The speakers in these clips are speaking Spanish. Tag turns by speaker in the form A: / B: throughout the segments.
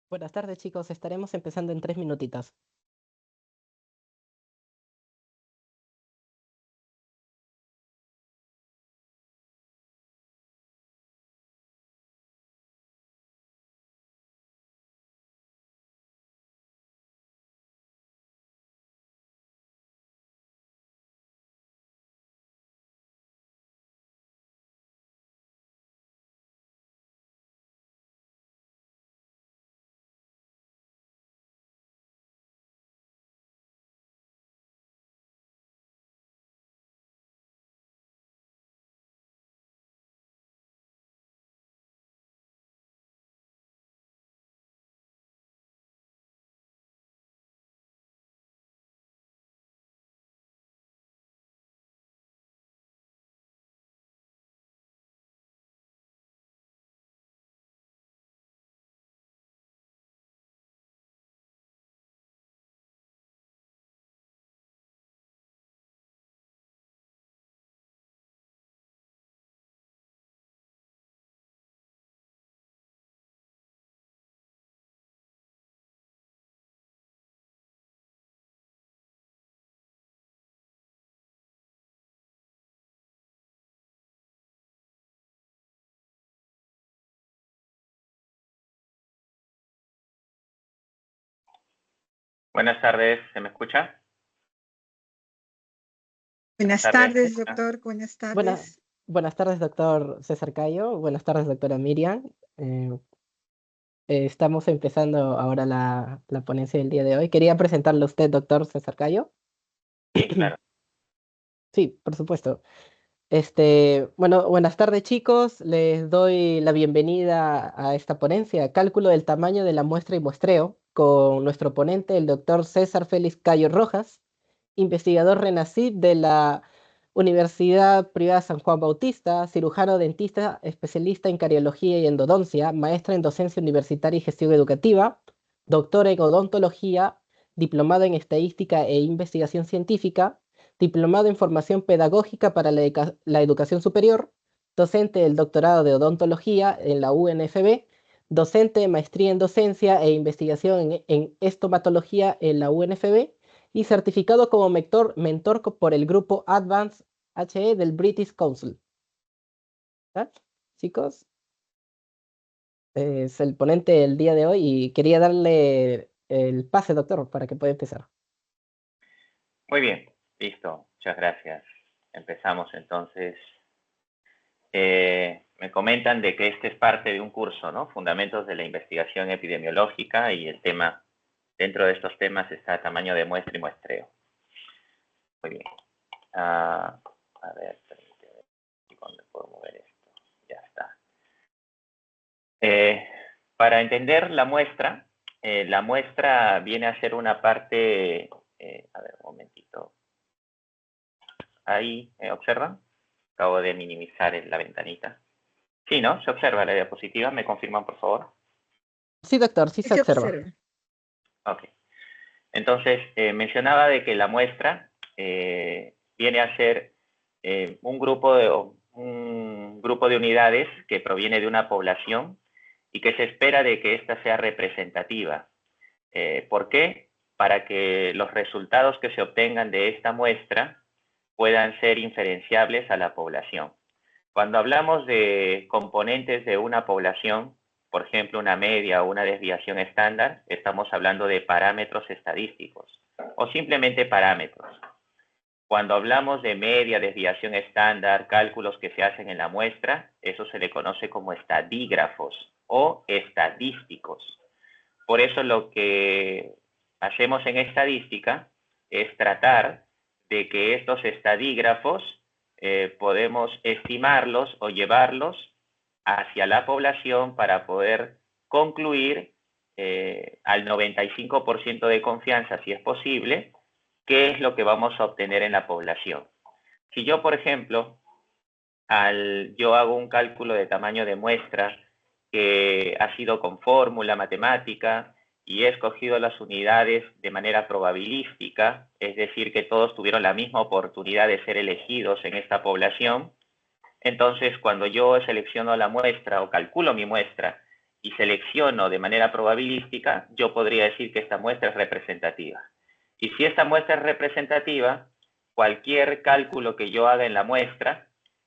A: Buenas tardes, chicos. Estaremos empezando en 3 minutitos.
B: Buenas tardes, ¿se me escucha? Buenas
C: Buenas
B: tardes.
C: tardes, doctor. Buenas
A: Buena-
C: tardes.
A: Buenas tardes, doctor César Cayo. Buenas tardes, doctora Miriam. Eh, Estamos empezando ahora la ponencia del día de hoy. Quería presentarle a usted, doctor César Cayo.
B: Sí, claro.
A: Sí, por supuesto. Bueno, buenas tardes, chicos. Les doy la bienvenida a esta ponencia, Cálculo del tamaño de la muestra y muestreo, con nuestro ponente, el doctor César Félix Cayo Rojas, investigador RENACID de la Universidad Privada San Juan Bautista, cirujano dentista, especialista en cariología y endodoncia, maestra en docencia universitaria y gestión educativa, doctor en odontología, diplomado en estadística e investigación científica, diplomado en formación pedagógica para la educación superior, docente del doctorado de odontología en la UNFB, docente de maestría en docencia e investigación en estomatología en la UNFB y certificado como mentor por el grupo Advance HE del British Council. ¿Ah? Chicos, es el ponente del día de hoy y quería darle el pase, doctor, para que pueda empezar.
B: Muy bien, listo. Muchas gracias. Empezamos entonces. Me comentan de que este es parte de un curso, ¿no? Fundamentos de la investigación epidemiológica, y el tema, dentro de estos temas está tamaño de muestra y muestreo. Muy bien. A ver, permíteme, ¿dónde puedo mover esto? Ya está. Para entender la muestra viene a ser una parte, a ver, un momentito. Ahí, ¿observan? Acabo de minimizar la ventanita. Sí, ¿no? Se observa la diapositiva. ¿Me confirman, por favor?
A: Sí, doctor, sí
C: Sí
A: se
C: se
A: observa.
C: observa.
B: Ok. Entonces, mencionaba de que la muestra viene a ser un grupo de unidades que proviene de una población y que se espera de que ésta sea representativa. ¿Por qué? Para que los resultados que se obtengan de esta muestra puedan ser inferenciables a la población. Cuando hablamos de componentes de una población, por ejemplo, una media o una desviación estándar, estamos hablando de parámetros estadísticos o simplemente parámetros. Cuando hablamos de media, desviación estándar, cálculos que se hacen en la muestra, eso se le conoce como estadígrafos o estadísticos. Por eso lo que hacemos en estadística es tratar de que estos estadígrafos podemos estimarlos o llevarlos hacia la población para poder concluir al 95% de confianza, si es posible, qué es lo que vamos a obtener en la población. Si yo, por ejemplo, yo hago un cálculo de tamaño de muestra que ha sido con fórmula matemática y he escogido las unidades de manera probabilística, es decir, que todos tuvieron la misma oportunidad de ser elegidos en esta población. Entonces, cuando yo selecciono la muestra o calculo mi muestra y selecciono de manera probabilística, yo podría decir que esta muestra es representativa. Y si esta muestra es representativa, cualquier cálculo que yo haga en la muestra,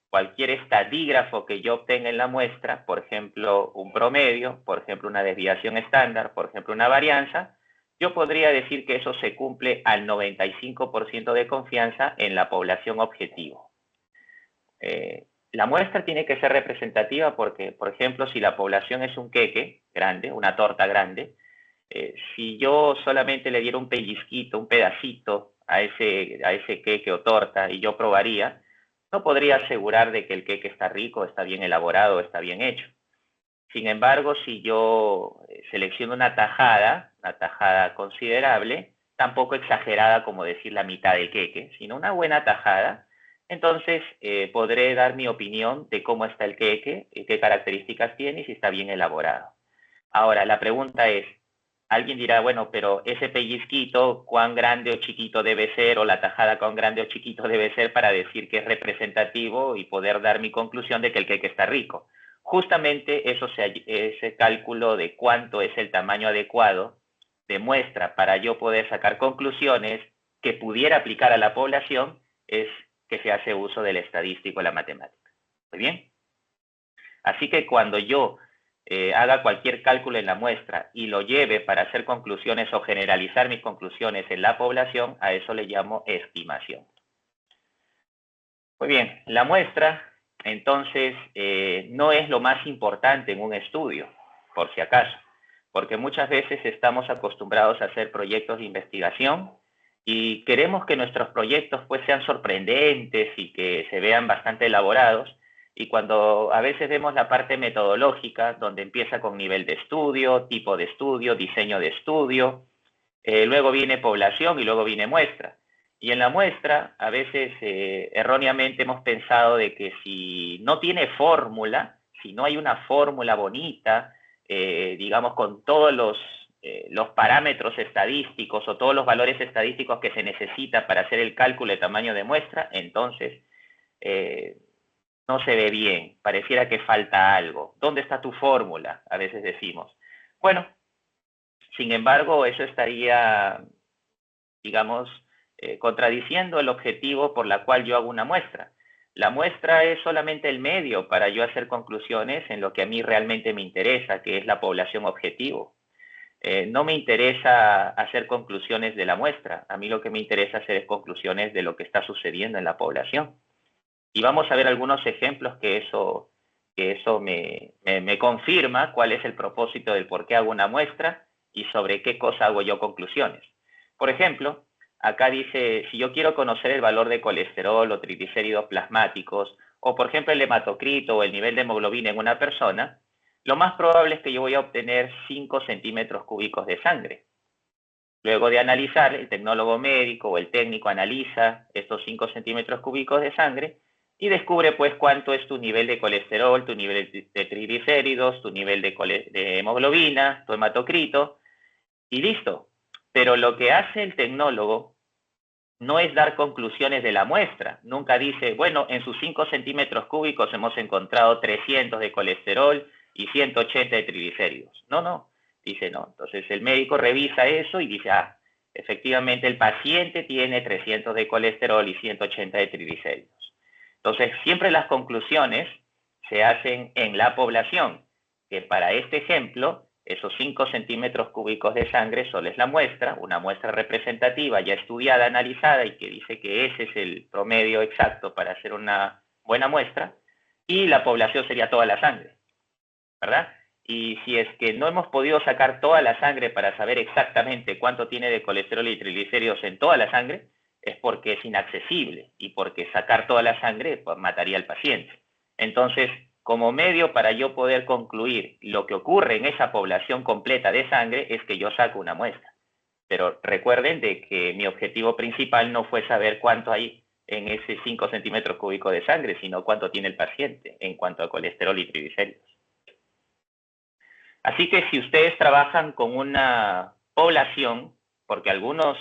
B: cualquier estadígrafo que yo obtenga en la muestra, por ejemplo, un promedio, por ejemplo, una desviación estándar, por ejemplo, una varianza, yo podría decir que eso se cumple al 95% de confianza en la población objetivo. La muestra tiene que ser representativa porque, por ejemplo, si la población es un queque grande, una torta grande, si yo solamente le diera un pellizquito, un pedacito a ese queque o torta y yo probaría, no podría asegurar de que el queque está rico, está bien elaborado, está bien hecho. Sin embargo, si yo selecciono una tajada considerable, tampoco exagerada como decir la mitad del queque, sino una buena tajada, entonces podré dar mi opinión de cómo está el queque, qué características tiene y si está bien elaborado. Ahora, la pregunta es, alguien dirá, bueno, pero ese pellizquito, ¿cuán grande o chiquito debe ser? O la tajada, ¿cuán grande o chiquito debe ser para decir que es representativo y poder dar mi conclusión de que el queque está rico? Justamente ese cálculo de cuánto es el tamaño adecuado de muestra para yo poder sacar conclusiones que pudiera aplicar a la población es que se hace uso del estadístico y la matemática. ¿Muy bien? Así que cuando yo haga cualquier cálculo en la muestra y lo lleve para hacer conclusiones o generalizar mis conclusiones en la población, a eso le llamo estimación. Muy bien, la muestra, entonces, no es lo más importante en un estudio, por si acaso, porque muchas veces estamos acostumbrados a hacer proyectos de investigación y queremos que nuestros proyectos pues sean sorprendentes y que se vean bastante elaborados, y cuando a veces vemos la parte metodológica, donde empieza con nivel de estudio, tipo de estudio, diseño de estudio, luego viene población y luego viene muestra. Y en la muestra, a veces erróneamente hemos pensado de que si no tiene fórmula, si no hay una fórmula bonita, digamos con todos los parámetros estadísticos o todos los valores estadísticos que se necesita para hacer el cálculo de tamaño de muestra, entonces no se ve bien, pareciera que falta algo. ¿Dónde está tu fórmula? A veces decimos. Bueno, sin embargo, eso estaría, digamos, contradiciendo el objetivo por la cual yo hago una muestra. La muestra es solamente el medio para yo hacer conclusiones en lo que a mí realmente me interesa, que es la población objetivo. No me interesa hacer conclusiones de la muestra, a mí lo que me interesa hacer es conclusiones de lo que está sucediendo en la población. Y vamos a ver algunos ejemplos que eso me confirma cuál es el propósito del por qué hago una muestra y sobre qué cosa hago yo conclusiones. Por ejemplo, acá dice, si yo quiero conocer el valor de colesterol o triglicéridos plasmáticos, o por ejemplo el hematocrito o el nivel de hemoglobina en una persona, lo más probable es que yo voy a obtener 5 centímetros cúbicos de sangre. Luego de analizar, el tecnólogo médico o el técnico analiza estos 5 centímetros cúbicos de sangre y descubre pues cuánto es tu nivel de colesterol, tu nivel de triglicéridos, tu nivel de hemoglobina, tu hematocrito, y listo. Pero lo que hace el tecnólogo no es dar conclusiones de la muestra. Nunca dice, bueno, en sus 5 centímetros cúbicos hemos encontrado 300 de colesterol y 180 de triglicéridos. No, no. Dice, no. Entonces el médico revisa eso y dice, ah, efectivamente el paciente tiene 300 de colesterol y 180 de triglicéridos. Entonces, siempre las conclusiones se hacen en la población, que para este ejemplo, esos 5 centímetros cúbicos de sangre solo es la muestra, una muestra representativa ya estudiada, analizada y que dice que ese es el promedio exacto para hacer una buena muestra, y la población sería toda la sangre, ¿verdad? Y si es que no hemos podido sacar toda la sangre para saber exactamente cuánto tiene de colesterol y triglicéridos en toda la sangre, es porque es inaccesible y porque sacar toda la sangre pues, mataría al paciente. Entonces, como medio para yo poder concluir lo que ocurre en esa población completa de sangre es que yo saco una muestra. Pero recuerden de que mi objetivo principal no fue saber cuánto hay en ese 5 centímetros cúbicos de sangre, sino cuánto tiene el paciente en cuanto a colesterol y triglicéridos. Así que si ustedes trabajan con una población, porque algunos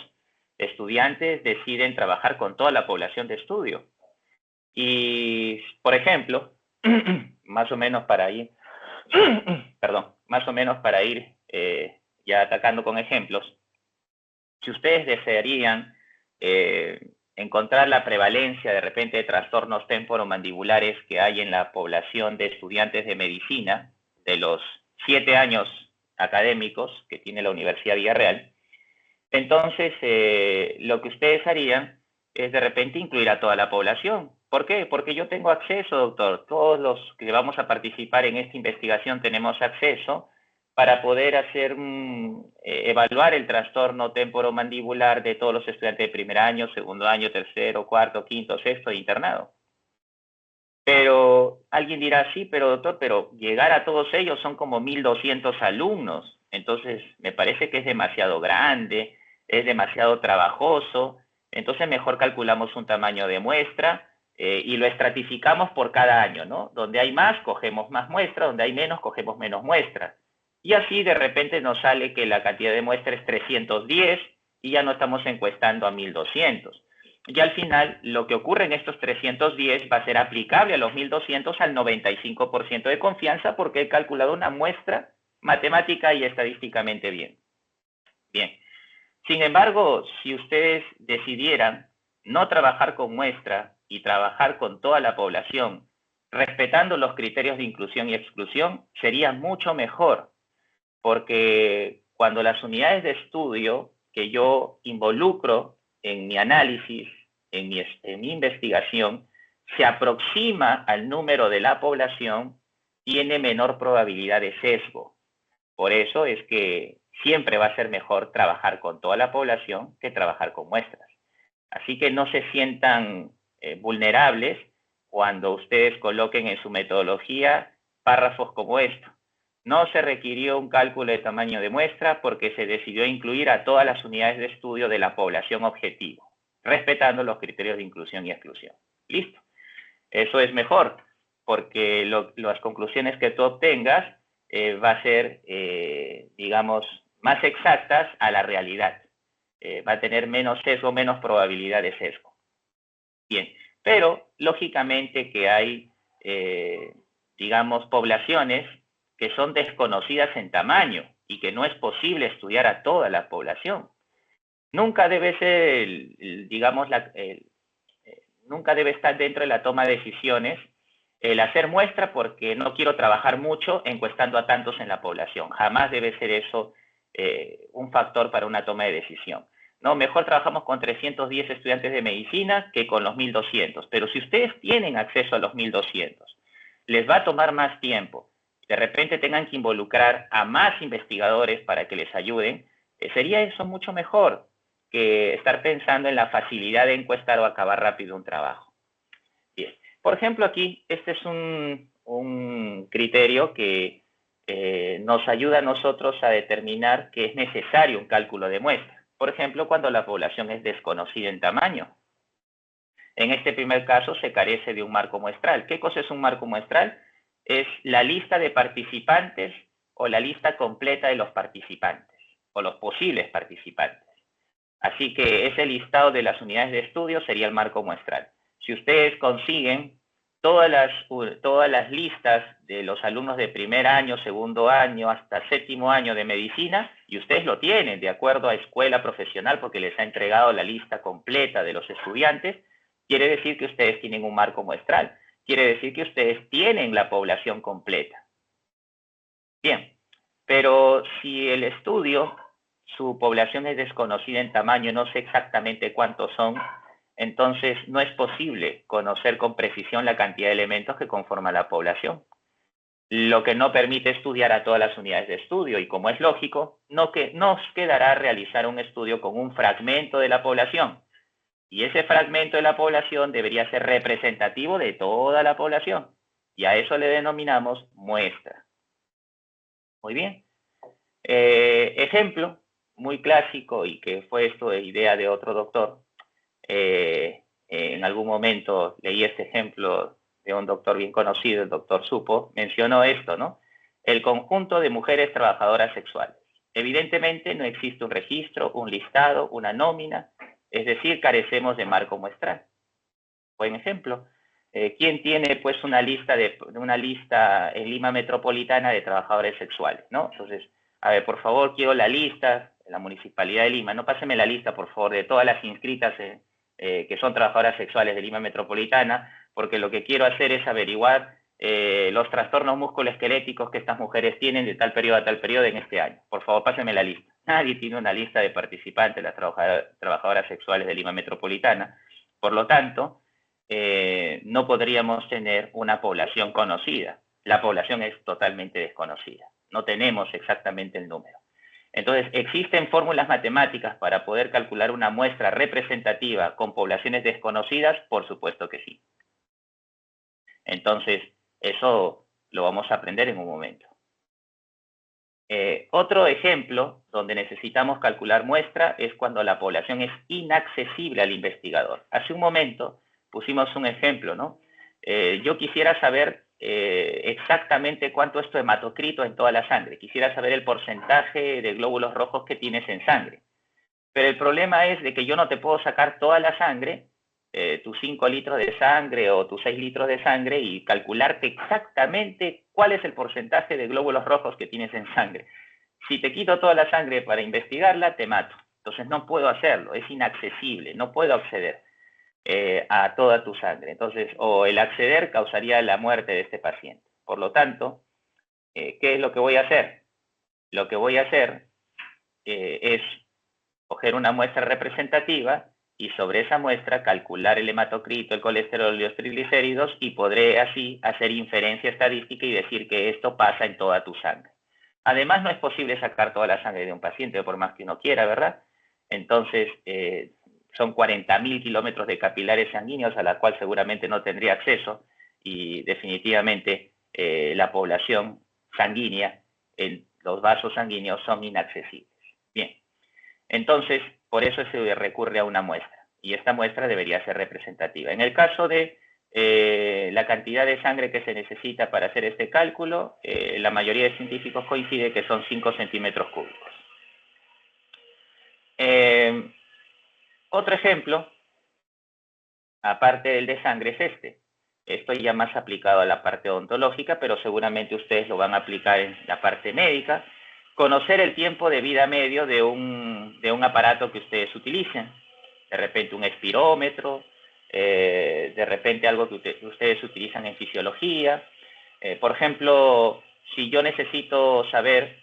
B: estudiantes deciden trabajar con toda la población de estudio, y, por ejemplo, más o menos para ahí, perdón, más o menos para ir ya atacando con ejemplos, si ustedes desearían encontrar la prevalencia de repente de trastornos temporomandibulares que hay en la población de estudiantes de medicina de los 7 años académicos que tiene la Universidad Villarreal, entonces lo que ustedes harían es de repente incluir a toda la población. ¿Por qué? Porque yo tengo acceso, doctor. Todos los que vamos a participar en esta investigación tenemos acceso para poder hacer evaluar el trastorno temporomandibular de todos los estudiantes de primer año, segundo año, tercero, cuarto, quinto, sexto de internado. Pero alguien dirá, sí, pero doctor, pero llegar a todos ellos son como 1.200 alumnos. Entonces, me parece que es demasiado grande, es demasiado trabajoso. Entonces, mejor calculamos un tamaño de muestra y lo estratificamos por cada año, ¿no? Donde hay más, cogemos más muestras, donde hay menos, cogemos menos muestras. Y así de repente nos sale que la cantidad de muestras es 310 y ya no estamos encuestando a 1.200. Y al final, lo que ocurre en estos 310 va a ser aplicable a los 1.200 al 95% de confianza porque he calculado una muestra matemática y estadísticamente bien. Bien. Sin embargo, si ustedes decidieran no trabajar con muestra y trabajar con toda la población, respetando los criterios de inclusión y exclusión, sería mucho mejor, porque cuando las unidades de estudio que yo involucro en mi análisis, en mi investigación, se aproxima al número de la población, tiene menor probabilidad de sesgo. Por eso es que siempre va a ser mejor trabajar con toda la población que trabajar con muestras. Así que no se sientan vulnerables cuando ustedes coloquen en su metodología párrafos como esto. No se requirió un cálculo de tamaño de muestra porque se decidió incluir a todas las unidades de estudio de la población objetivo, respetando los criterios de inclusión y exclusión. Listo. Eso es mejor, porque las conclusiones que tú obtengas va a ser, digamos, más exactas a la realidad. Va a tener menos sesgo, menos probabilidad de sesgo. Bien, pero lógicamente que hay, digamos, poblaciones que son desconocidas en tamaño y que no es posible estudiar a toda la población. Nunca debe ser, digamos, nunca debe estar dentro de la toma de decisiones el hacer muestra porque no quiero trabajar mucho encuestando a tantos en la población. Jamás debe ser eso un factor para una toma de decisión. No, mejor trabajamos con 310 estudiantes de medicina que con los 1.200. Pero si ustedes tienen acceso a los 1.200, les va a tomar más tiempo. De repente tengan que involucrar a más investigadores para que les ayuden. Sería eso mucho mejor que estar pensando en la facilidad de encuestar o acabar rápido un trabajo. Bien. Por ejemplo, aquí este es un criterio que nos ayuda a nosotros a determinar que es necesario un cálculo de muestra. Por ejemplo, cuando la población es desconocida en tamaño. En este primer caso se carece de un marco muestral. ¿Qué cosa es un marco muestral? Es la lista de participantes o la lista completa de los participantes o los posibles participantes. Así que ese listado de las unidades de estudio sería el marco muestral. Si ustedes consiguen todas las listas de los alumnos de primer año, segundo año, hasta séptimo año de medicina, y ustedes lo tienen de acuerdo a escuela profesional porque les ha entregado la lista completa de los estudiantes, quiere decir que ustedes tienen un marco muestral. Quiere decir que ustedes tienen la población completa. Bien, pero si el estudio, su población es desconocida en tamaño, no sé exactamente cuántos son, entonces no es posible conocer con precisión la cantidad de elementos que conforman la población, lo que no permite estudiar a todas las unidades de estudio y, como es lógico, nos quedará realizar un estudio con un fragmento de la población y ese fragmento de la población debería ser representativo de toda la población y a eso le denominamos muestra. Muy bien. Ejemplo muy clásico y que fue esto de idea de otro doctor. En algún momento leí este ejemplo de un doctor bien conocido, el doctor Supo, mencionó esto, ¿no? El conjunto de mujeres trabajadoras sexuales. Evidentemente no existe un registro, un listado, una nómina, es decir, carecemos de marco muestral. Buen ejemplo. ¿quién tiene pues una lista en Lima Metropolitana de trabajadores sexuales, ¿no? Entonces, a ver, por favor, quiero la lista de la Municipalidad de Lima, no páseme la lista, por favor, de todas las inscritas que son trabajadoras sexuales de Lima Metropolitana, porque lo que quiero hacer es averiguar los trastornos musculoesqueléticos que estas mujeres tienen de tal periodo a tal periodo en este año. Por favor, páseme la lista. Nadie tiene una lista de participantes, las trabajadoras sexuales de Lima Metropolitana. Por lo tanto, no podríamos tener una población conocida. La población es totalmente desconocida. No tenemos exactamente el número. Entonces, ¿existen fórmulas matemáticas para poder calcular una muestra representativa con poblaciones desconocidas? Por supuesto que sí. Entonces, eso lo vamos a aprender en un momento. Otro ejemplo donde necesitamos calcular muestra es cuando la población es inaccesible al investigador. Hace un momento pusimos un ejemplo, ¿no? Yo quisiera saber exactamente cuánto es tu hematocrito en toda la sangre. Quisiera saber el porcentaje de glóbulos rojos que tienes en sangre. Pero el problema es de que yo no te puedo sacar toda la sangre, tus 5 litros de sangre o tus 6 litros de sangre y calcularte exactamente cuál es el porcentaje de glóbulos rojos que tienes en sangre. Si te quito toda la sangre para investigarla, te mato. Entonces no puedo hacerlo, es inaccesible, no puedo acceder a toda tu sangre. Entonces, o el acceder causaría la muerte de este paciente. Por lo tanto, ¿qué es lo que voy a hacer? Lo que voy a hacer es coger una muestra representativa y sobre esa muestra calcular el hematocrito, el colesterol y los triglicéridos y podré así hacer inferencia estadística y decir que esto pasa en toda tu sangre. Además, no es posible sacar toda la sangre de un paciente, por más que uno quiera, ¿verdad? Entonces, son 40.000 kilómetros de capilares sanguíneos a la cual seguramente no tendría acceso y definitivamente la población sanguínea, los vasos sanguíneos son inaccesibles. Bien, entonces, por eso se recurre a una muestra y esta muestra debería ser representativa. En el caso de la cantidad de sangre que se necesita para hacer este cálculo, la mayoría de científicos coincide que son 5 centímetros cúbicos. Otro ejemplo, aparte del de sangre, es este. Esto ya más aplicado a la parte odontológica, pero seguramente ustedes lo van a aplicar en la parte médica. Conocer el tiempo de vida medio de un aparato que ustedes utilicen. De repente un espirómetro, de repente algo que ustedes utilizan en fisiología. Por ejemplo, si yo necesito saber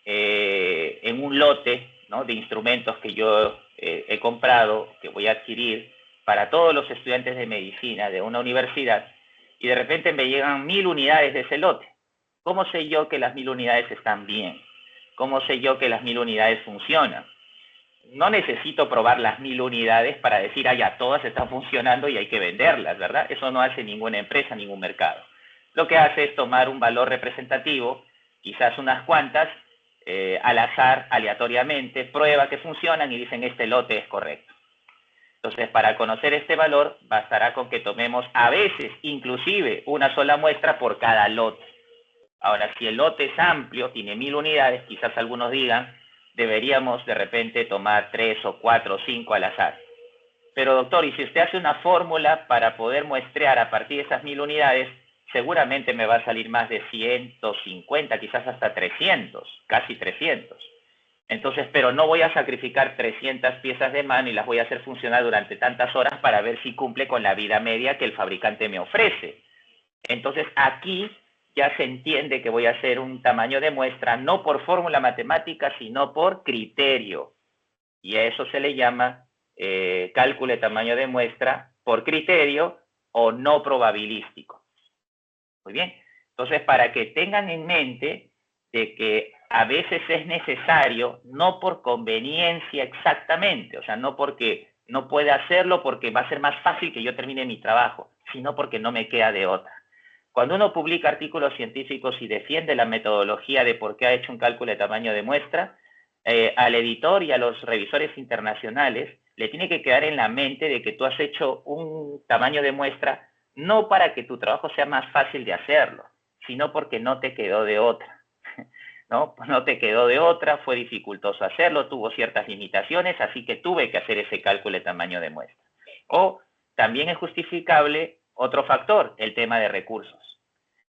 B: en un lote, ¿no?, de instrumentos que yo he comprado, que voy a adquirir para todos los estudiantes de medicina de una universidad, y de repente me llegan 1000 unidades de ese lote. ¿Cómo sé yo que las 1000 unidades están bien? ¿Cómo sé yo que las 1000 unidades funcionan? No necesito probar las 1000 unidades para decir, ah, ya, todas están funcionando y hay que venderlas, ¿verdad? Eso no hace ninguna empresa, ningún mercado. Lo que hace es tomar un valor representativo, quizás unas cuantas, al azar, aleatoriamente, prueba que funcionan y dicen, este lote es correcto. Entonces, para conocer este valor, bastará con que tomemos a veces, inclusive, una sola muestra por cada lote. Ahora, si el lote es amplio, tiene 1000 unidades, quizás algunos digan, deberíamos de repente tomar 3 o 4 o 5 al azar. Pero doctor, y si usted hace una fórmula para poder muestrear a partir de esas 1000 unidades, seguramente me va a salir más de 150, quizás hasta 300, casi 300. Entonces, pero no voy a sacrificar 300 piezas de mano y las voy a hacer funcionar durante tantas horas para ver si cumple con la vida media que el fabricante me ofrece. Entonces, aquí ya se entiende que voy a hacer un tamaño de muestra no por fórmula matemática, sino por criterio. Y a eso se le llama cálculo de tamaño de muestra por criterio o no probabilístico. Muy bien. Entonces, para que tengan en mente de que a veces es necesario, no por conveniencia exactamente, o sea, no porque no puede hacerlo porque va a ser más fácil que yo termine mi trabajo, sino porque no me queda de otra. Cuando uno publica artículos científicos y defiende la metodología de por qué ha hecho un cálculo de tamaño de muestra, al editor y a los revisores internacionales le tiene que quedar en la mente de que tú has hecho un tamaño de muestra no para que tu trabajo sea más fácil de hacerlo, sino porque no te quedó de otra. ¿No? No te quedó de otra, fue dificultoso hacerlo, tuvo ciertas limitaciones, así que tuve que hacer ese cálculo de tamaño de muestra. O también es justificable Otro factor, el tema de recursos.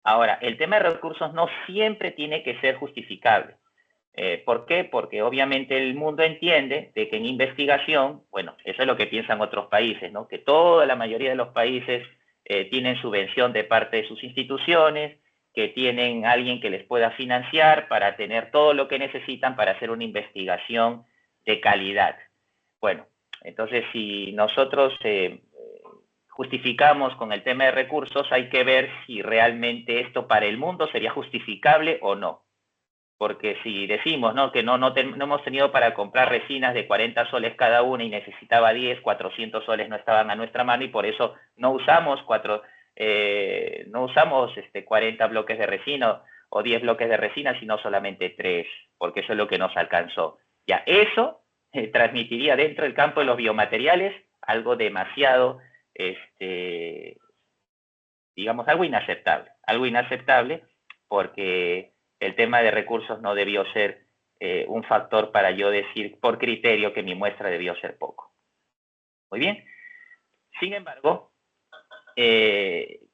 B: Ahora, el tema de recursos no siempre tiene que ser justificable. ¿Por qué? Porque obviamente el mundo entiende de que en investigación, bueno, eso es lo que piensan otros países, ¿no? Que toda la mayoría de los países tienen subvención de parte de sus instituciones, que tienen alguien que les pueda financiar para tener todo lo que necesitan para hacer una investigación de calidad. Bueno, entonces si nosotros justificamos con el tema de recursos, hay que ver si realmente esto para el mundo sería justificable o no. Porque si decimos, ¿no?, que no hemos tenido para comprar resinas de 40 soles cada una y necesitaba 10, 400 soles no estaban a nuestra mano y por eso no usamos 40 bloques de resina o 10 bloques de resina, sino solamente 3, porque eso es lo que nos alcanzó. Ya, eso transmitiría dentro del campo de los biomateriales algo demasiado, digamos, algo inaceptable, porque el tema de recursos no debió ser un factor para yo decir por criterio que mi muestra debió ser poco. Muy bien. Sin embargo,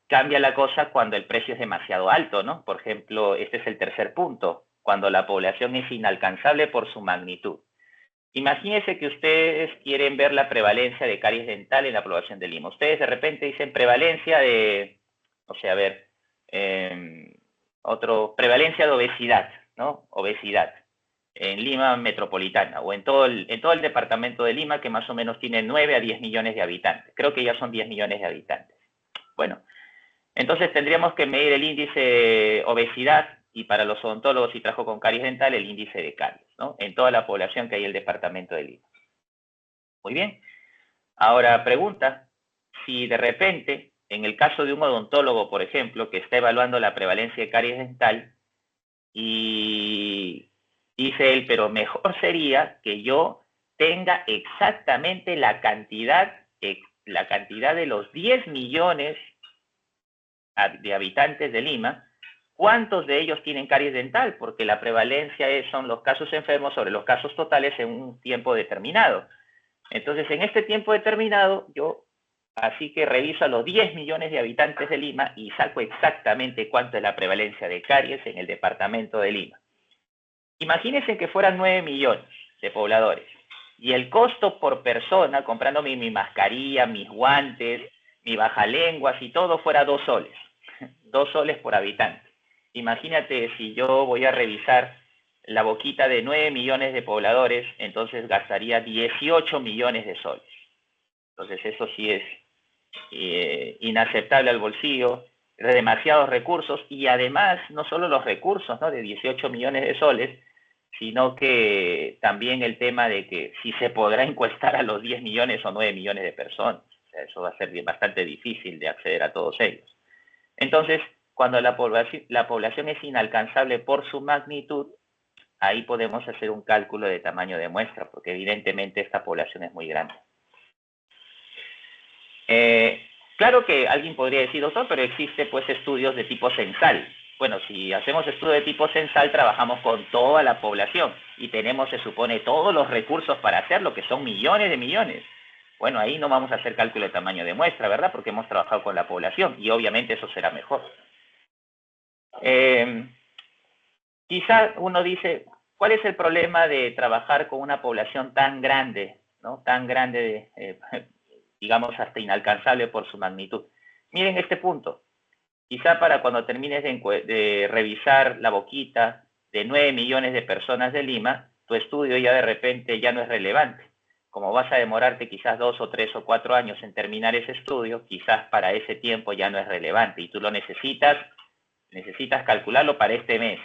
B: cambia la cosa cuando el precio es demasiado alto, ¿no? Por ejemplo, este es el tercer punto, cuando la población es inalcanzable por su magnitud. Imagínense que ustedes quieren ver la prevalencia de caries dental en la población de Lima. Ustedes de repente dicen prevalencia de, o sea, a ver, prevalencia de obesidad, ¿no? Obesidad en Lima metropolitana o en todo el departamento de Lima, que más o menos tiene 9 a 10 millones de habitantes. Creo que ya son 10 millones de habitantes. Bueno, entonces tendríamos que medir el índice de obesidad y para los odontólogos, si trabajo con caries dental, el índice de caries, ¿no? En toda la población que hay en el departamento de Lima. Muy bien. Ahora, pregunta, si de repente, en el caso de un odontólogo, por ejemplo, que está evaluando la prevalencia de caries dental, y dice él, pero mejor sería que yo tenga exactamente la cantidad de los 10 millones de habitantes de Lima, ¿cuántos de ellos tienen caries dental? Porque la prevalencia son los casos enfermos sobre los casos totales en un tiempo determinado. Entonces, en este tiempo determinado, yo así que reviso a los 10 millones de habitantes de Lima y saco exactamente cuánto es la prevalencia de caries en el departamento de Lima. Imagínense que fueran 9 millones de pobladores y el costo por persona, comprando mi mascarilla, mis guantes, mi bajalenguas y todo, fuera 2 soles. 2 soles por habitante. Imagínate si yo voy a revisar la boquita de 9 millones de pobladores, entonces gastaría 18 millones de soles. Entonces eso sí es inaceptable al bolsillo, demasiados recursos y además no solo los recursos, ¿no?, de 18 millones de soles, sino que también el tema de que si se podrá encuestar a los 10 millones o 9 millones de personas. O sea, eso va a ser bastante difícil de acceder a todos ellos. Entonces, cuando la población es inalcanzable por su magnitud, ahí podemos hacer un cálculo de tamaño de muestra, porque evidentemente esta población es muy grande. Claro que alguien podría decir, doctor, pero existe pues estudios de tipo censal. Bueno, si hacemos estudios de tipo censal, trabajamos con toda la población y tenemos, se supone, todos los recursos para hacerlo, que son millones de millones. Bueno, ahí no vamos a hacer cálculo de tamaño de muestra, ¿verdad? Porque hemos trabajado con la población y obviamente eso será mejor. Quizá uno dice, ¿cuál es el problema de trabajar con una población tan grande, ¿no? Tan grande, digamos, hasta inalcanzable por su magnitud? Miren este punto. Quizá para cuando termines de revisar la boquita de 9 millones de personas de Lima, tu estudio ya de repente ya no es relevante. Como vas a demorarte quizás 2 o 3 o 4 años en terminar ese estudio, quizás para ese tiempo ya no es relevante y tú lo necesitas calcularlo para este mes.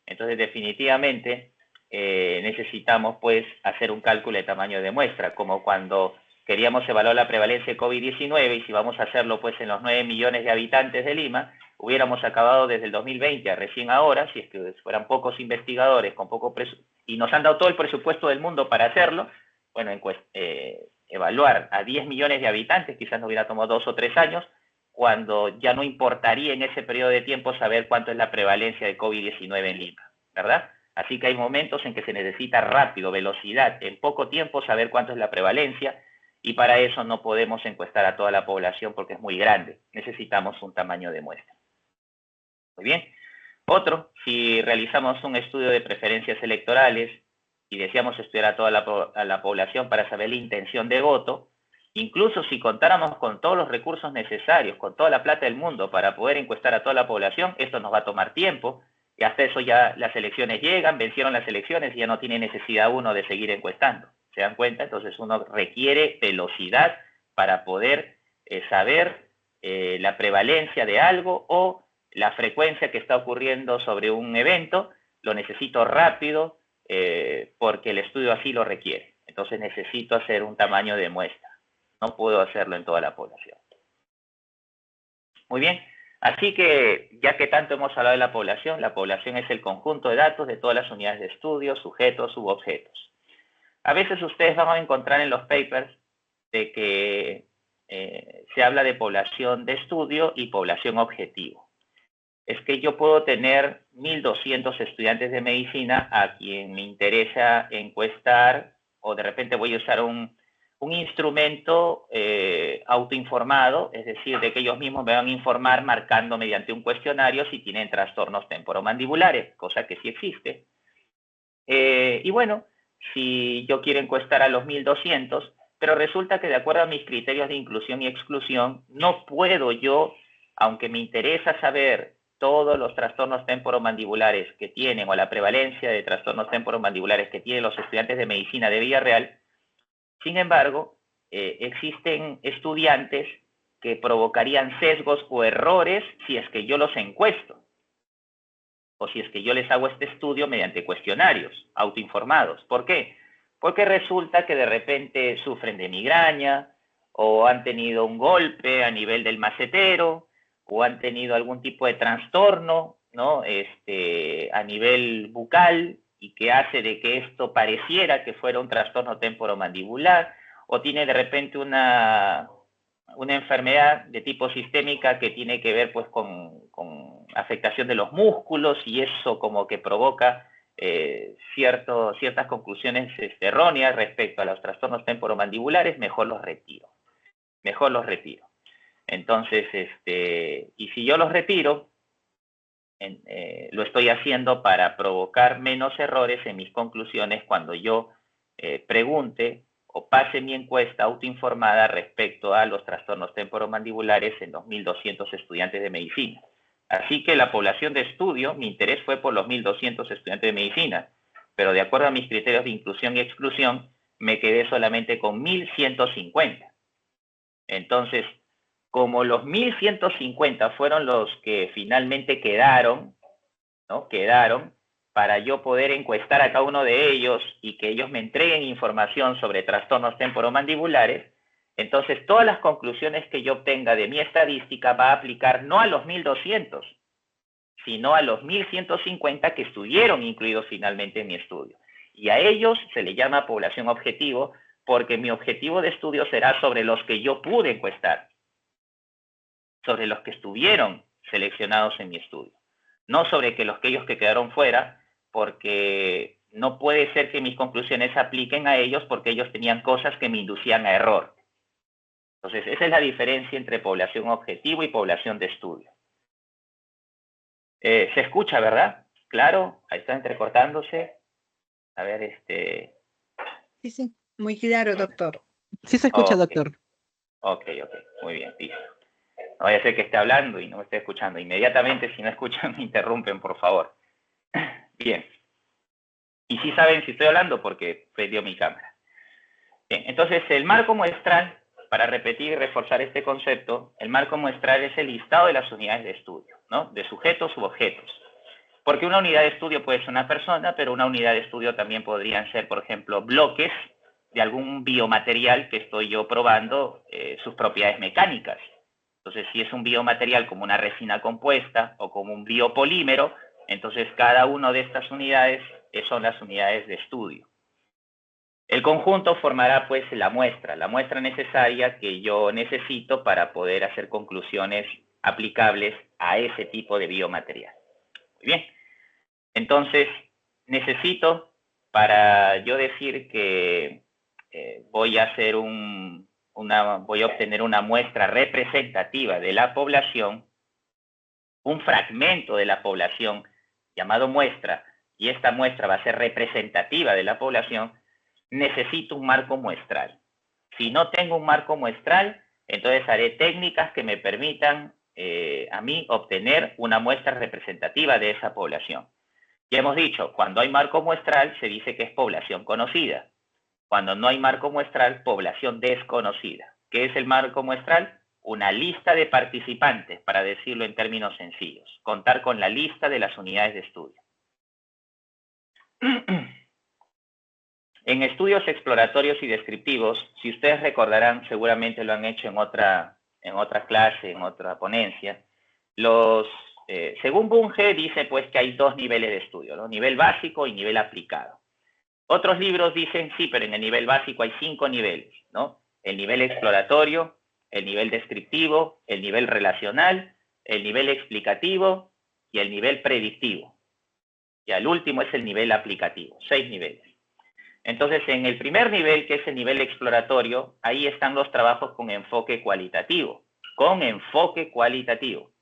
B: Entonces, definitivamente, necesitamos pues hacer un cálculo de tamaño de muestra, como cuando queríamos evaluar la prevalencia de COVID-19 y si vamos a hacerlo pues en los 9 millones de habitantes de Lima, hubiéramos acabado desde el 2020 a recién ahora, si es que fueran pocos investigadores con poco y nos han dado todo el presupuesto del mundo para hacerlo, bueno, evaluar a 10 millones de habitantes quizás nos hubiera tomado 2 o 3 años, cuando ya no importaría en ese periodo de tiempo saber cuánto es la prevalencia de COVID-19 en Lima, ¿verdad? Así que hay momentos en que se necesita rápido, velocidad, en poco tiempo saber cuánto es la prevalencia y para eso no podemos encuestar a toda la población porque es muy grande. Necesitamos un tamaño de muestra. Muy bien. Otro, si realizamos un estudio de preferencias electorales y deseamos estudiar a toda la población para saber la intención de voto, incluso si contáramos con todos los recursos necesarios, con toda la plata del mundo para poder encuestar a toda la población, esto nos va a tomar tiempo, y hasta eso ya las elecciones llegan, vencieron las elecciones y ya no tiene necesidad uno de seguir encuestando. ¿Se dan cuenta? Entonces uno requiere velocidad para poder saber la prevalencia de algo o la frecuencia que está ocurriendo sobre un evento. Lo necesito rápido porque el estudio así lo requiere. Entonces necesito hacer un tamaño de muestra. No puedo hacerlo en toda la población. Muy bien. Así que, ya que tanto hemos hablado de la población es el conjunto de datos de todas las unidades de estudio, sujetos, subobjetos. A veces ustedes van a encontrar en los papers de que se habla de población de estudio y población objetivo. Es que yo puedo tener 1.200 estudiantes de medicina a quien me interesa encuestar, o de repente voy a usar un instrumento autoinformado, es decir, de que ellos mismos me van a informar marcando mediante un cuestionario si tienen trastornos temporomandibulares, cosa que sí existe. Y bueno, si yo quiero encuestar a los 1.200, pero resulta que de acuerdo a mis criterios de inclusión y exclusión, no puedo yo, aunque me interesa saber todos los trastornos temporomandibulares que tienen o la prevalencia de trastornos temporomandibulares que tienen los estudiantes de medicina de Villarreal, sin embargo, existen estudiantes que provocarían sesgos o errores si es que yo los encuesto o si es que yo les hago este estudio mediante cuestionarios autoinformados. ¿Por qué? Porque resulta que de repente sufren de migraña o han tenido un golpe a nivel del macetero o han tenido algún tipo de trastorno, ¿no? A nivel bucal, y que hace de que esto pareciera que fuera un trastorno temporomandibular, o tiene de repente una enfermedad de tipo sistémica que tiene que ver pues con afectación de los músculos, y eso como que provoca ciertas conclusiones erróneas respecto a los trastornos temporomandibulares. Mejor los retiro. Entonces, y si yo los retiro, lo estoy haciendo para provocar menos errores en mis conclusiones cuando yo pregunte o pase mi encuesta autoinformada respecto a los trastornos temporomandibulares en los 1.200 estudiantes de medicina. Así que la población de estudio, mi interés fue por los 1.200 estudiantes de medicina, pero de acuerdo a mis criterios de inclusión y exclusión, me quedé solamente con 1.150. Entonces, como los 1.150 fueron los que finalmente quedaron, ¿no? Para yo poder encuestar a cada uno de ellos y que ellos me entreguen información sobre trastornos temporomandibulares, entonces todas las conclusiones que yo obtenga de mi estadística va a aplicar no a los 1.200, sino a los 1.150 que estuvieron incluidos finalmente en mi estudio. Y a ellos se le llama población objetivo, porque mi objetivo de estudio será sobre los que yo pude encuestar, sobre los que estuvieron seleccionados en mi estudio, no sobre aquellos que quedaron fuera, porque no puede ser que mis conclusiones se apliquen a ellos porque ellos tenían cosas que me inducían a error. Entonces, esa es la diferencia entre población objetivo y población de estudio. Se escucha, ¿verdad? Claro, ahí está entrecortándose. A ver,
C: Sí, sí, muy claro, doctor.
A: Sí se escucha,
B: okay.
A: doctor.
B: Ok, muy bien, listo. No vaya a ser que esté hablando y no me esté escuchando. Inmediatamente, si no escuchan, me interrumpen, por favor. Bien. Y sí saben si estoy hablando porque prendió mi cámara. Bien, entonces el marco muestral, para repetir y reforzar este concepto, el marco muestral es el listado de las unidades de estudio, ¿no? De sujetos u objetos. Porque una unidad de estudio puede ser una persona, pero una unidad de estudio también podrían ser, por ejemplo, bloques de algún biomaterial que estoy yo probando sus propiedades mecánicas. Entonces, si es un biomaterial como una resina compuesta o como un biopolímero, entonces cada una de estas unidades son las unidades de estudio. El conjunto formará pues la muestra necesaria que yo necesito para poder hacer conclusiones aplicables a ese tipo de biomaterial. Muy bien. Entonces, necesito, para yo decir que voy a hacer un voy a obtener una muestra representativa de la población, un fragmento de la población llamado muestra, y esta muestra va a ser representativa de la población, necesito un marco muestral. Si no tengo un marco muestral, entonces haré técnicas que me permitan a mí obtener una muestra representativa de esa población. Ya hemos dicho, cuando hay marco muestral se dice que es población conocida. Cuando no hay marco muestral, población desconocida. ¿Qué es el marco muestral? Una lista de participantes, para decirlo en términos sencillos. Contar con la lista de las unidades de estudio. En estudios exploratorios y descriptivos, si ustedes recordarán, seguramente lo han hecho en otra clase, en otra ponencia, según Bunge dice pues que hay dos niveles de estudio, ¿no? Nivel básico y nivel aplicado. Otros libros dicen, sí, pero en el nivel básico hay 5 niveles, ¿no? El nivel exploratorio, el nivel descriptivo, el nivel relacional, el nivel explicativo y el nivel predictivo. Y el último es el nivel aplicativo, 6 niveles. Entonces, en el primer nivel, que es el nivel exploratorio, ahí están los trabajos con enfoque cualitativo. Con enfoque cualitativo.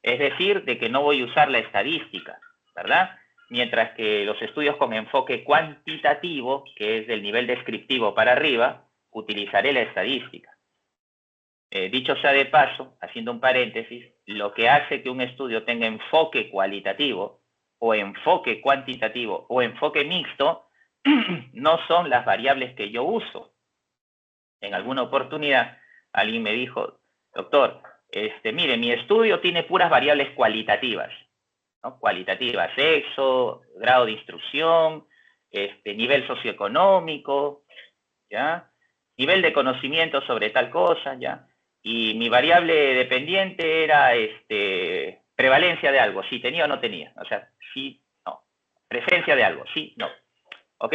B: Es decir, de que no voy a usar la estadística, ¿verdad? Mientras que los estudios con enfoque cuantitativo, que es del nivel descriptivo para arriba, utilizaré la estadística. Dicho sea de paso, haciendo un paréntesis, lo que hace que un estudio tenga enfoque cualitativo, o enfoque cuantitativo, o enfoque mixto, no son las variables que yo uso. En alguna oportunidad, alguien me dijo, doctor, mire, mi estudio tiene puras variables cualitativas, ¿no? Cualitativas, sexo, grado de instrucción, nivel socioeconómico, ¿ya? Nivel de conocimiento sobre tal cosa, ¿ya? Y mi variable dependiente era prevalencia de algo, si tenía o no tenía, o sea, sí, no. Presencia de algo, sí, no. ¿Ok?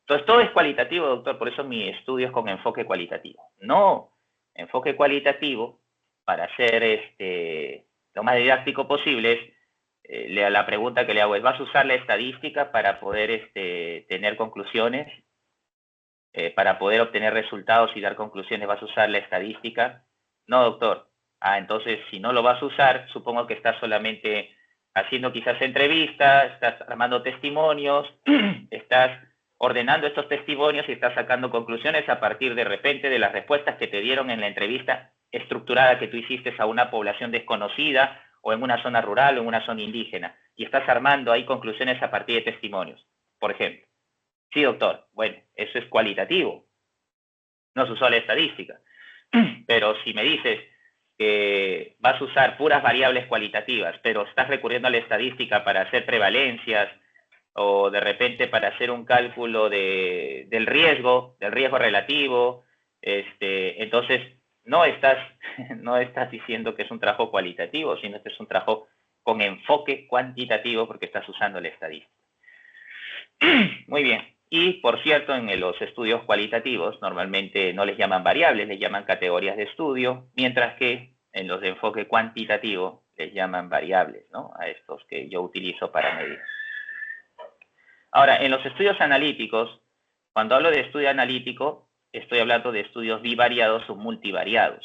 B: Entonces, todo es cualitativo, doctor, por eso mi estudio es con enfoque cualitativo. No, enfoque cualitativo, para ser lo más didáctico posible, la pregunta que le hago es, ¿vas a usar la estadística para poder tener conclusiones? Para poder obtener resultados y dar conclusiones, ¿vas a usar la estadística? No, doctor. Ah, entonces, si no lo vas a usar, supongo que estás solamente haciendo quizás entrevistas, estás armando testimonios, estás ordenando estos testimonios y estás sacando conclusiones a partir de repente de las respuestas que te dieron en la entrevista estructurada que tú hiciste a una población desconocida o en una zona rural o en una zona indígena. Y estás armando ahí conclusiones a partir de testimonios, por ejemplo. Sí, doctor. Bueno, eso es cualitativo. No se usó la estadística. Pero si me dices que vas a usar puras variables cualitativas, pero estás recurriendo a la estadística para hacer prevalencias o de repente para hacer un cálculo del riesgo relativo, entonces no estás diciendo que es un trabajo cualitativo, sino que es un trabajo con enfoque cuantitativo porque estás usando la estadística. Muy bien. Y, por cierto, en los estudios cualitativos normalmente no les llaman variables, les llaman categorías de estudio, mientras que en los de enfoque cuantitativo les llaman variables, ¿no? A estos que yo utilizo para medir. Ahora, en los estudios analíticos, cuando hablo de estudio analítico, estoy hablando de estudios bivariados o multivariados.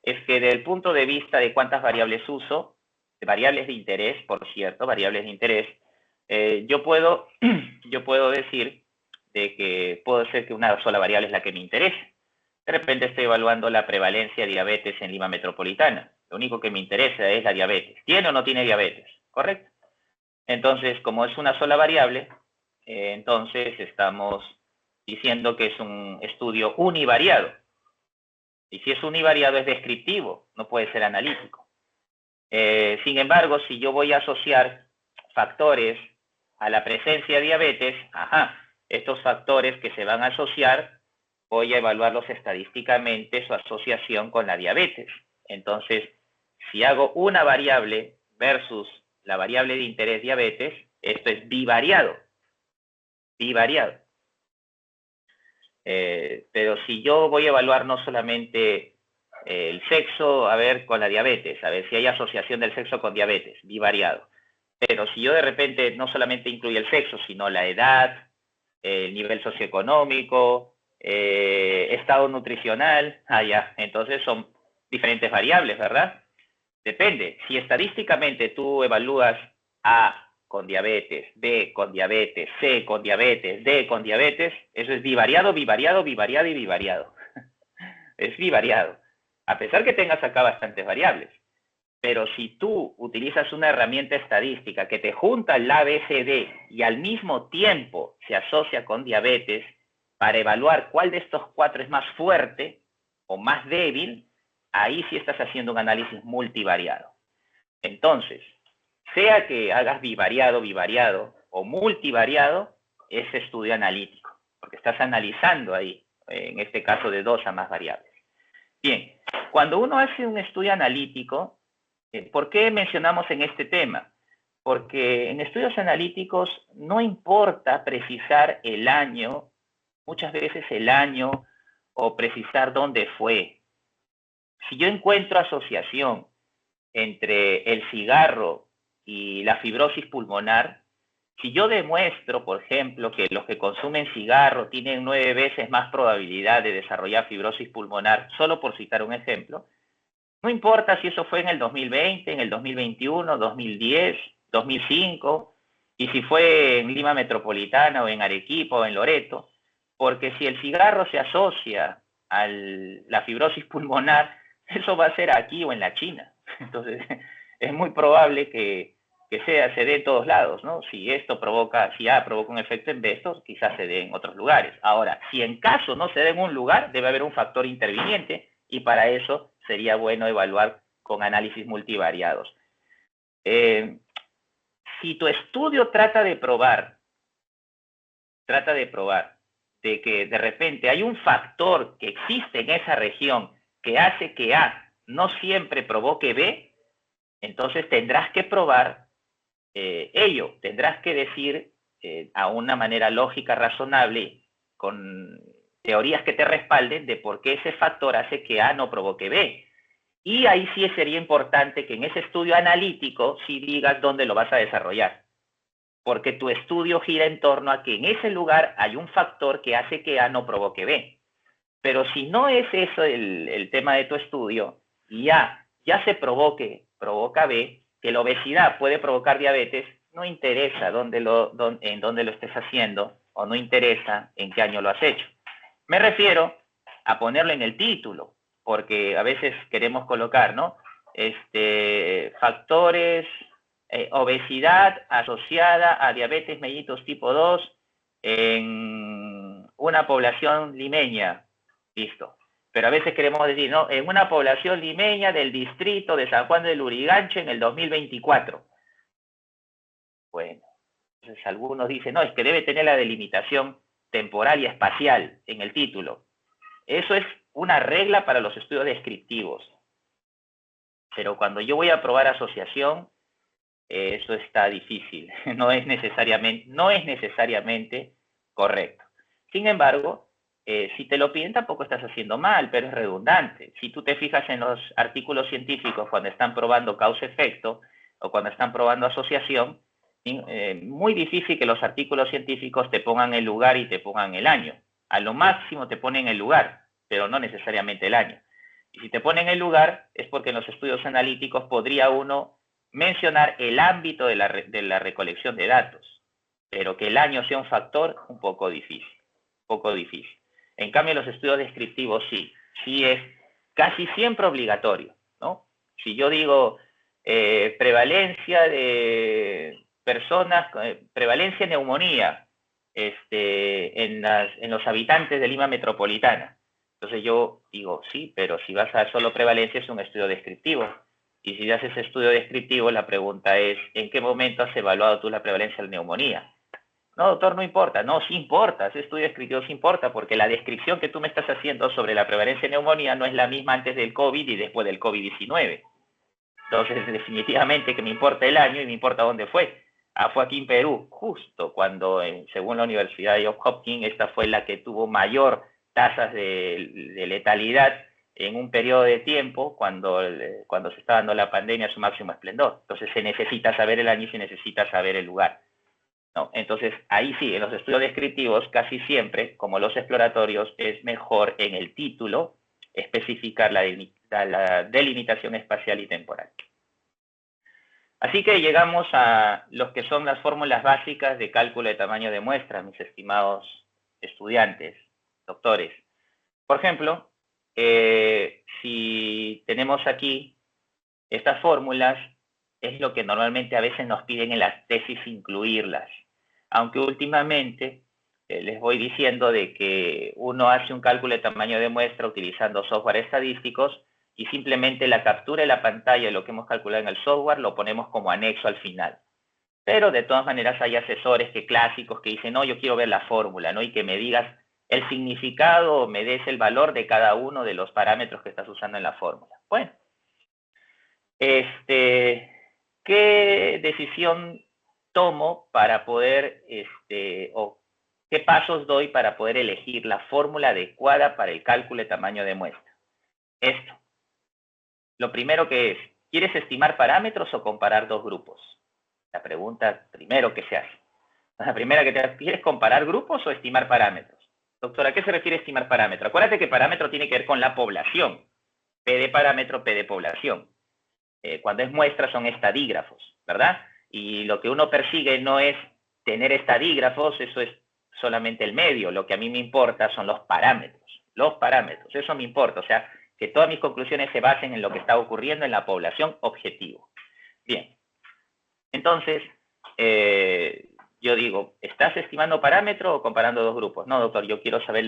B: Es que desde el punto de vista de cuántas variables uso, de variables de interés, por cierto, variables de interés, yo puedo decir de que puedo ser que una sola variable es la que me interese. De repente estoy evaluando la prevalencia de diabetes en Lima metropolitana. Lo único que me interesa es la diabetes. ¿Tiene o no tiene diabetes? ¿Correcto? Entonces, como es una sola variable, entonces estamos diciendo que es un estudio univariado. Y si es univariado es descriptivo, no puede ser analítico. Sin embargo, si yo voy a asociar factores a la presencia de diabetes, estos factores que se van a asociar, voy a evaluarlos estadísticamente su asociación con la diabetes. Entonces, si hago una variable versus la variable de interés diabetes, esto es bivariado. Bivariado. Pero si yo voy a evaluar no solamente el sexo, a ver, con la diabetes, a ver si hay asociación del sexo con diabetes, bivariado. Pero si yo de repente no solamente incluye el sexo, sino la edad, el nivel socioeconómico, estado nutricional, ya, entonces son diferentes variables, ¿verdad? Depende. Si estadísticamente tú evalúas A con diabetes, B con diabetes, C con diabetes, D con diabetes, eso es bivariado, bivariado, bivariado y bivariado. Es bivariado. A pesar que tengas acá bastantes variables. Pero si tú utilizas una herramienta estadística que te junta el ABCD y al mismo tiempo se asocia con diabetes para evaluar cuál de estos cuatro es más fuerte o más débil, ahí sí estás haciendo un análisis multivariado. Entonces, sea que hagas bivariado, bivariado o multivariado, es estudio analítico, porque estás analizando ahí, en este caso de 2 a más variables. Bien, cuando uno hace un estudio analítico, ¿por qué mencionamos en este tema? Porque en estudios analíticos no importa precisar el año, muchas veces el año, o precisar dónde fue. Si yo encuentro asociación entre el cigarro y la fibrosis pulmonar, si yo demuestro, por ejemplo, que los que consumen cigarro tienen 9 veces más probabilidad de desarrollar fibrosis pulmonar, solo por citar un ejemplo, no importa si eso fue en el 2020, en el 2021, 2010, 2005, y si fue en Lima Metropolitana o en Arequipa o en Loreto, porque si el cigarro se asocia a la fibrosis pulmonar, eso va a ser aquí o en la China. Entonces, es muy probable que se dé en todos lados, ¿no? Si esto provoca, si A provoca un efecto en B, esto quizás se dé en otros lugares. Ahora, si en caso no se dé en un lugar, debe haber un factor interviniente y para eso sería bueno evaluar con análisis multivariados. Si tu estudio trata de probar de que de repente hay un factor que existe en esa región que hace que A no siempre provoque B, entonces tendrás que probar ello, tendrás que decir a una manera lógica, razonable, con teorías que te respalden de por qué ese factor hace que A no provoque B. Y ahí sí sería importante que en ese estudio analítico sí digas dónde lo vas a desarrollar. Porque tu estudio gira en torno a que en ese lugar hay un factor que hace que A no provoque B. Pero si no es eso el tema de tu estudio, y ya se provoca B, que la obesidad puede provocar diabetes, no interesa en dónde lo estés haciendo, o no interesa en qué año lo has hecho. Me refiero a ponerlo en el título, porque a veces queremos colocar, ¿no? Factores, obesidad asociada a diabetes mellitus tipo 2 en una población limeña. Listo. Pero a veces queremos decir, ¿no? En una población limeña del distrito de San Juan del Lurigancho en el 2024. Bueno, entonces algunos dicen, no, es que debe tener la delimitación temporal y espacial en el título. Eso es una regla para los estudios descriptivos. Pero cuando yo voy a probar asociación, eso está difícil. No es necesariamente correcto. Sin embargo, si te lo piden tampoco estás haciendo mal, pero es redundante. Si tú te fijas en los artículos científicos cuando están probando causa-efecto o cuando están probando asociación, muy difícil que los artículos científicos te pongan el lugar y te pongan el año. A lo máximo te ponen el lugar, pero no necesariamente el año. Y si te ponen el lugar es porque en los estudios analíticos podría uno mencionar el ámbito de la recolección de datos, pero que el año sea un factor, un poco difícil. En cambio, los estudios descriptivos sí es casi siempre obligatorio, ¿no? Si yo digo prevalencia de personas, prevalencia de neumonía en los habitantes de Lima Metropolitana, entonces yo digo, sí, pero si vas a dar solo prevalencia es un estudio descriptivo. Y si haces estudio descriptivo, la pregunta es, ¿en qué momento has evaluado tú la prevalencia de neumonía? No, doctor, no importa. No, sí importa. Ese estudio descriptivo sí importa, porque la descripción que tú me estás haciendo sobre la prevalencia de neumonía no es la misma antes del COVID y después del COVID-19. Entonces, definitivamente que me importa el año y me importa dónde fue. Fue aquí en Perú, justo cuando, según la Universidad de Johns Hopkins, esta fue la que tuvo mayor tasas de letalidad en un periodo de tiempo cuando se está dando la pandemia a su máximo esplendor. Entonces se necesita saber el año y se necesita saber el lugar. ¿no? Entonces, ahí sí, en los estudios descriptivos, casi siempre, como los exploratorios, es mejor en el título especificar la delimitación espacial y temporal. Así que llegamos a lo que son las fórmulas básicas de cálculo de tamaño de muestra, mis estimados estudiantes, doctores. Por ejemplo, si tenemos aquí estas fórmulas, es lo que normalmente a veces nos piden en las tesis incluirlas. Aunque últimamente les voy diciendo de que uno hace un cálculo de tamaño de muestra utilizando software estadísticos y simplemente la captura de la pantalla de lo que hemos calculado en el software lo ponemos como anexo al final. Pero de todas maneras hay asesores clásicos que dicen, no, yo quiero ver la fórmula, ¿no? Y que me digas el significado o me des el valor de cada uno de los parámetros que estás usando en la fórmula. Bueno, ¿qué decisión tomo para poder, o qué pasos doy para poder elegir la fórmula adecuada para el cálculo de tamaño de muestra? Esto. Lo primero que es, ¿quieres estimar parámetros o comparar dos grupos? La pregunta primero que se hace. La primera que te hace, ¿quieres comparar grupos o estimar parámetros? Doctor, ¿a qué se refiere estimar parámetro? Acuérdate que parámetro tiene que ver con la población. P de parámetro, P de población. Cuando es muestra son estadígrafos, ¿verdad? Y lo que uno persigue no es tener estadígrafos, eso es solamente el medio. Lo que a mí me importa son los parámetros. Los parámetros, eso me importa. O sea, que todas mis conclusiones se basen en lo que está ocurriendo en la población objetivo. Bien. Entonces, yo digo, ¿estás estimando parámetro o comparando dos grupos? No, doctor, yo quiero saber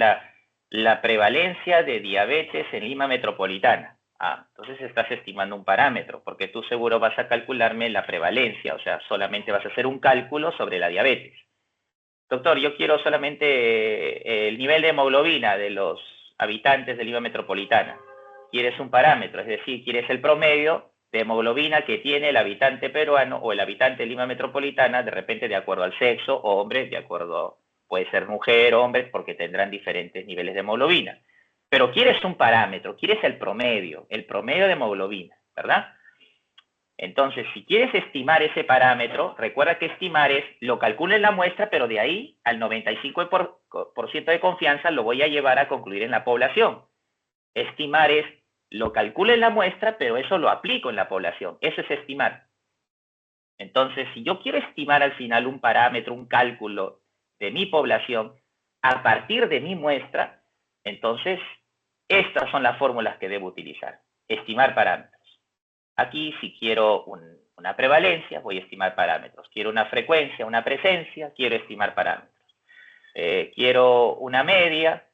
B: la prevalencia de diabetes en Lima metropolitana. Ah, entonces estás estimando un parámetro, porque tú seguro vas a calcularme la prevalencia, o sea, solamente vas a hacer un cálculo sobre la diabetes. Doctor, yo quiero solamente el nivel de hemoglobina de los habitantes de Lima metropolitana. Quieres un parámetro, es decir, quieres el promedio de hemoglobina que tiene el habitante peruano o el habitante de Lima metropolitana, de repente de acuerdo al sexo, o hombre, de acuerdo, puede ser mujer o hombre, porque tendrán diferentes niveles de hemoglobina. Pero quieres un parámetro, quieres el promedio de hemoglobina, ¿verdad? Entonces, si quieres estimar ese parámetro, recuerda que estimar es, lo calculo en la muestra, pero de ahí al 95% de confianza lo voy a llevar a concluir en la población. Estimar es, lo calculo en la muestra, pero eso lo aplico en la población. Eso es estimar. Entonces, si yo quiero estimar al final un parámetro, un cálculo de mi población, a partir de mi muestra, entonces, estas son las fórmulas que debo utilizar. Estimar parámetros. Aquí, si quiero una prevalencia, voy a estimar parámetros. Quiero una frecuencia, una presencia, quiero estimar parámetros. Quiero una media,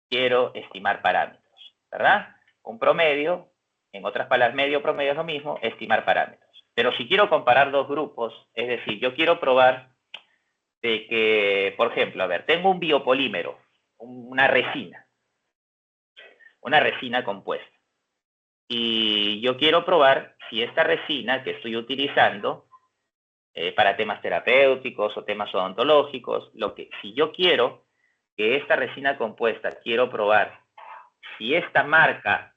B: quiero estimar parámetros, ¿verdad? Un promedio, en otras palabras, medio, promedio es lo mismo, estimar parámetros. Pero si quiero comparar dos grupos, es decir, yo quiero probar de que, por ejemplo, a ver, tengo un biopolímero, una resina compuesta. Y yo quiero probar si esta resina que estoy utilizando para temas terapéuticos o temas odontológicos, si yo quiero que esta resina compuesta, quiero probar si esta marca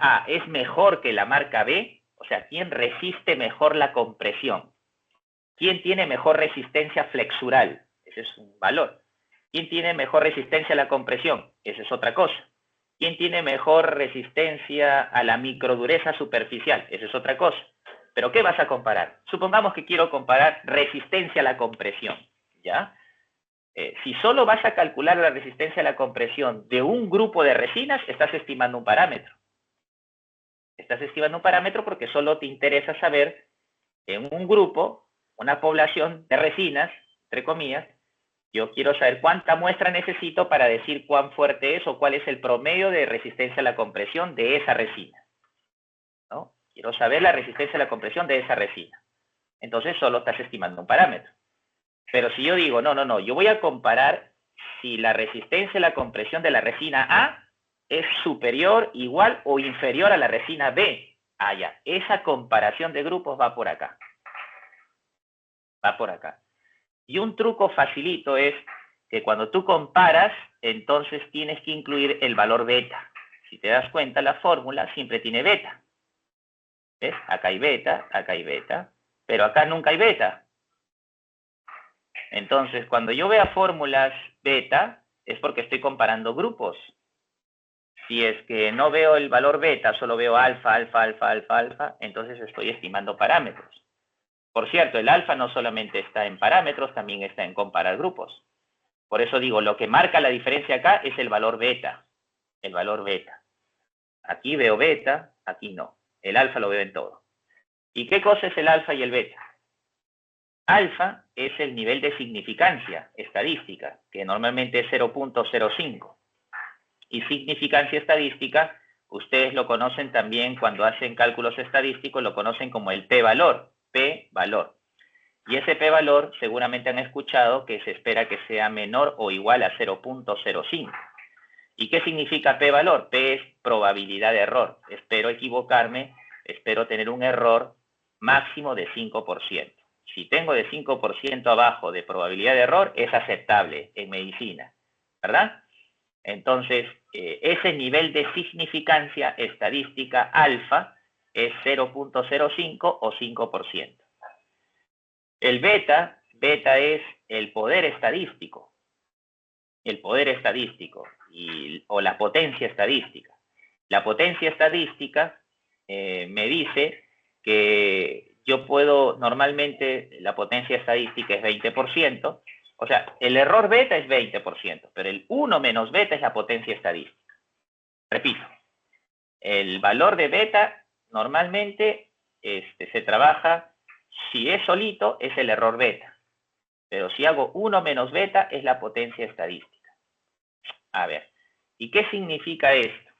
B: A, es mejor que la marca B, o sea, ¿quién resiste mejor la compresión? ¿Quién tiene mejor resistencia flexural? Ese es un valor. ¿Quién tiene mejor resistencia a la compresión? Esa es otra cosa. ¿Quién tiene mejor resistencia a la microdureza superficial? Esa es otra cosa. ¿Pero qué vas a comparar? Supongamos que quiero comparar resistencia a la compresión, ¿ya? Si solo vas a calcular la resistencia a la compresión de un grupo de resinas, estás estimando un parámetro. Estás estimando un parámetro porque solo te interesa saber en un grupo, una población de resinas, entre comillas, yo quiero saber cuánta muestra necesito para decir cuán fuerte es o cuál es el promedio de resistencia a la compresión de esa resina, ¿no? Quiero saber la resistencia a la compresión de esa resina. Entonces solo estás estimando un parámetro. Pero si yo digo, no, yo voy a comparar si la resistencia a la compresión de la resina A es superior, igual o inferior a la resina B. Ah, ya. Esa comparación de grupos va por acá. Va por acá. Y un truco facilito es que cuando tú comparas, entonces tienes que incluir el valor beta. Si te das cuenta, la fórmula siempre tiene beta. ¿Ves? Acá hay beta, pero acá nunca hay beta. Entonces, cuando yo vea fórmulas beta, es porque estoy comparando grupos. Si es que no veo el valor beta, solo veo alfa, alfa, alfa, alfa, alfa, entonces estoy estimando parámetros. Por cierto, el alfa no solamente está en parámetros, también está en comparar grupos. Por eso digo, lo que marca la diferencia acá es el valor beta. El valor beta. Aquí veo beta, aquí no. El alfa lo veo en todo. ¿Y qué cosa es el alfa y el beta? Alfa es el nivel de significancia estadística, que normalmente es 0.05. Y significancia estadística, ustedes lo conocen también cuando hacen cálculos estadísticos, lo conocen como el p-valor. P-valor. Y ese p-valor seguramente han escuchado que se espera que sea menor o igual a 0.05. ¿Y qué significa p-valor? P es probabilidad de error. Espero equivocarme, espero tener un error máximo de 5%. Si tengo de 5% abajo de probabilidad de error, es aceptable en medicina, ¿verdad? Entonces, ese nivel de significancia estadística alfa es 0.05 o 5%. El beta es el poder estadístico. El poder estadístico o la potencia estadística. La potencia estadística me dice que yo puedo, normalmente la potencia estadística es 20%, o sea, el error beta es 20%, pero el 1 menos beta es la potencia estadística. Repito, el valor de beta normalmente se trabaja, si es solito, es el error beta, pero si hago 1 menos beta es la potencia estadística. A ver, ¿y qué significa esto?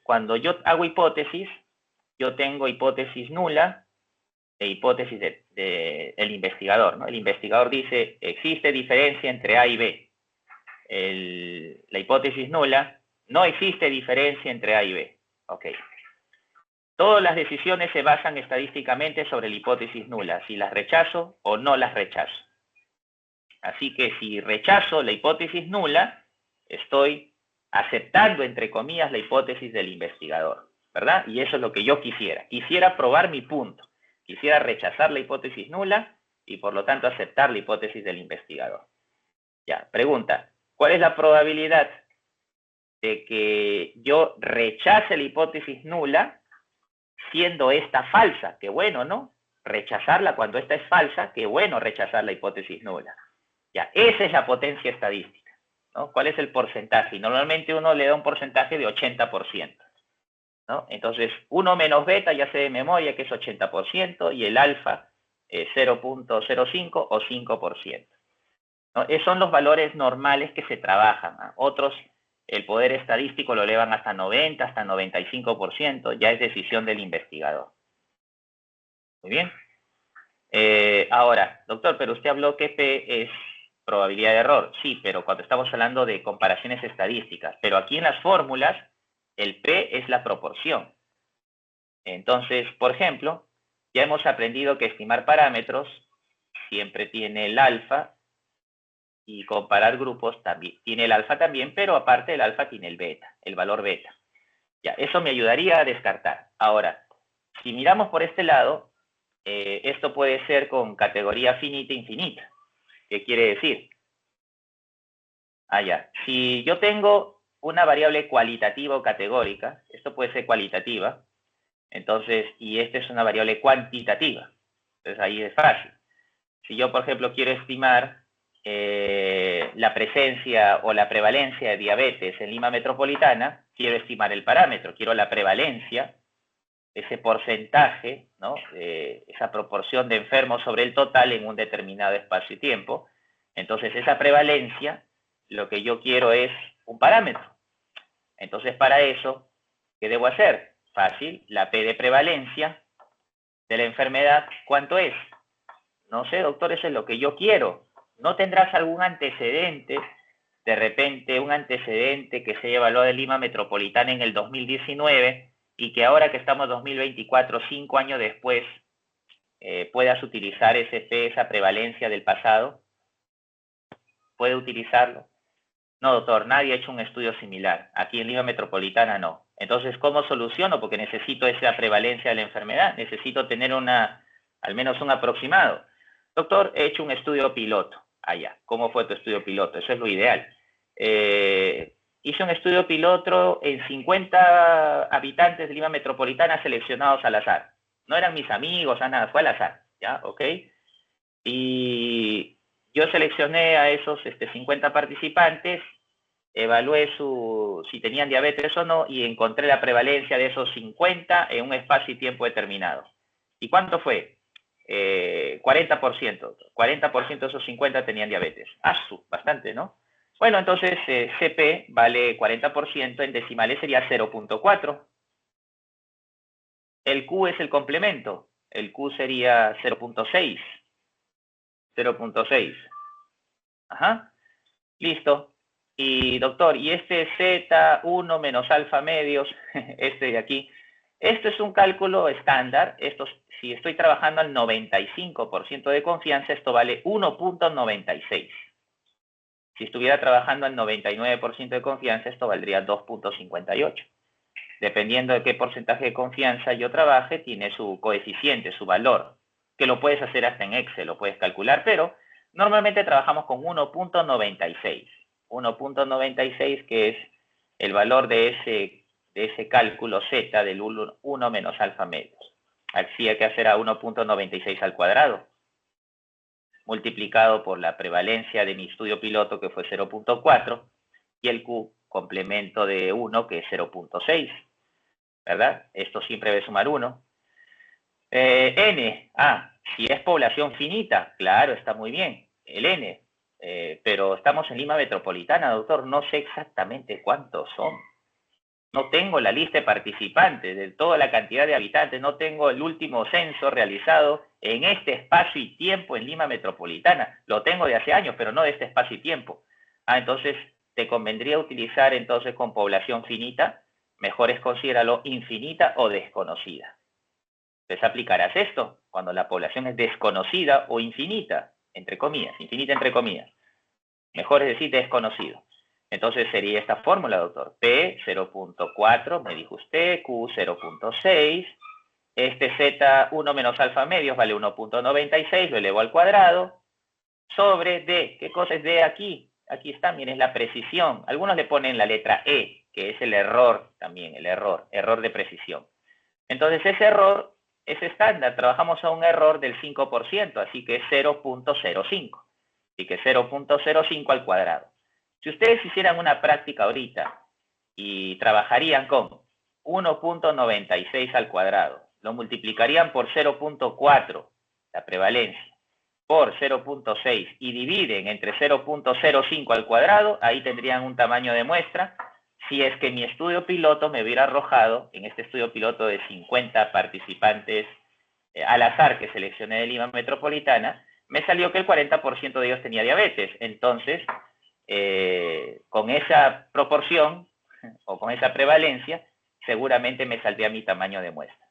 B: Cuando yo hago hipótesis, yo tengo hipótesis nula e hipótesis del investigador, ¿no? El investigador dice, existe diferencia entre A y B. La hipótesis nula, no existe diferencia entre A y B. Ok. Todas las decisiones se basan estadísticamente sobre la hipótesis nula, si las rechazo o no las rechazo. Así que si rechazo la hipótesis nula, estoy aceptando, entre comillas, la hipótesis del investigador, ¿verdad? Y eso es lo que yo quisiera. Quisiera probar mi punto. Quisiera rechazar la hipótesis nula y, por lo tanto, aceptar la hipótesis del investigador. Ya, pregunta, ¿cuál es la probabilidad de que yo rechace la hipótesis nula siendo esta falsa? Qué bueno, ¿no? Rechazarla cuando esta es falsa, qué bueno rechazar la hipótesis nula. Ya, esa es la potencia estadística, ¿no? ¿Cuál es el porcentaje? Y normalmente uno le da un porcentaje de 80%, ¿no? Entonces, 1 menos beta ya sé de memoria que es 80% y el alfa 0.05 o 5%, ¿no? Esos son los valores normales que se trabajan, ¿no? Otros, el poder estadístico lo elevan hasta 90, hasta 95%, ya es decisión del investigador. Muy bien. Ahora, doctor, pero usted habló que P es probabilidad de error. Sí, pero cuando estamos hablando de comparaciones estadísticas. Pero aquí en las fórmulas, el P es la proporción. Entonces, por ejemplo, ya hemos aprendido que estimar parámetros siempre tiene el alfa y comparar grupos también tiene el alfa también, pero aparte del alfa tiene el beta, el valor beta. Ya, eso me ayudaría a descartar. Ahora, si miramos por este lado, esto puede ser con categoría finita infinita. ¿Qué quiere decir? Ya. Si yo tengo una variable cualitativa o categórica, esto puede ser cualitativa, entonces, y esta es una variable cuantitativa. Entonces ahí es fácil. Si yo, por ejemplo, quiero estimar la presencia o la prevalencia de diabetes en Lima Metropolitana, quiero estimar el parámetro, quiero la prevalencia, ese porcentaje, ¿no? Esa proporción de enfermos sobre el total en un determinado espacio y tiempo. Entonces, esa prevalencia, lo que yo quiero es un parámetro. Entonces, para eso, ¿qué debo hacer? Fácil, la P de prevalencia de la enfermedad, ¿cuánto es? No sé, doctor, eso es lo que yo quiero. ¿No tendrás algún antecedente, de repente un antecedente que se haya evaluado de Lima Metropolitana en el 2019 y que ahora que estamos en 2024, 5 años después, puedas utilizar ese P, esa prevalencia del pasado? ¿Puede utilizarlo? No, doctor, nadie ha hecho un estudio similar. Aquí en Lima Metropolitana no. Entonces, ¿cómo soluciono? Porque necesito esa prevalencia de la enfermedad. Necesito tener al menos un aproximado. Doctor, he hecho un estudio piloto. Ya. ¿Cómo fue tu estudio piloto? Eso es lo ideal. Hice un estudio piloto en 50 habitantes de Lima Metropolitana seleccionados al azar. No eran mis amigos, nada, fue al azar, ¿ya? ¿Ok? Y yo seleccioné a esos 50 participantes, evalué si tenían diabetes o no y encontré la prevalencia de esos 50 en un espacio y tiempo determinado. ¿Y cuánto fue? 40%. 40% de esos 50 tenían diabetes. Bastante, ¿no? Bueno, entonces CP vale 40%, en decimales sería 0.4. El Q es el complemento. El Q sería 0.6. 0.6. Ajá. Listo. Y doctor, ¿y este Z1 menos alfa medios, este de aquí? Esto es un cálculo estándar. Si estoy trabajando al 95% de confianza, esto vale 1.96. Si estuviera trabajando al 99% de confianza, esto valdría 2.58. Dependiendo de qué porcentaje de confianza yo trabaje, tiene su coeficiente, su valor, que lo puedes hacer hasta en Excel, lo puedes calcular, pero normalmente trabajamos con 1.96. 1.96, que es el valor de ese cálculo Z del 1 menos alfa medios. Así hay que hacer a 1.96 al cuadrado, multiplicado por la prevalencia de mi estudio piloto, que fue 0.4, y el Q complemento de 1, que es 0.6, ¿verdad? Esto siempre debe sumar 1. N, si es población finita, claro, está muy bien, el N, pero estamos en Lima Metropolitana, doctor, no sé exactamente cuántos son. No tengo la lista de participantes de toda la cantidad de habitantes, no tengo el último censo realizado en este espacio y tiempo en Lima Metropolitana. Lo tengo de hace años, pero no de este espacio y tiempo. Entonces, ¿te convendría utilizar entonces con población finita? Mejor es considéralo infinita o desconocida. Entonces aplicarás esto cuando la población es desconocida o infinita, entre comillas, infinita entre comillas. Mejor es decir desconocido. Entonces sería esta fórmula, doctor. P 0.4, me dijo usted, Q 0.6, este Z1 menos alfa medios vale 1.96, lo elevo al cuadrado, sobre D. ¿Qué cosa es D aquí? Aquí está, miren, es la precisión. Algunos le ponen la letra E, que es el error también, error de precisión. Entonces ese error es estándar, trabajamos a un error del 5%, así que es 0.05. Así que 0.05 al cuadrado. Si ustedes hicieran una práctica ahorita y trabajarían con 1.96 al cuadrado, lo multiplicarían por 0.4, la prevalencia, por 0.6 y dividen entre 0.05 al cuadrado, ahí tendrían un tamaño de muestra. Si es que mi estudio piloto me hubiera arrojado, en este estudio piloto de 50 participantes al azar que seleccioné de Lima Metropolitana, me salió que el 40% de ellos tenía diabetes. Entonces, con esa proporción o con esa prevalencia, seguramente me saldría mi tamaño de muestra.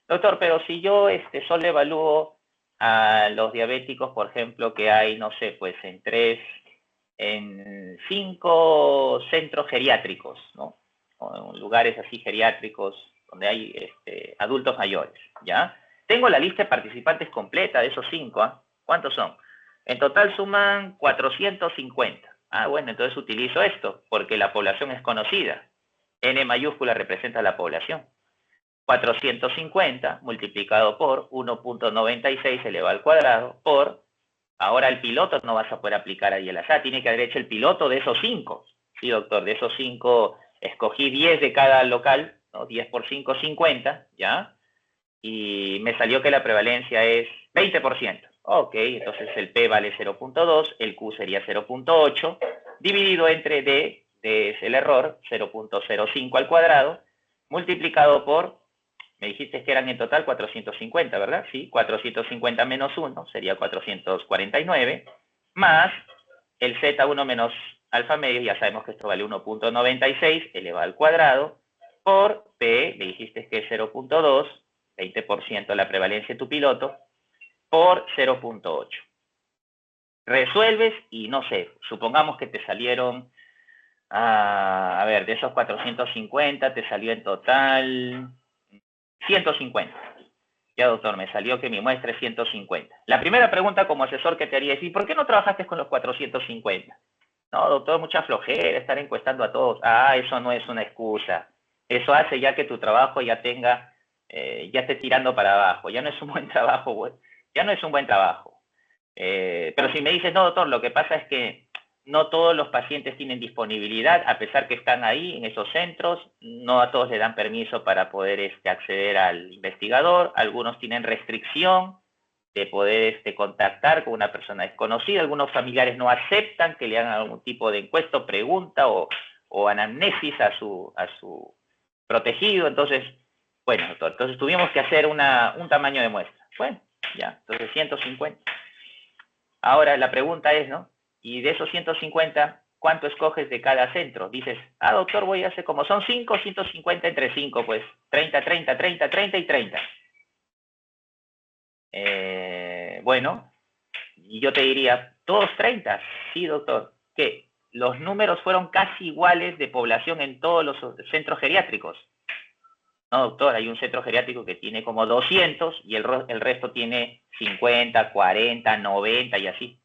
B: Doctor, pero si yo solo evalúo a los diabéticos, por ejemplo, que hay, no sé, pues en 5 centros geriátricos, ¿no? O en lugares así geriátricos donde hay adultos mayores, ¿ya? Tengo la lista de participantes completa de esos 5, ¿Cuántos son? En total suman 450. Bueno, entonces utilizo esto, porque la población es conocida. N mayúscula representa la población. 450 multiplicado por 1.96 elevado al cuadrado por, ahora el piloto no vas a poder aplicar ahí el azar, tiene que haber hecho el piloto de esos 5. Sí, doctor, de esos 5 escogí 10 de cada local, ¿no? 10 por 5, 50, ¿ya? Y me salió que la prevalencia es 20%. Ok, entonces el P vale 0.2, el Q sería 0.8, dividido entre D es el error, 0.05 al cuadrado, multiplicado por, me dijiste que eran en total 450, ¿verdad? Sí, 450 menos 1 sería 449, más el Z1 menos alfa medio, ya sabemos que esto vale 1.96 elevado al cuadrado, por P, me dijiste que es 0.2, 20% la prevalencia de tu piloto, por 0.8. Resuelves y no sé, supongamos que te salieron, a ver, de esos 450 te salió en total 150. Ya, doctor, me salió que mi muestra es 150. La primera pregunta como asesor que te haría es, ¿y por qué no trabajaste con los 450? No, doctor, mucha flojera, estar encuestando a todos. Ah, eso no es una excusa. Eso hace ya que tu trabajo ya tenga, ya esté tirando para abajo. Ya no es un buen trabajo, güey. Ya no es un buen trabajo. Pero si me dices, no, doctor, lo que pasa es que no todos los pacientes tienen disponibilidad, a pesar que están ahí en esos centros, no a todos le dan permiso para poder acceder al investigador, algunos tienen restricción de poder contactar con una persona desconocida, algunos familiares no aceptan que le hagan algún tipo de encuesta, pregunta o anamnesis a su protegido. Entonces, bueno, doctor, entonces tuvimos que hacer un tamaño de muestra. Bueno, ya, entonces 150. Ahora la pregunta es, ¿no? Y de esos 150, ¿cuánto escoges de cada centro? Dices, ah, doctor, voy a hacer como son 5, 150 entre 5, pues 30, 30, 30, 30 y 30. Bueno, y yo te diría, ¿todos 30? Sí, doctor. ¿Qué? Los números fueron casi iguales de población en todos los centros geriátricos. No, doctor, hay un centro geriátrico que tiene como 200 y el resto tiene 50, 40, 90 y así.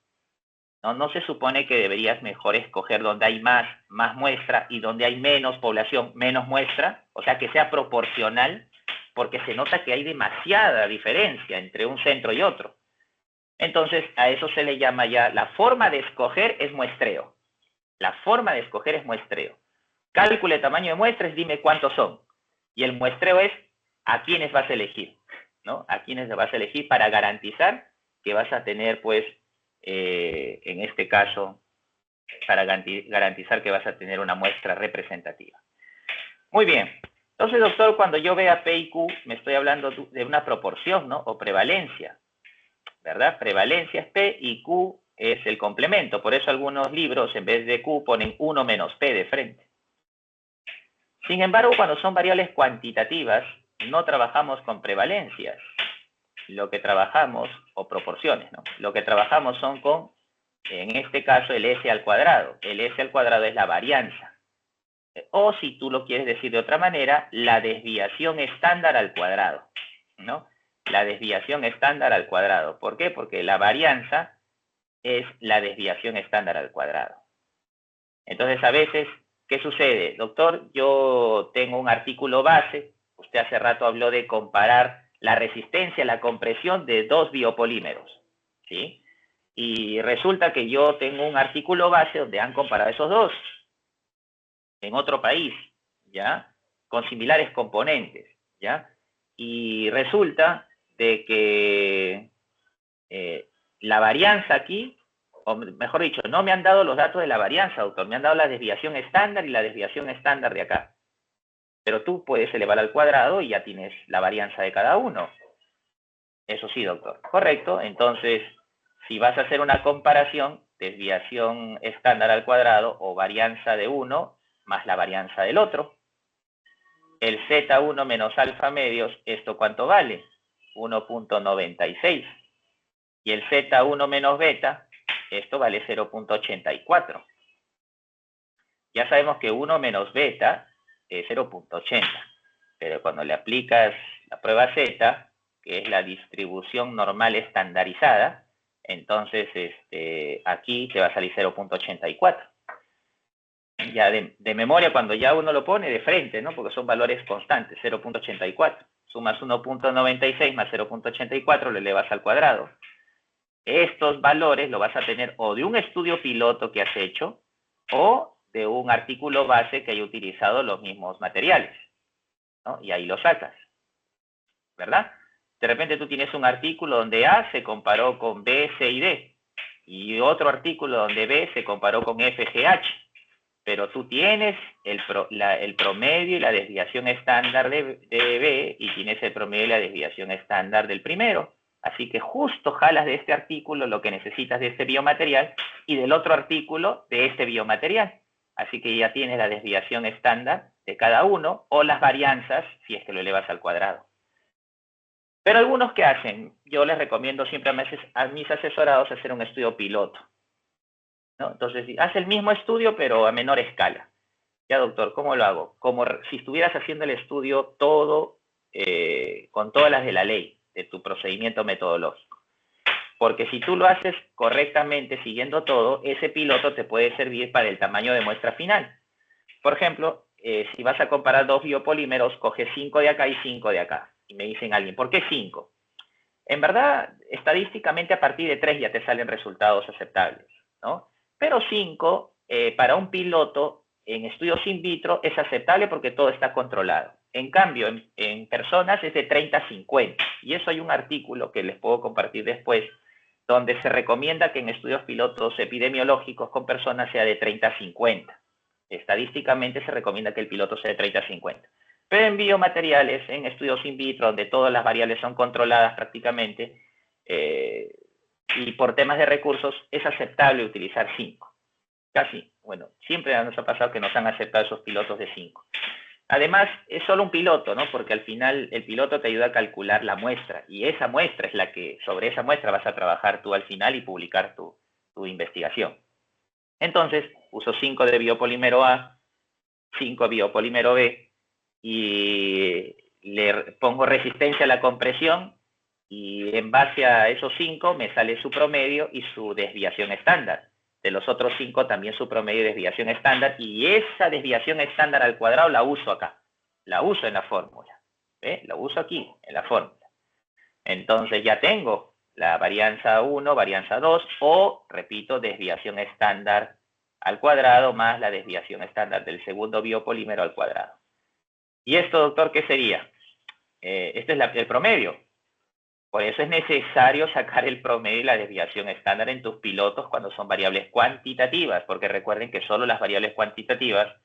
B: No se supone que deberías mejor escoger donde hay más muestra y donde hay menos población, menos muestra, o sea, que sea proporcional, porque se nota que hay demasiada diferencia entre un centro y otro. Entonces, a eso se le llama ya, la forma de escoger es muestreo. La forma de escoger es muestreo. Cálculo de tamaño de muestras, dime cuántos son. Y el muestreo es a quiénes vas a elegir, ¿no? A quiénes vas a elegir para garantizar que vas a tener, pues, en este caso, para garantizar que vas a tener una muestra representativa. Muy bien. Entonces, doctor, cuando yo vea P y Q, me estoy hablando de una proporción, ¿no? O prevalencia, ¿verdad? Prevalencia es P y Q es el complemento. Por eso algunos libros, en vez de Q, ponen 1 menos P de frente. Sin embargo, cuando son variables cuantitativas, no trabajamos con prevalencias. Lo que trabajamos, o proporciones, ¿no? Lo que trabajamos son con, en este caso, el S al cuadrado. El S al cuadrado es la varianza. O si tú lo quieres decir de otra manera, la desviación estándar al cuadrado, ¿no? La desviación estándar al cuadrado. ¿Por qué? Porque la varianza es la desviación estándar al cuadrado. Entonces, a veces, ¿qué sucede? Doctor, yo tengo un artículo base. Usted hace rato habló de comparar la resistencia a la compresión de dos biopolímeros, ¿sí? Y resulta que yo tengo un artículo base donde han comparado esos dos en otro país, ¿ya? Con similares componentes, ¿ya? Y resulta de que la varianza aquí, o mejor dicho, no me han dado los datos de la varianza, doctor, me han dado la desviación estándar y la desviación estándar de acá. Pero tú puedes elevar al cuadrado y ya tienes la varianza de cada uno. Eso sí, doctor. Correcto. Entonces, si vas a hacer una comparación, desviación estándar al cuadrado o varianza de uno más la varianza del otro, el Z1 menos alfa medios, ¿esto cuánto vale? 1.96. Y el Z1 menos beta, esto vale 0.84. Ya sabemos que 1 menos beta es 0.80. Pero cuando le aplicas la prueba Z, que es la distribución normal estandarizada, entonces aquí te va a salir 0.84. Ya de memoria, cuando ya uno lo pone de frente, ¿no? Porque son valores constantes, 0.84. Sumas 1.96 más 0.84, lo elevas al cuadrado. Estos valores lo vas a tener o de un estudio piloto que has hecho o de un artículo base que haya utilizado los mismos materiales, ¿no? Y ahí lo sacas, ¿verdad? De repente tú tienes un artículo donde A se comparó con B, C y D, y otro artículo donde B se comparó con F, G, H, pero tú tienes el promedio y la desviación estándar de B y tienes el promedio y la desviación estándar del primero. Así que justo jalas de este artículo lo que necesitas de este biomaterial y del otro artículo de este biomaterial. Así que ya tienes la desviación estándar de cada uno o las varianzas si es que lo elevas al cuadrado. Pero algunos, ¿qué hacen? Yo les recomiendo siempre a mis asesorados hacer un estudio piloto, ¿no? Entonces, haz el mismo estudio pero a menor escala. Ya, doctor, ¿cómo lo hago? Como si estuvieras haciendo el estudio todo con todas las de la ley, de tu procedimiento metodológico. Porque si tú lo haces correctamente, siguiendo todo, ese piloto te puede servir para el tamaño de muestra final. Por ejemplo, si vas a comparar dos biopolímeros, coges 5 de acá y 5 de acá. Y me dicen alguien, ¿por qué 5? En verdad, estadísticamente a partir de 3 ya te salen resultados aceptables, ¿no? Pero 5, para un piloto en estudios in vitro es aceptable porque todo está controlado. En cambio, en personas es de 30 a 50. Y eso hay un artículo que les puedo compartir después, donde se recomienda que en estudios pilotos epidemiológicos con personas sea de 30 a 50. Estadísticamente se recomienda que el piloto sea de 30 a 50. Pero en biomateriales, en estudios in vitro, donde todas las variables son controladas prácticamente, y por temas de recursos, es aceptable utilizar 5. Casi, bueno, siempre nos ha pasado que nos han aceptado esos pilotos de 5. Además, es solo un piloto, ¿no? Porque al final el piloto te ayuda a calcular la muestra, y esa muestra es la que, sobre esa muestra vas a trabajar tú al final y publicar tu investigación. Entonces, uso 5 de biopolímero A, 5 de biopolímero B, y le pongo resistencia a la compresión, y en base a esos 5 me sale su promedio y su desviación estándar. De los otros 5 también su promedio y desviación estándar, y esa desviación estándar al cuadrado la uso acá, la uso en la fórmula, ¿ve? La uso aquí, en la fórmula. Entonces ya tengo la varianza 1, varianza 2, o, repito, desviación estándar al cuadrado más la desviación estándar del segundo biopolímero al cuadrado. ¿Y esto, doctor, qué sería? Este es el promedio. Por eso es necesario sacar el promedio y la desviación estándar en tus pilotos cuando son variables cuantitativas, porque recuerden que solo las variables cuantitativas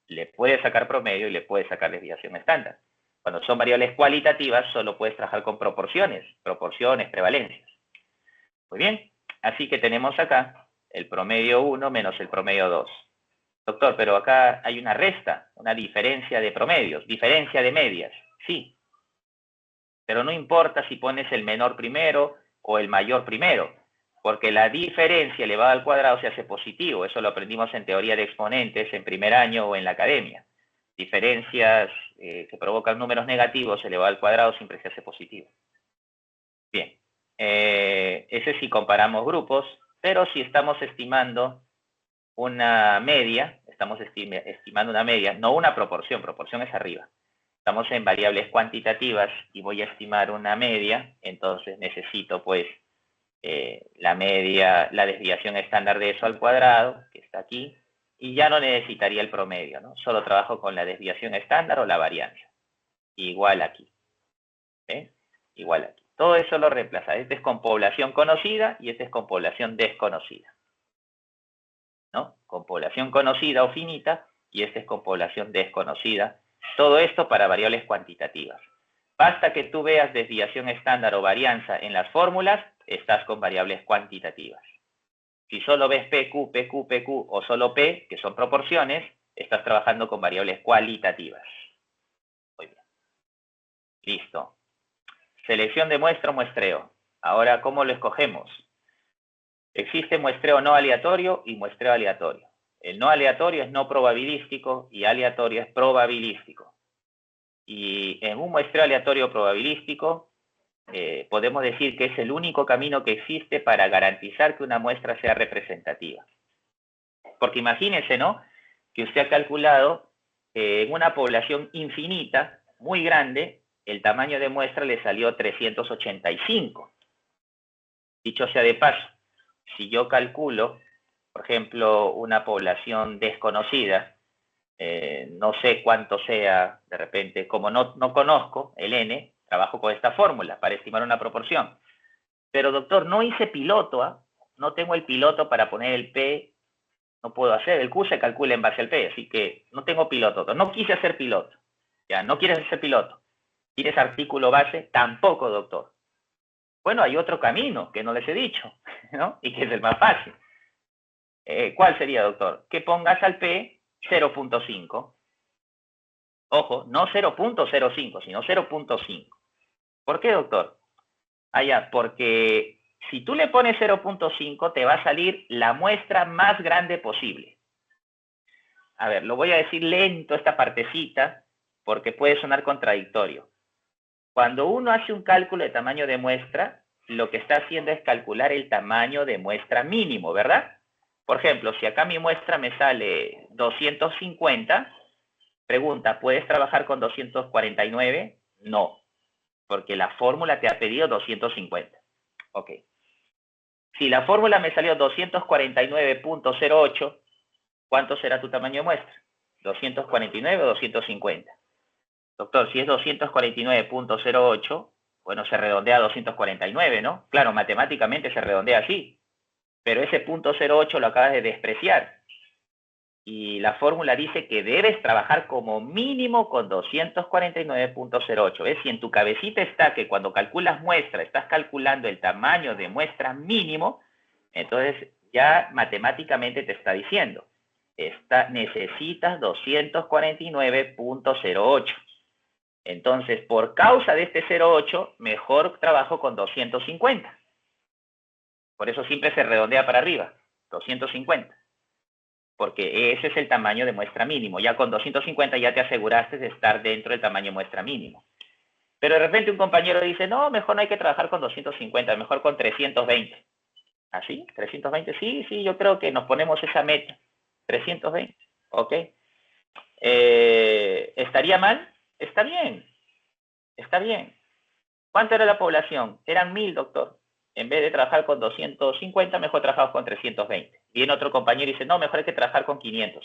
B: le puedes sacar promedio y le puedes sacar desviación estándar. Cuando son variables cualitativas, solo puedes trabajar con proporciones, prevalencias. Muy bien, así que tenemos acá el promedio 1 menos el promedio 2. Doctor, pero acá hay una resta, una diferencia de promedios, diferencia de medias. Sí, pero no importa si pones el menor primero o el mayor primero, porque la diferencia elevada al cuadrado se hace positivo. Eso lo aprendimos en teoría de exponentes en primer año o en la academia. Diferencias que provocan números negativos elevado al cuadrado siempre se hace positivo. Bien, ese si comparamos grupos, pero si estamos estimando una media, estamos estimando una media, no una proporción, proporción es arriba. Estamos en variables cuantitativas y voy a estimar una media, entonces necesito pues la media, la desviación estándar de eso al cuadrado, que está aquí, y ya no necesitaría el promedio, ¿no? Solo trabajo con la desviación estándar o la varianza. Igual aquí. ¿Eh? Igual aquí. Todo eso lo reemplaza. Este es con población conocida y este es con población desconocida, ¿no? Con población conocida o finita y este es con población desconocida. Todo esto para variables cuantitativas. Basta que tú veas desviación estándar o varianza en las fórmulas, estás con variables cuantitativas. Si solo ves PQ, PQ, PQ o solo P, que son proporciones, estás trabajando con variables cualitativas. Muy bien. Listo. Selección de muestra o muestreo. Ahora, ¿cómo lo escogemos? Existe muestreo no aleatorio y muestreo aleatorio. El no aleatorio es no probabilístico y aleatorio es probabilístico. Y en un muestreo aleatorio probabilístico, podemos decir que es el único camino que existe para garantizar que una muestra sea representativa. Porque imagínense, ¿no? Que usted ha calculado en una población infinita, muy grande, el tamaño de muestra le salió 385. Dicho sea de paso, si yo calculo, por ejemplo, una población desconocida, no sé cuánto sea, de repente, como no conozco el N, trabajo con esta fórmula para estimar una proporción. Pero, doctor, no hice piloto, ¿eh? No tengo el piloto para poner el P, no puedo hacer, el Q se calcula en base al P, así que no tengo piloto, doctor. No quise hacer piloto, ya, no quieres hacer piloto. ¿Tienes artículo base? Tampoco, doctor. Bueno, hay otro camino que no les he dicho, ¿no? Y que es el más fácil. ¿Cuál sería, doctor? Que pongas al P 0.5. Ojo, no 0.05, sino 0.5. ¿Por qué, doctor? Porque si tú le pones 0.5, te va a salir la muestra más grande posible. A ver, lo voy a decir lento esta partecita, porque puede sonar contradictorio. Cuando uno hace un cálculo de tamaño de muestra, lo que está haciendo es calcular el tamaño de muestra mínimo, ¿verdad? Por ejemplo, si acá mi muestra me sale 250, pregunta, ¿puedes trabajar con 249? No, porque la fórmula te ha pedido 250. Ok. Si la fórmula me salió 249.08, ¿cuánto será tu tamaño de muestra? ¿249 o 250? Doctor, si es 249.08, bueno, se redondea a 249, ¿no? Claro, matemáticamente se redondea así, pero ese .08 lo acabas de despreciar. Y la fórmula dice que debes trabajar como mínimo con 249.08. ¿Ves? Si en tu cabecita está que cuando calculas muestra, estás calculando el tamaño de muestra mínimo, entonces ya matemáticamente te está diciendo, necesitas 249.08. Entonces, por causa de este 0,8, mejor trabajo con 250. Por eso siempre se redondea para arriba, 250. Porque ese es el tamaño de muestra mínimo. Ya con 250 ya te aseguraste de estar dentro del tamaño de muestra mínimo. Pero de repente un compañero dice, no, mejor no hay que trabajar con 250, mejor con 320. ¿Así? ¿320? Sí, yo creo que nos ponemos esa meta. 320, ¿ok? ¿Estaría mal? Está bien. ¿Cuánto era la población? Eran 1000, doctor. En vez de trabajar con 250, mejor trabajamos con 320. Viene otro compañero y dice, no, mejor hay que trabajar con 500.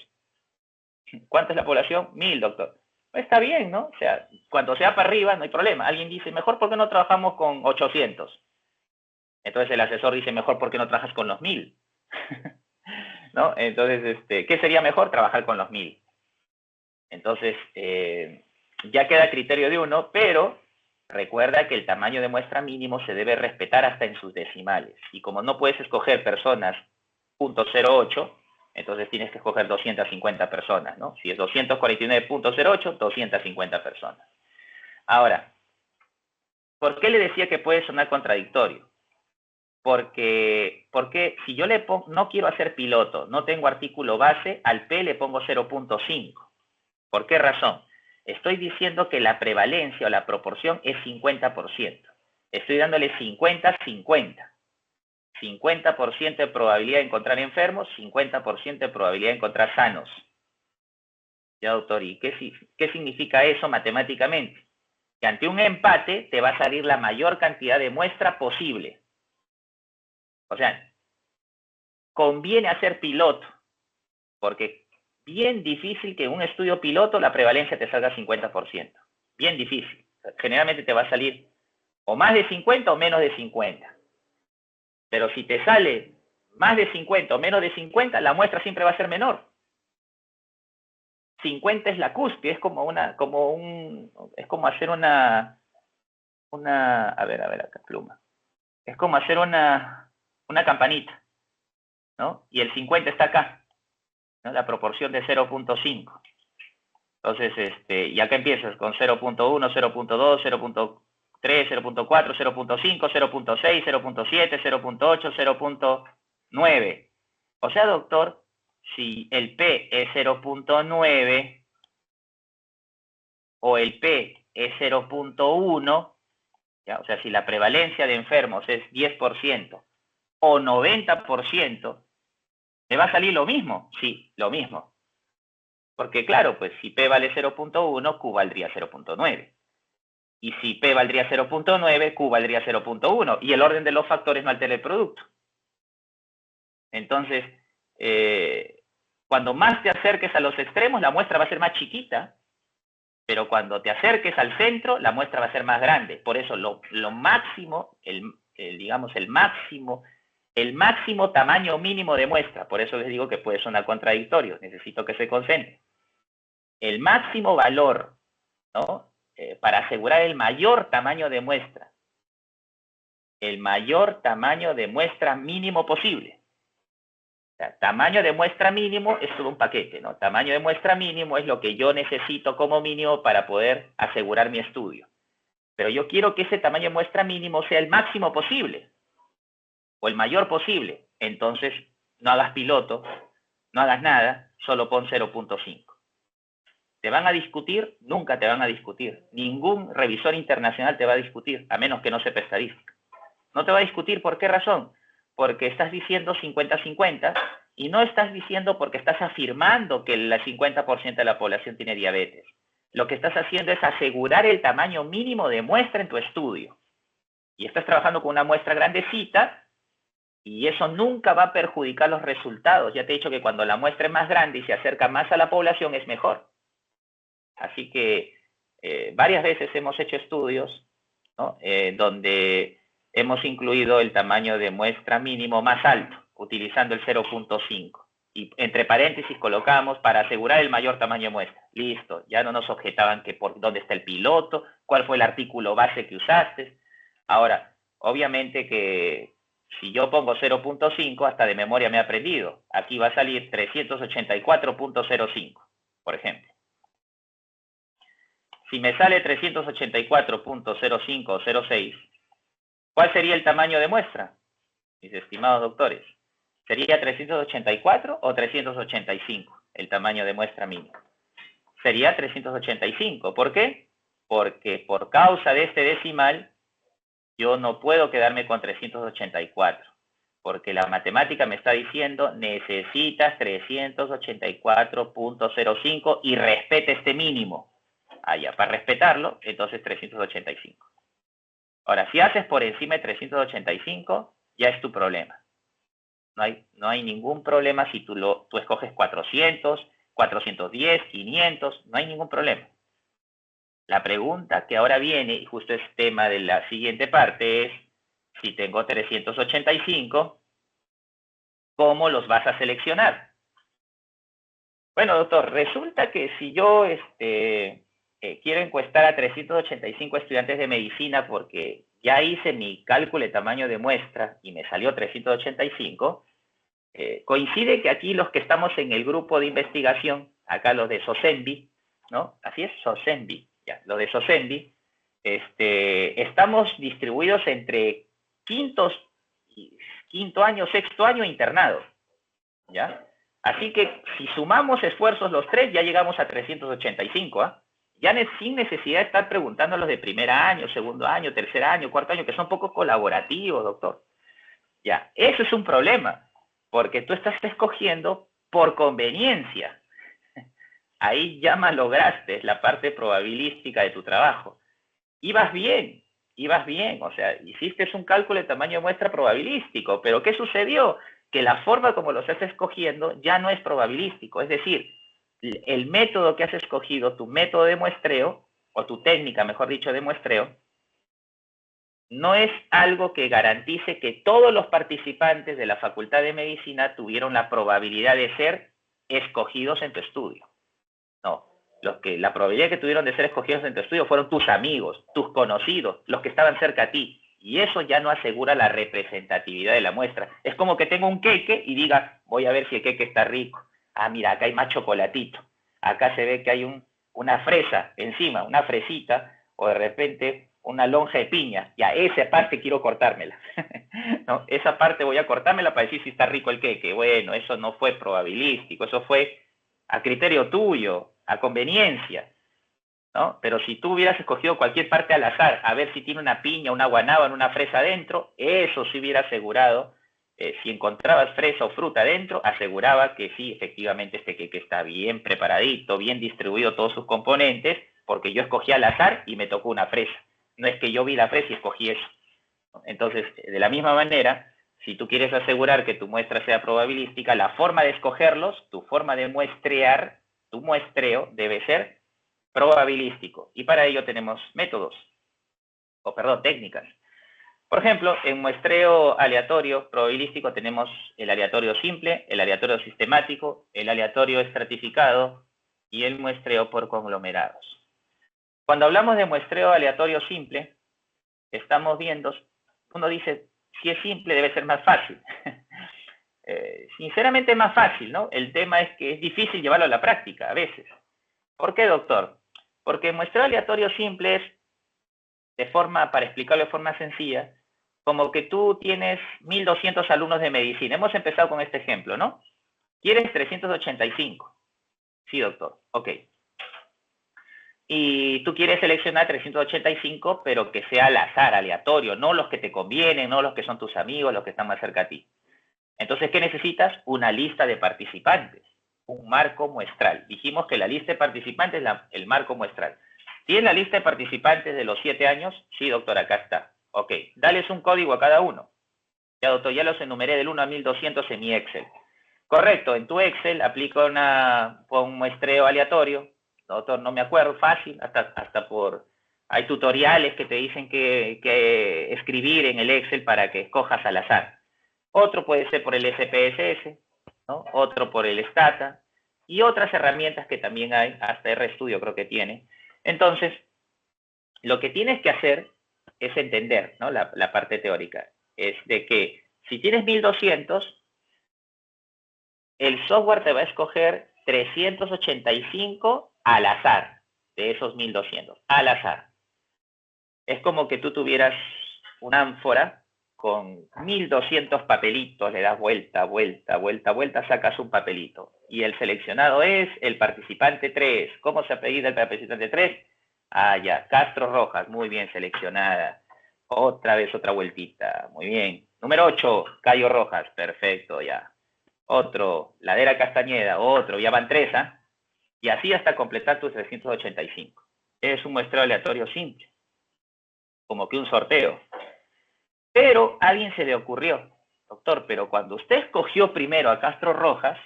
B: ¿Cuánta es la población? 1000, doctor. Está bien, ¿no? O sea, cuando sea para arriba no hay problema. Alguien dice, mejor ¿por qué no trabajamos con 800? Entonces el asesor dice, mejor ¿por qué no trabajas con los 1000? ¿No? Entonces, ¿qué sería mejor? Trabajar con los 1000. Entonces, ya queda a criterio de uno, pero recuerda que el tamaño de muestra mínimo se debe respetar hasta en sus decimales. Y como no puedes escoger personas .08, entonces tienes que escoger 250 personas, ¿no? Si es 249.08, 250 personas. Ahora, ¿por qué le decía que puede sonar contradictorio? Porque si yo no quiero hacer piloto, no tengo artículo base, al P le pongo 0.5. ¿Por qué razón? Estoy diciendo que la prevalencia o la proporción es 50%. Estoy dándole 50-50. 50% de probabilidad de encontrar enfermos, 50% de probabilidad de encontrar sanos. Ya, doctor, ¿y qué significa eso matemáticamente? Que ante un empate te va a salir la mayor cantidad de muestra posible. O sea, conviene hacer piloto, porque bien difícil que en un estudio piloto la prevalencia te salga 50%. Bien difícil. Generalmente te va a salir o más de 50 o menos de 50. Pero si te sale más de 50 o menos de 50, la muestra siempre va a ser menor. 50 es la cúspide, es como hacer una, a ver, acá, pluma. Es como hacer una campanita, ¿no? Y el 50 está acá, ¿no? La proporción de 0.5. Entonces, y acá empiezas con 0.1, 0.2, 0.3, 0.4, 0.5, 0.6, 0.7, 0.8, 0.9. O sea, doctor, si el P es 0.9 o el P es 0.1, o sea, si la prevalencia de enfermos es 10% o 90%, ¿me va a salir lo mismo? Sí, lo mismo. Porque claro, pues si P vale 0.1, Q valdría 0.9. Y si P valdría 0.9, Q valdría 0.1. Y el orden de los factores no altera el producto. Entonces, cuando más te acerques a los extremos, la muestra va a ser más chiquita. Pero cuando te acerques al centro, la muestra va a ser más grande. Por eso lo máximo, digamos, el máximo tamaño mínimo de muestra. Por eso les digo que puede sonar contradictorio. Necesito que se concentren. El máximo valor, ¿no? Para asegurar el mayor tamaño de muestra. El mayor tamaño de muestra mínimo posible. O sea, tamaño de muestra mínimo es todo un paquete, ¿no? Tamaño de muestra mínimo es lo que yo necesito como mínimo para poder asegurar mi estudio. Pero yo quiero que ese tamaño de muestra mínimo sea el máximo posible o el mayor posible. Entonces, no hagas piloto, no hagas nada, solo pon 0.5. ¿Te van a discutir? Nunca te van a discutir. Ningún revisor internacional te va a discutir, a menos que no sepa estadística. No te va a discutir, ¿por qué razón? Porque estás diciendo 50-50 y no estás diciendo porque estás afirmando que el 50% de la población tiene diabetes. Lo que estás haciendo es asegurar el tamaño mínimo de muestra en tu estudio. Y estás trabajando con una muestra grandecita y eso nunca va a perjudicar los resultados. Ya te he dicho que cuando la muestra es más grande y se acerca más a la población es mejor. Así que varias veces hemos hecho estudios, ¿no? Donde hemos incluido el tamaño de muestra mínimo más alto, utilizando el 0.5. Y entre paréntesis colocamos para asegurar el mayor tamaño de muestra. Listo, ya no nos objetaban que por dónde está el piloto, cuál fue el artículo base que usaste. Ahora, obviamente que si yo pongo 0.5, hasta de memoria me he aprendido. Aquí va a salir 384.05, por ejemplo. Si me sale 384.05 o 06, ¿cuál sería el tamaño de muestra, mis estimados doctores? ¿Sería 384 o 385 el tamaño de muestra mínimo? Sería 385. ¿Por qué? Porque por causa de este decimal, yo no puedo quedarme con 384. Porque la matemática me está diciendo, necesitas 384.05 y respeta este mínimo. Ya, para respetarlo, entonces 385. Ahora, si haces por encima de 385, ya es tu problema. No hay ningún problema si tú escoges 400, 410, 500, no hay ningún problema. La pregunta que ahora viene, y justo es tema de la siguiente parte, es, si tengo 385, ¿cómo los vas a seleccionar? Bueno, doctor, resulta que si yo quiero encuestar a 385 estudiantes de medicina porque ya hice mi cálculo de tamaño de muestra y me salió 385, coincide que aquí los que estamos en el grupo de investigación, acá los de SOSENVI, ¿no? Así es, SOSENVI, ya, los de SOSENVI, estamos distribuidos entre quinto año, sexto año internados, ¿ya? Así que si sumamos esfuerzos los tres, ya llegamos a 385, ¿eh? Ya sin necesidad de estar preguntando a los de primer año, segundo año, tercer año, cuarto año, que son poco colaborativos, doctor. Ya, eso es un problema, porque tú estás escogiendo por conveniencia. Ahí ya malograste la parte probabilística de tu trabajo. Ibas bien, o sea, hiciste un cálculo de tamaño de muestra probabilístico, pero ¿qué sucedió? Que la forma como lo estás escogiendo ya no es probabilístico, es decir, el método que has escogido, tu método de muestreo, o tu técnica, mejor dicho, de muestreo, no es algo que garantice que todos los participantes de la Facultad de Medicina tuvieron la probabilidad de ser escogidos en tu estudio. No, la probabilidad que tuvieron de ser escogidos en tu estudio fueron tus amigos, tus conocidos, los que estaban cerca a ti. Y eso ya no asegura la representatividad de la muestra. Es como que tengo un queque y diga, voy a ver si el queque está rico. Ah, mira, acá hay más chocolatito. Acá se ve que hay una fresa encima, una fresita, o de repente una lonja de piña. Ya, esa parte quiero cortármela. ¿No? Esa parte voy a cortármela para decir si está rico el queque. Bueno, eso no fue probabilístico, eso fue a criterio tuyo, a conveniencia, ¿no? Pero si tú hubieras escogido cualquier parte al azar, a ver si tiene una piña, una guanábana, una fresa adentro, eso sí hubiera asegurado, si encontrabas fresa o fruta adentro, aseguraba que sí, efectivamente este queque está bien preparadito, bien distribuido todos sus componentes, porque yo escogí al azar y me tocó una fresa. No es que yo vi la fresa y escogí eso. Entonces, de la misma manera, si tú quieres asegurar que tu muestra sea probabilística, la forma de escogerlos, tu forma de muestrear, tu muestreo debe ser probabilístico. Y para ello tenemos métodos, técnicas. Por ejemplo, en muestreo aleatorio probabilístico tenemos el aleatorio simple, el aleatorio sistemático, el aleatorio estratificado y el muestreo por conglomerados. Cuando hablamos de muestreo aleatorio simple, estamos viendo, uno dice, si es simple debe ser más fácil. Sinceramente es más fácil, ¿no? El tema es que es difícil llevarlo a la práctica a veces. ¿Por qué, doctor? Porque el muestreo aleatorio simple es, para explicarlo de forma sencilla, como que tú tienes 1.200 alumnos de medicina. Hemos empezado con este ejemplo, ¿no? ¿Quieres 385? Sí, doctor. Ok. y tú quieres seleccionar 385, pero que sea al azar, aleatorio, no los que te convienen, no los que son tus amigos, los que están más cerca a ti. Entonces, ¿qué necesitas? Una lista de participantes, un marco muestral. Dijimos que la lista de participantes es el marco muestral. ¿Tienes la lista de participantes de los 7 años? Sí, doctor, acá está. Ok, dales un código a cada uno. Ya, doctor, ya los enumeré del 1 a 1200 en mi Excel. Correcto, en tu Excel aplica un muestreo aleatorio. Doctor, no me acuerdo, fácil, hasta por... Hay tutoriales que te dicen que escribir en el Excel para que escojas al azar. Otro puede ser por el SPSS, ¿no? Otro por el Stata, y otras herramientas que también hay, hasta RStudio creo que tiene. Entonces, lo que tienes que hacer es entender, ¿no? La parte teórica. Es de que si tienes 1200, el software te va a escoger 385 al azar de esos 1200, al azar. Es como que tú tuvieras una ánfora con 1200 papelitos, le das vuelta, vuelta, vuelta, vuelta, sacas un papelito. Y el seleccionado es el participante 3. ¿Cómo se apellida el participante 3? Ah, ya, Castro Rojas, muy bien seleccionada. Otra vez otra vueltita, muy bien. Número 8, Cayo Rojas, perfecto, ya. Otro, Ladera Castañeda, otro, ya van 3, ¿ah? Y así hasta completar tus 385. Es un muestreo aleatorio simple, como que un sorteo. Pero a alguien se le ocurrió, doctor, pero cuando usted escogió primero a Castro Rojas,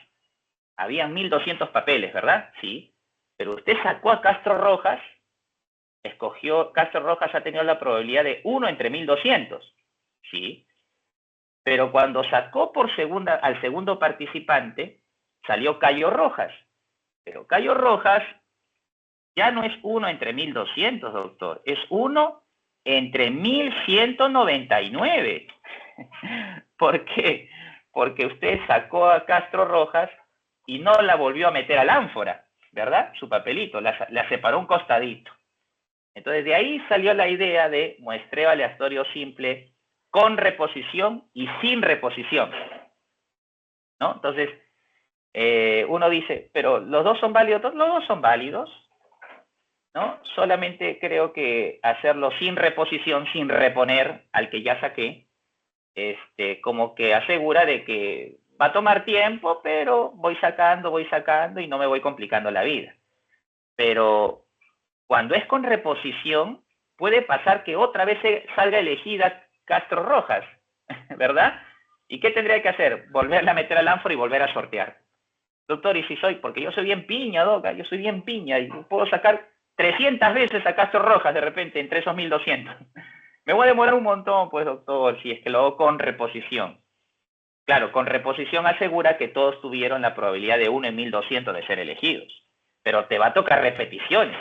B: habían 1200 papeles, ¿verdad? Sí. Pero usted sacó a Castro Rojas, Castro Rojas ha tenido la probabilidad de 1 entre 1200. Sí. Pero cuando sacó al segundo participante, salió Cayo Rojas. Pero Cayo Rojas ya no es 1 entre 1200, doctor. Es 1 entre 1199. ¿Por qué? Porque usted sacó a Castro Rojas y no la volvió a meter al ánfora, ¿verdad? Su papelito, la separó un costadito. Entonces, de ahí salió la idea de muestreo aleatorio simple con reposición y sin reposición, ¿no? Entonces, uno dice, pero ¿los dos son válidos? Los dos son válidos, ¿no? Solamente creo que hacerlo sin reposición, sin reponer al que ya saqué, como que asegura de que va a tomar tiempo, pero voy sacando y no me voy complicando la vida. Pero cuando es con reposición, puede pasar que otra vez salga elegida Castro Rojas, ¿verdad? ¿Y qué tendría que hacer? Volverla a meter al ánfora y volver a sortear. Doctor, ¿y si soy? Porque yo soy bien piña, Doca, yo soy bien piña y puedo sacar 300 veces a Castro Rojas de repente entre esos 1200. Me voy a demorar un montón, pues, doctor, si es que lo hago con reposición. Claro, con reposición asegura que todos tuvieron la probabilidad de 1 en 1200 de ser elegidos. Pero te va a tocar repeticiones.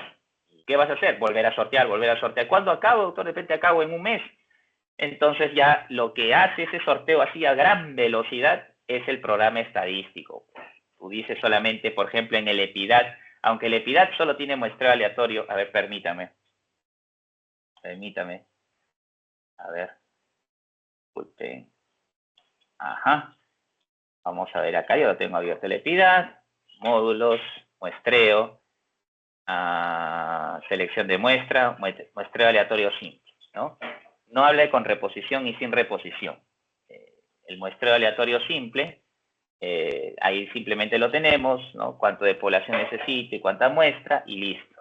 B: ¿Qué vas a hacer? Volver a sortear, volver a sortear. ¿Cuándo acabo, doctor? De repente acabo en un mes. Entonces ya lo que hace ese sorteo así a gran velocidad es el programa estadístico. Tú dices solamente, por ejemplo, en el EPIDAT, aunque el EPIDAT solo tiene muestreo aleatorio. A ver, permítame. A ver. Disculpen. Ajá. Vamos a ver acá, yo lo tengo abierto el EPIDAT. Módulos, muestreo, selección de muestra, muestreo aleatorio simple, ¿no? No habla con reposición y sin reposición. El muestreo aleatorio simple, ahí simplemente lo tenemos, ¿no? Cuánto de población necesita y cuánta muestra, y listo.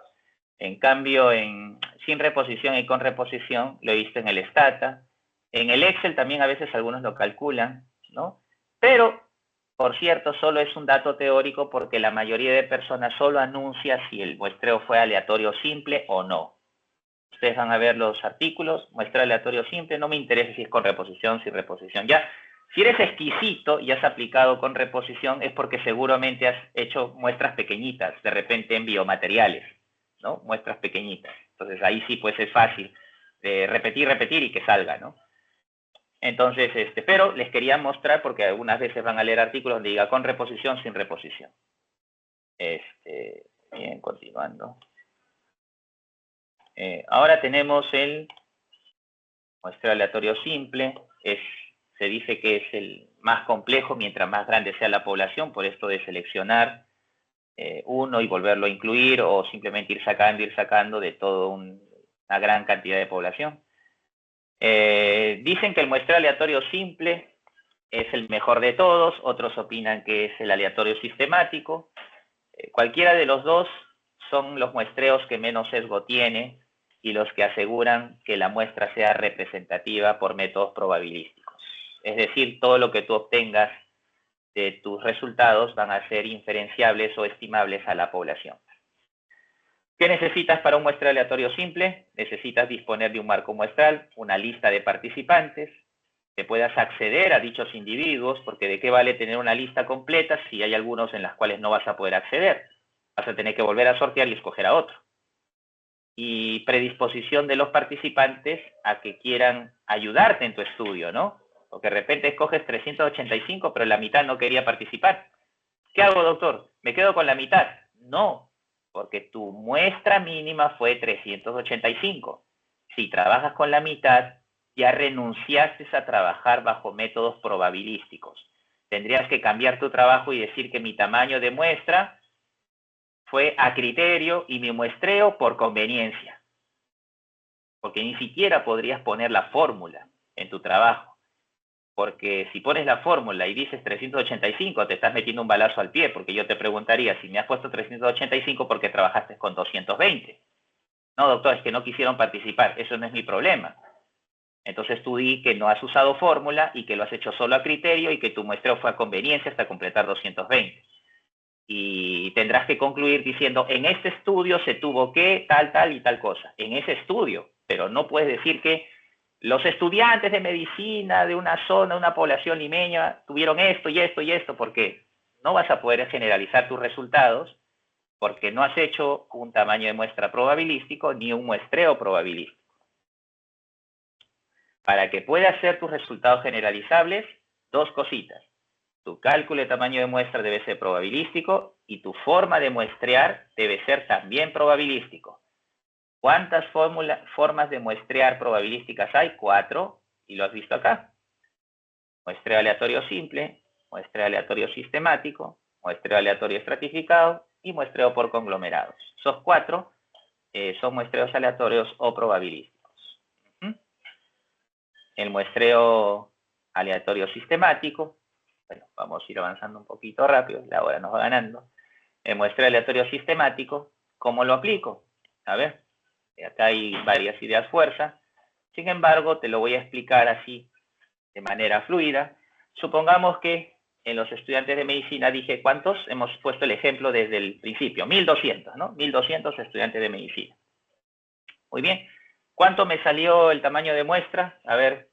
B: En cambio, sin reposición y con reposición, lo he visto en el Stata. En el Excel también a veces algunos lo calculan, ¿no? Pero, por cierto, solo es un dato teórico porque la mayoría de personas solo anuncia si el muestreo fue aleatorio simple o no. Ustedes van a ver los artículos, muestreo aleatorio simple, no me interesa si es con reposición, sin reposición. Ya, si eres exquisito y has aplicado con reposición es porque seguramente has hecho muestras pequeñitas, de repente en biomateriales, ¿no? Muestras pequeñitas. Entonces ahí sí pues es fácil repetir y que salga, ¿no? Entonces, pero les quería mostrar porque algunas veces van a leer artículos donde diga con reposición, sin reposición. Bien, continuando. Ahora tenemos el muestreo aleatorio simple. Se dice que es el más complejo mientras más grande sea la población, por esto de seleccionar uno y volverlo a incluir, o simplemente ir sacando de toda una gran cantidad de población. Dicen que el muestreo aleatorio simple es el mejor de todos, otros opinan que es el aleatorio sistemático. Cualquiera de los dos son los muestreos que menos sesgo tiene y los que aseguran que la muestra sea representativa por métodos probabilísticos. Es decir, todo lo que tú obtengas de tus resultados van a ser inferenciables o estimables a la población. ¿Qué necesitas para un muestreo aleatorio simple? Necesitas disponer de un marco muestral, una lista de participantes, que puedas acceder a dichos individuos, porque ¿de qué vale tener una lista completa si hay algunos en las cuales no vas a poder acceder? Vas a tener que volver a sortear y escoger a otro. Y predisposición de los participantes a que quieran ayudarte en tu estudio, ¿no? Porque de repente escoges 385, pero la mitad no quería participar. ¿Qué hago, doctor? ¿Me quedo con la mitad? No, porque tu muestra mínima fue 385. Si trabajas con la mitad, ya renunciaste a trabajar bajo métodos probabilísticos. Tendrías que cambiar tu trabajo y decir que mi tamaño de muestra fue a criterio y mi muestreo por conveniencia. Porque ni siquiera podrías poner la fórmula en tu trabajo. Porque si pones la fórmula y dices 385, te estás metiendo un balazo al pie, porque yo te preguntaría, si me has puesto 385, ¿por qué trabajaste con 220? No, doctor, es que no quisieron participar, eso no es mi problema. Entonces tú di que no has usado fórmula y que lo has hecho solo a criterio y que tu muestreo fue a conveniencia hasta completar 220. Y tendrás que concluir diciendo, en este estudio se tuvo que tal y tal cosa. En ese estudio, pero no puedes decir que los estudiantes de medicina de una zona, una población limeña, tuvieron esto y esto y esto, porque no vas a poder generalizar tus resultados porque no has hecho un tamaño de muestra probabilístico ni un muestreo probabilístico. Para que puedas hacer tus resultados generalizables, dos cositas. Tu cálculo de tamaño de muestra debe ser probabilístico y tu forma de muestrear debe ser también probabilístico. ¿Cuántas formas de muestrear probabilísticas hay? 4, y lo has visto acá. Muestreo aleatorio simple, muestreo aleatorio sistemático, muestreo aleatorio estratificado y muestreo por conglomerados. Esos 4 son muestreos aleatorios o probabilísticos. El muestreo aleatorio sistemático, bueno, vamos a ir avanzando un poquito rápido, la hora nos va ganando. El muestreo aleatorio sistemático, ¿cómo lo aplico? A ver, acá hay varias ideas fuerza. Sin embargo, te lo voy a explicar así, de manera fluida. Supongamos que en los estudiantes de medicina dije, ¿cuántos? Hemos puesto el ejemplo desde el principio, 1200, ¿no? 1200 estudiantes de medicina. Muy bien. ¿Cuánto me salió el tamaño de muestra? A ver,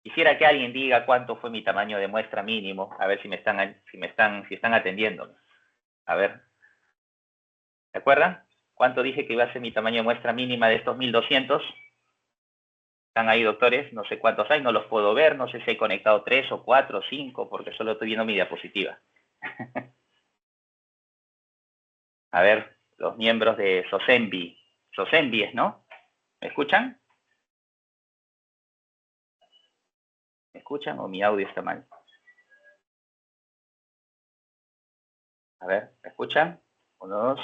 B: quisiera que alguien diga cuánto fue mi tamaño de muestra mínimo, a ver si están atendiéndome. A ver, ¿se acuerdan? ¿Cuánto dije que iba a ser mi tamaño de muestra mínima de estos 1200? Están ahí, doctores, no sé cuántos hay, no los puedo ver, no sé si hay conectado 3 o 4 o 5, porque solo estoy viendo mi diapositiva. A ver, los miembros de SOSENVI. SOSENVI es, ¿no? ¿Me escuchan? ¿Me escuchan o mi audio está mal? A ver, ¿me escuchan? 1, 2.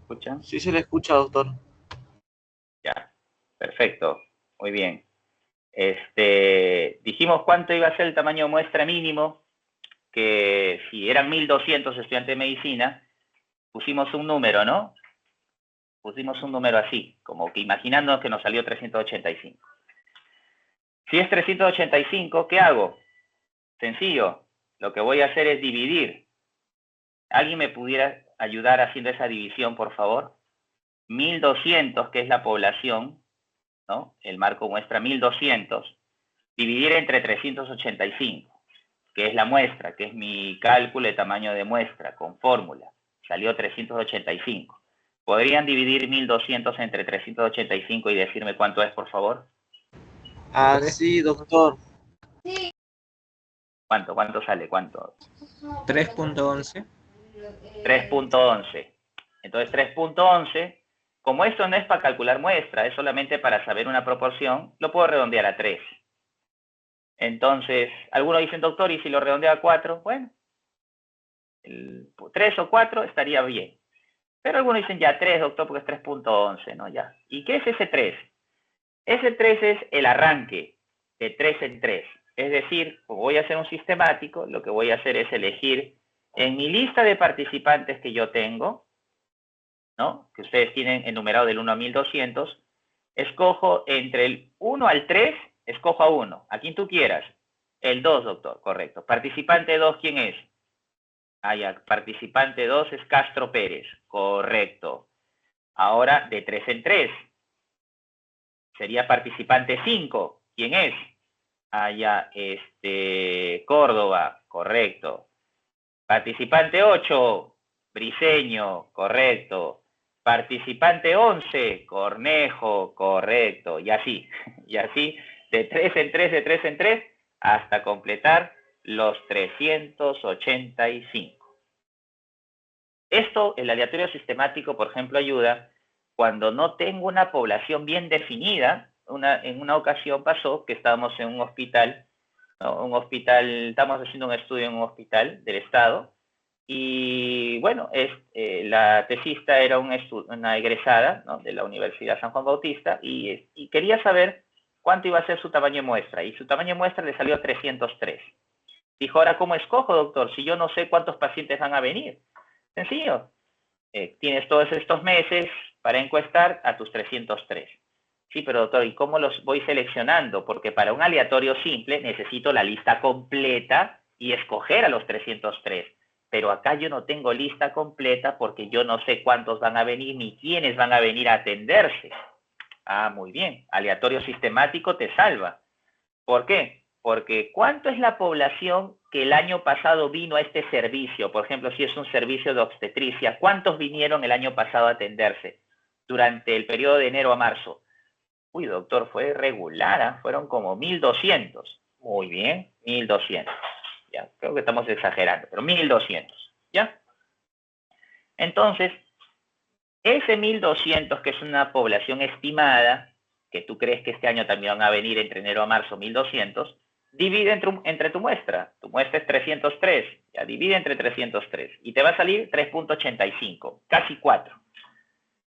B: ¿Escuchan?
D: Sí se le escucha, doctor.
B: Ya, perfecto, muy bien. Dijimos cuánto iba a ser el tamaño de muestra mínimo, que si eran 1200 estudiantes de medicina, pusimos un número, ¿no? Pusimos un número así, como que imaginando que nos salió 385. Si es 385, ¿qué hago? Sencillo, lo que voy a hacer es dividir. ¿Alguien me pudiera ayudar haciendo esa división, por favor? 1200, que es la población, ¿no? El marco muestra 1200, dividir entre 385, que es la muestra, que es mi cálculo de tamaño de muestra con fórmula. Salió 385. ¿Podrían dividir 1200 entre 385 y decirme cuánto es, por favor?
D: Ah, sí, doctor.
B: ¿Cuánto sale? ¿Cuánto?
E: 3.11.
B: 3.11. Entonces, 3.11, como esto no es para calcular muestra, es solamente para saber una proporción, lo puedo redondear a 3. Entonces, algunos dicen, doctor, ¿y si lo redondeo a 4? Bueno, El 3 o 4 estaría bien. Pero algunos dicen ya 3, doctor, porque es 3.11, ¿no? Ya. ¿Y qué es ese 3? Ese 3 es el arranque de 3 en 3. Es decir, como voy a hacer un sistemático, lo que voy a hacer es elegir en mi lista de participantes que yo tengo, ¿no? Que ustedes tienen enumerado del 1 a 1200, escojo entre el 1 al 3, escojo a 1, a quien tú quieras. El 2, doctor, correcto. Participante 2, ¿quién es? Ah, ya, participante 2 es Castro Pérez, correcto. Ahora, de 3 en 3, sería participante 5, ¿quién es? Ah, ya, Córdoba, correcto. Participante 8, Briseño, correcto. Participante 11, Cornejo, correcto. Y así, de 3 en 3, de 3 en 3, hasta completar los 385. Esto, el aleatorio sistemático, por ejemplo, ayuda cuando no tengo una población bien definida. En una ocasión pasó que estábamos en un hospital, ¿no? Estamos haciendo un estudio en un hospital del Estado, y bueno, la tesista era una egresada, ¿no?, de la Universidad San Juan Bautista, y quería saber cuánto iba a ser su tamaño de muestra, y su tamaño de muestra le salió 303. Dijo, ahora, ¿cómo escojo, doctor, si yo no sé cuántos pacientes van a venir? Sencillo, tienes todos estos meses para encuestar a tus 303. Sí, pero doctor, ¿y cómo los voy seleccionando? Porque para un aleatorio simple necesito la lista completa y escoger a los 303. Pero acá yo no tengo lista completa porque yo no sé cuántos van a venir ni quiénes van a venir a atenderse. Ah, muy bien. Aleatorio sistemático te salva. ¿Por qué? Porque ¿cuánto es la población que el año pasado vino a este servicio? Por ejemplo, si es un servicio de obstetricia, ¿cuántos vinieron el año pasado a atenderse durante el periodo de enero a marzo? Uy, doctor, fue regular, ¿eh? Fueron como 1200. Muy bien, 1200. Ya, creo que estamos exagerando, pero 1200. ¿Ya? Entonces, ese 1200, que es una población estimada, que tú crees que este año también van a venir entre enero a marzo 1200, divide entre tu muestra. Tu muestra es 303. Ya, divide entre 303. Y te va a salir 3.85, casi 4.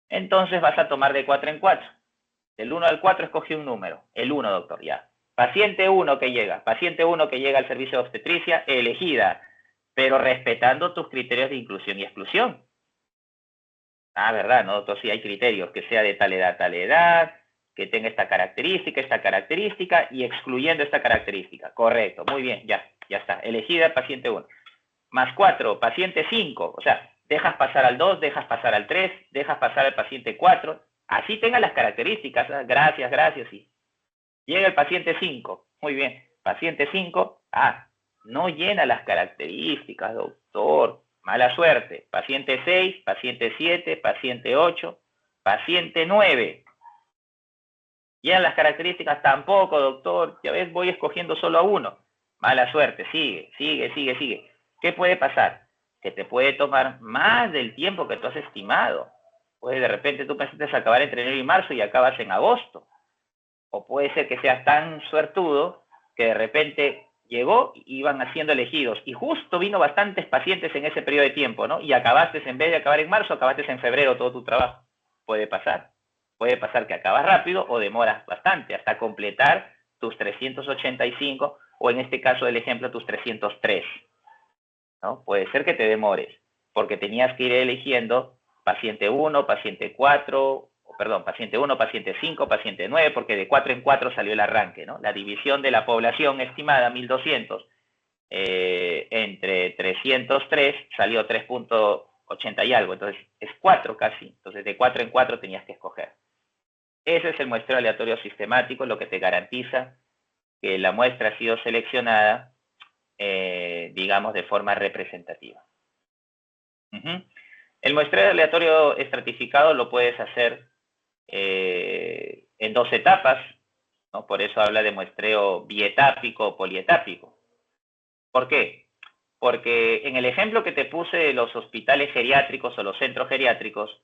B: Entonces vas a tomar de 4 en 4. Del 1 al 4 escoge un número. El 1, doctor, ya. Paciente 1 que llega. Paciente 1 que llega al servicio de obstetricia, elegida, pero respetando tus criterios de inclusión y exclusión. Ah, ¿verdad? ¿No, doctor? Sí hay criterios, que sea de tal edad, que tenga esta característica, y excluyendo esta característica. Correcto, muy bien, ya está. Elegida paciente 1. Más 4, paciente 5. O sea, dejas pasar al 2, dejas pasar al 3, dejas pasar al paciente 4. Así tenga las características. Gracias, sí. Llega el paciente 5. Muy bien. Paciente 5. No llena las características, doctor. Mala suerte. Paciente 6, paciente 7, paciente 8, paciente 9. ¿Llenan las características? Tampoco, doctor. Ya ves, voy escogiendo solo a uno. Mala suerte. Sigue. ¿Qué puede pasar? Que te puede tomar más del tiempo que tú has estimado. Pues de repente tú pensaste acabar entre enero y marzo y acabas en agosto. O puede ser que seas tan suertudo que de repente llegó y iban siendo elegidos. Y justo vino bastantes pacientes en ese periodo de tiempo, ¿no? Y acabaste, en vez de acabar en marzo, acabaste en febrero todo tu trabajo. Puede pasar. Puede pasar que acabas rápido o demoras bastante hasta completar tus 385 o en este caso del ejemplo tus 303. ¿No? Puede ser que te demores porque tenías que ir eligiendo paciente 1, paciente 4, paciente 1, paciente 5, paciente 9, porque de 4 en 4 salió el arranque, ¿no? La división de la población estimada, 1200, entre 303 salió 3.80 y algo, entonces es 4 casi, entonces de 4 en 4 tenías que escoger. Ese es el muestreo aleatorio sistemático, lo que te garantiza que la muestra ha sido seleccionada, digamos, de forma representativa. El muestreo aleatorio estratificado lo puedes hacer en 2 etapas, ¿no? Por eso habla de muestreo bietápico o polietápico. ¿Por qué? Porque en el ejemplo que te puse de los hospitales geriátricos o los centros geriátricos,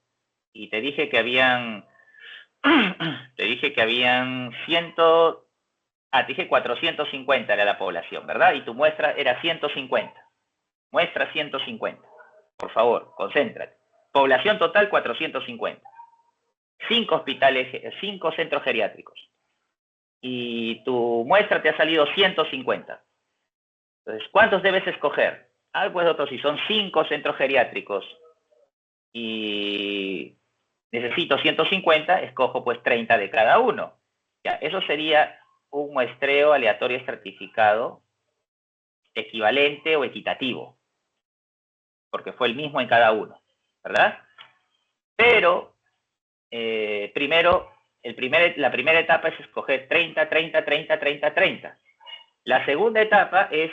B: y te dije que habían 450 era la población, ¿verdad? Y tu muestra era 150. Muestra 150. Por favor, concéntrate. Población total 450. 5 hospitales, 5 centros geriátricos. Y tu muestra te ha salido 150. Entonces, ¿cuántos debes escoger? Pues doctor, si son 5 centros geriátricos y necesito 150, escojo pues 30 de cada uno. Ya, eso sería un muestreo aleatorio estratificado equivalente o equitativo, porque fue el mismo en cada uno, ¿verdad? Pero primero, la primera etapa es escoger 30, 30, 30, 30, 30. La segunda etapa es,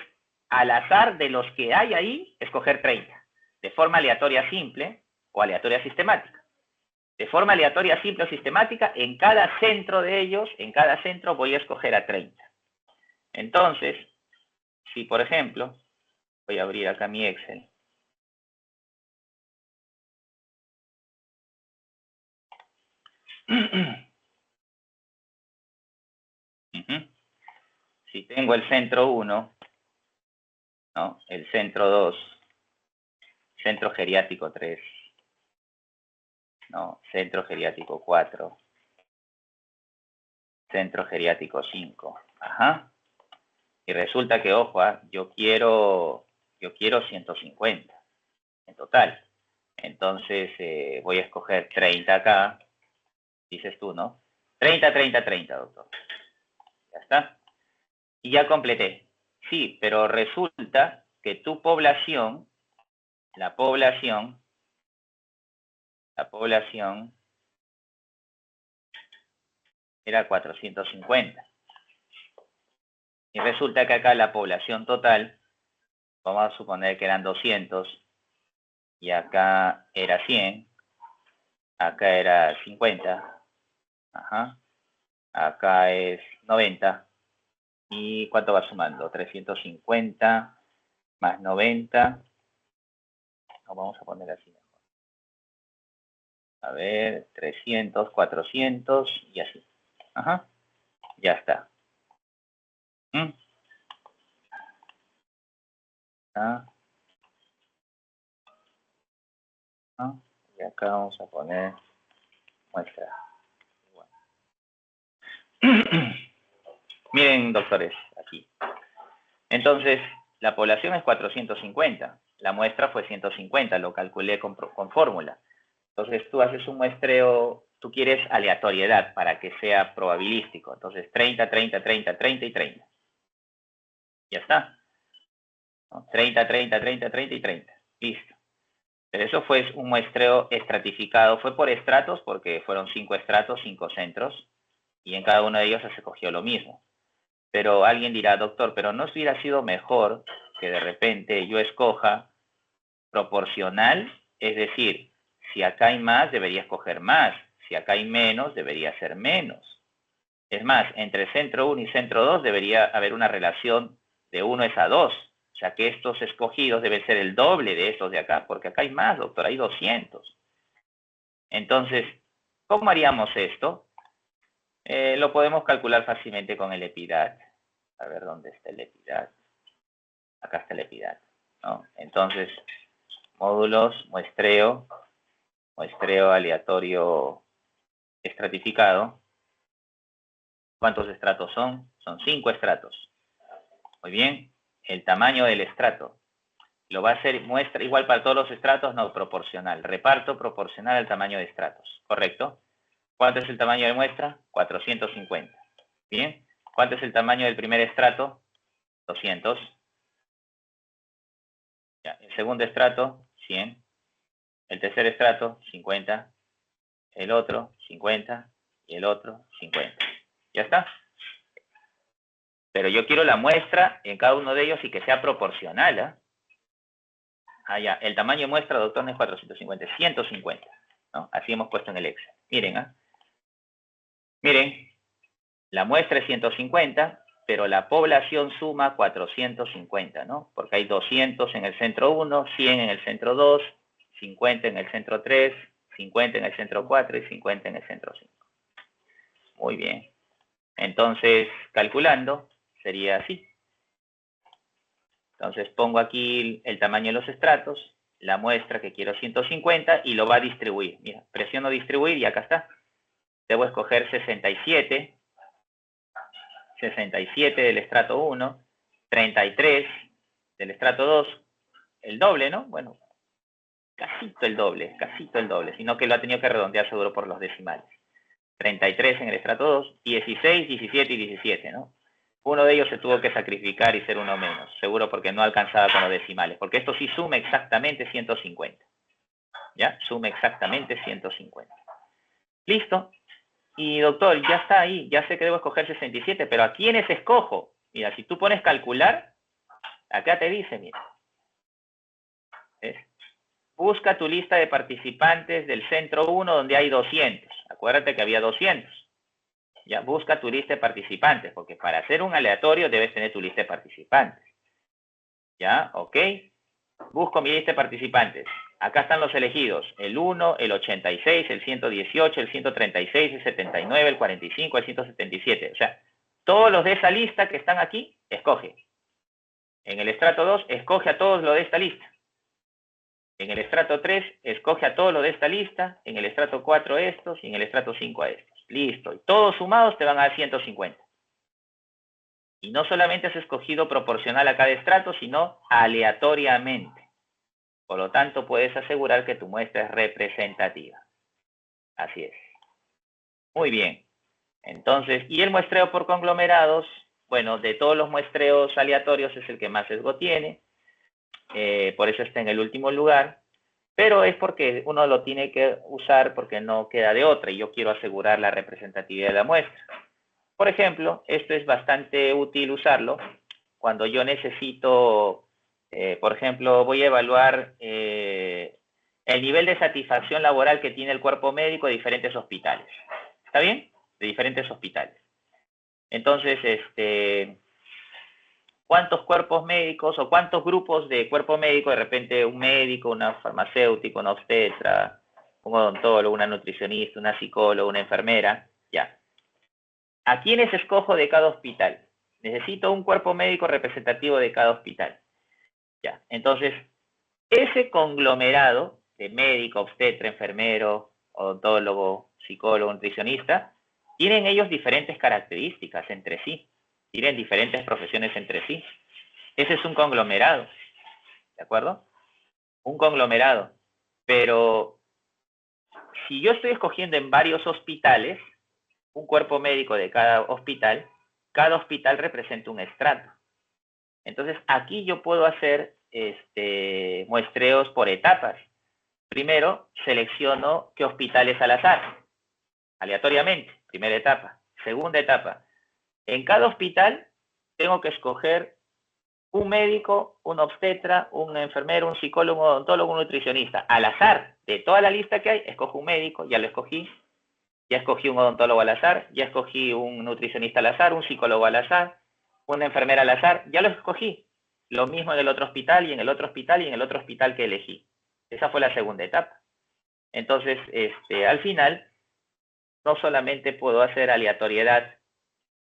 B: al azar de los que hay ahí, escoger 30, de forma aleatoria simple o aleatoria sistemática. De forma aleatoria simple o sistemática, en cada centro de ellos, en cada centro voy a escoger a 30. Entonces, si por ejemplo, voy a abrir acá mi Excel. Si tengo el centro 1, ¿no? El centro 2, centro geriátrico 3, ¿no? Centro geriátrico 4, centro geriátrico 5. Ajá. Y resulta que, ojo, yo quiero 150 en total. Entonces voy a escoger 30 acá, dices tú, ¿no? 30, 30, 30, doctor. Ya está. Y ya completé. Sí, pero resulta que tu población, la población era 450. Y resulta que acá la población total, vamos a suponer que eran 200, y acá era 100, acá era 50, ajá, acá es 90, ¿y cuánto va sumando? 350 más 90, no, vamos a poner así mejor. A ver, 300, 400 y así. Ajá, ya está. Y acá vamos a poner muestra. Miren, doctores, aquí. Entonces, la población es 450. La muestra fue 150, lo calculé con fórmula. Entonces, tú haces un muestreo, tú quieres aleatoriedad para que sea probabilístico. Entonces, 30, 30, 30, 30 y 30. Ya está. ¿No? 30, 30, 30, 30 y 30. Listo. Pero eso fue un muestreo estratificado. Fue por estratos porque fueron 5 estratos, 5 centros. Y en cada uno de ellos se escogió lo mismo. Pero alguien dirá, doctor, pero ¿no hubiera sido mejor que de repente yo escoja proporcional? Es decir, si acá hay más, debería escoger más. Si acá hay menos, debería ser menos. Es más, entre centro 1 y centro 2 debería haber una relación de 1:2. O sea que estos escogidos deben ser el doble de estos de acá, porque acá hay más, doctor, hay 200. Entonces, ¿cómo haríamos esto? Lo podemos calcular fácilmente con el EPIDAT. A ver dónde está el EPIDAT. Acá está el EPIDAT, ¿no? Entonces, módulos, muestreo aleatorio estratificado. ¿Cuántos estratos son? Son 5 estratos. Muy bien. El tamaño del estrato. ¿Lo va a hacer muestra igual para todos los estratos? No, proporcional. Reparto proporcional al tamaño de estratos. ¿Correcto? ¿Cuánto es el tamaño de muestra? 450. Bien. ¿Cuánto es el tamaño del primer estrato? 200. Ya. El segundo estrato, 100. El tercer estrato, 50. El otro, 50. Y el otro, 50. ¿Ya está? Pero yo quiero la muestra en cada uno de ellos y que sea proporcional, ¿eh? Ya. El tamaño de muestra, doctor, no es 450, es 150. ¿No? Así hemos puesto en el Excel. Miren, Miren, la muestra es 150, pero la población suma 450, ¿no? Porque hay 200 en el centro 1, 100 en el centro 2, 50 en el centro 3, 50 en el centro 4 y 50 en el centro 5. Muy bien. Entonces, calculando, sería así. Entonces pongo aquí el tamaño de los estratos, la muestra que quiero 150 y lo va a distribuir. Mira, presiono distribuir y acá está. Debo escoger 67 del estrato 1, 33 del estrato 2, el doble, ¿no? Bueno, casito el doble, sino que lo ha tenido que redondear seguro por los decimales. 33 en el estrato 2, 16, 17 y 17, ¿no? Uno de ellos se tuvo que sacrificar y ser uno menos, seguro porque no alcanzaba con los decimales, porque esto sí suma exactamente 150. ¿Ya? Suma exactamente 150. Listo. Y doctor, ya está ahí, ya sé que debo escoger 67, pero ¿a quiénes escojo? Mira, si tú pones calcular, acá te dice, mira. ¿Ves? Busca tu lista de participantes del centro 1 donde hay 200. Acuérdate que había 200. Ya, busca tu lista de participantes, porque para hacer un aleatorio debes tener tu lista de participantes. ¿Ya? ¿Ok? Busco mi lista de participantes. Acá están los elegidos. El 1, el 86, el 118, el 136, el 79, el 45, el 177. O sea, todos los de esa lista que están aquí, escoge. En el estrato 2, escoge a todos los de esta lista. En el estrato 3, escoge a todos los de esta lista. En el estrato 4 estos y en el estrato 5 a estos. Listo. Y todos sumados te van a dar 150. Y no solamente has escogido proporcional a cada estrato, sino aleatoriamente. Por lo tanto, puedes asegurar que tu muestra es representativa. Así es. Muy bien. Entonces, y el muestreo por conglomerados, bueno, de todos los muestreos aleatorios es el que más sesgo tiene. Por eso está en el último lugar. Pero es porque uno lo tiene que usar porque no queda de otra y yo quiero asegurar la representatividad de la muestra. Por ejemplo, esto es bastante útil usarlo cuando yo necesito, por ejemplo, voy a evaluar el nivel de satisfacción laboral que tiene el cuerpo médico de diferentes hospitales. ¿Está bien? De diferentes hospitales. Entonces, ¿cuántos cuerpos médicos o cuántos grupos de cuerpo médico, de repente un médico, una farmacéutica, una obstetra, un odontólogo, una nutricionista, una psicóloga, una enfermera? Ya. ¿A quiénes escojo de cada hospital? Necesito un cuerpo médico representativo de cada hospital. Ya. Entonces, ese conglomerado de médico, obstetra, enfermero, odontólogo, psicólogo, nutricionista, tienen ellos diferentes características entre sí. Tienen diferentes profesiones entre sí. Ese es un conglomerado. ¿De acuerdo? Un conglomerado. Pero si yo estoy escogiendo en varios hospitales, un cuerpo médico de cada hospital representa un estrato. Entonces, aquí yo puedo hacer muestreos por etapas. Primero, selecciono qué hospitales al azar, aleatoriamente, primera etapa. Segunda etapa, en cada hospital tengo que escoger un médico, un obstetra, un enfermero, un psicólogo, un odontólogo, un nutricionista. Al azar, de toda la lista que hay, escojo un médico, ya lo escogí. Ya escogí un odontólogo al azar, ya escogí un nutricionista al azar, un psicólogo al azar, una enfermera al azar, ya lo escogí. Lo mismo en el otro hospital y en el otro hospital y en el otro hospital que elegí. Esa fue la segunda etapa. Entonces, al final, no solamente puedo hacer aleatoriedad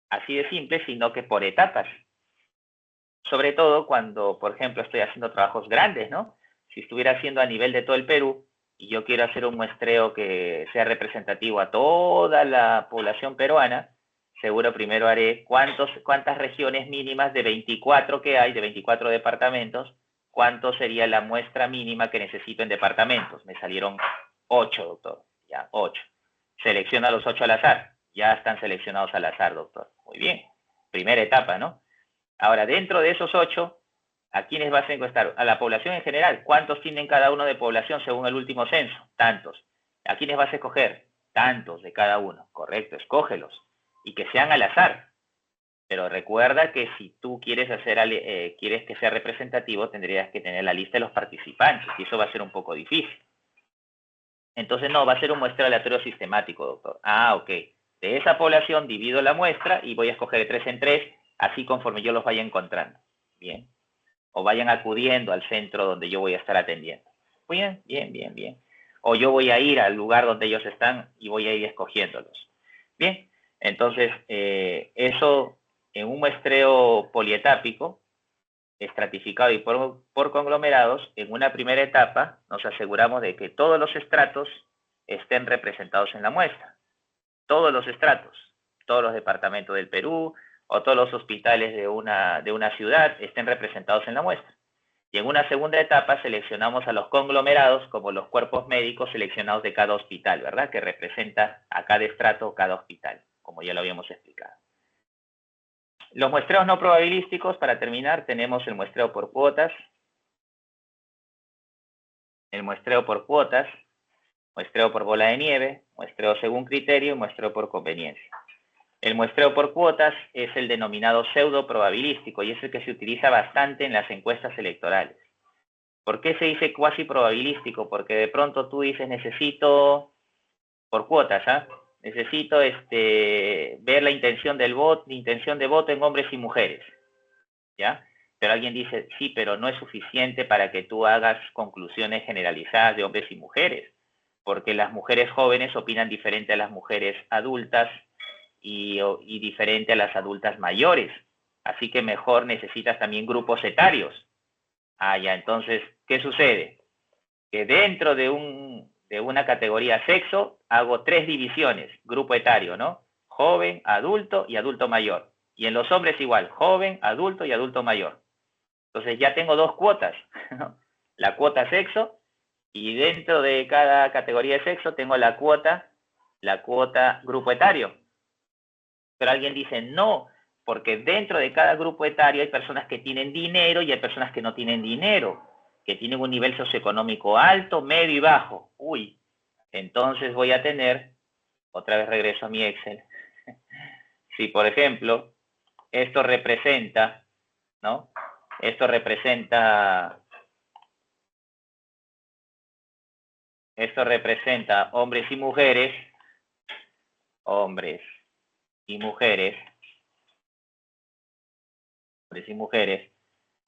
B: así de simple, sino que por etapas. Sobre todo cuando, por ejemplo, estoy haciendo trabajos grandes, ¿no? Si estuviera haciendo a nivel de todo el Perú y yo quiero hacer un muestreo que sea representativo a toda la población peruana, seguro primero haré cuántas regiones mínimas de 24 que hay, de 24 departamentos, cuánto sería la muestra mínima que necesito en departamentos. Me salieron 8, doctor. Ya, 8. Selecciona los 8 al azar. Ya están seleccionados al azar, doctor. Muy bien. Primera etapa, ¿no? Ahora, dentro de esos 8, ¿a quiénes vas a encuestar? A la población en general. ¿Cuántos tienen cada uno de población según el último censo? Tantos. ¿A quiénes vas a escoger? Tantos de cada uno. Correcto, escógelos. Y que sean al azar. Pero recuerda que si tú quieres quieres que sea representativo, tendrías que tener la lista de los participantes. Y eso va a ser un poco difícil. Entonces, no, va a ser un muestreo aleatorio sistemático, doctor. Ah, ok. De esa población divido la muestra y voy a escoger de 3 en 3, así conforme yo los vaya encontrando. Bien. O vayan acudiendo al centro donde yo voy a estar atendiendo. Bien, bien, bien, bien. O yo voy a ir al lugar donde ellos están y voy a ir escogiéndolos. Bien. Entonces, eso en un muestreo polietápico estratificado y por conglomerados, en una primera etapa nos aseguramos de que todos los estratos estén representados en la muestra. Todos los estratos, todos los departamentos del Perú o todos los hospitales de una ciudad estén representados en la muestra. Y en una segunda etapa seleccionamos a los conglomerados como los cuerpos médicos seleccionados de cada hospital, ¿verdad? Que representa a cada estrato o cada hospital, como ya lo habíamos explicado. Los muestreos no probabilísticos, para terminar, tenemos el muestreo por cuotas, el muestreo por cuotas, muestreo por bola de nieve, muestreo según criterio y muestreo por conveniencia. El muestreo por cuotas es el denominado pseudo probabilístico y es el que se utiliza bastante en las encuestas electorales. ¿Por qué se dice cuasi probabilístico? Porque de pronto tú dices, necesito, por cuotas, necesito ver la intención de voto en hombres y mujeres, ¿ya? Pero alguien dice, sí, pero no es suficiente para que tú hagas conclusiones generalizadas de hombres y mujeres, porque las mujeres jóvenes opinan diferente a las mujeres adultas y diferente a las adultas mayores. Así que mejor necesitas también grupos etarios. Ya, entonces, ¿qué sucede? Que dentro de una categoría sexo, hago 3 divisiones, grupo etario, ¿no? Joven, adulto y adulto mayor. Y en los hombres igual, joven, adulto y adulto mayor. Entonces ya tengo 2 cuotas, ¿no? La cuota sexo, y dentro de cada categoría de sexo tengo la cuota grupo etario. Pero alguien dice, no, porque dentro de cada grupo etario hay personas que tienen dinero y hay personas que no tienen dinero, que tienen un nivel socioeconómico alto, medio y bajo. Uy, entonces voy a tener, otra vez regreso a mi Excel, si por ejemplo, esto representa, ¿no? Esto representa hombres y mujeres, hombres y mujeres,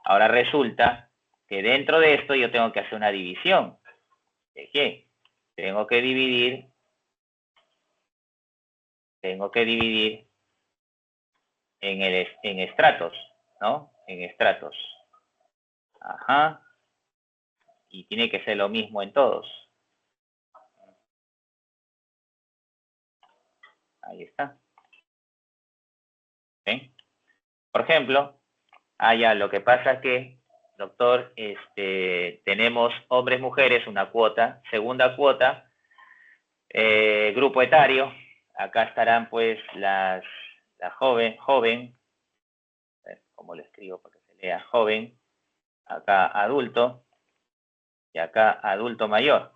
B: ahora resulta que dentro de esto yo tengo que hacer una división. ¿De qué? Tengo que dividir en estratos, ¿no? En estratos. Ajá. Y tiene que ser lo mismo en todos. Ahí está. ¿Ven? Por ejemplo, ya, lo que pasa es que, doctor, tenemos hombres, mujeres, una cuota, segunda cuota, grupo etario, acá estarán pues la joven, a ver cómo lo escribo para que se lea, joven, acá adulto, y acá adulto mayor.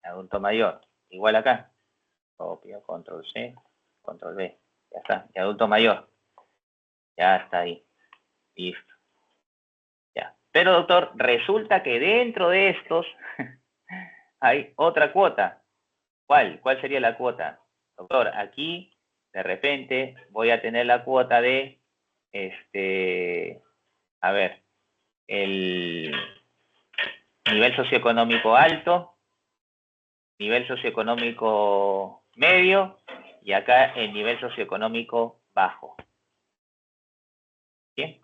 B: Adulto mayor, igual acá, copio, control C, control V, ya está, y adulto mayor, ya está ahí, listo. Ya. Pero doctor, resulta que dentro de estos hay otra cuota. ¿Cuál sería la cuota? Doctor, aquí de repente voy a tener la cuota de, a ver, el nivel socioeconómico alto, nivel socioeconómico medio y acá el nivel socioeconómico bajo. ¿Bien?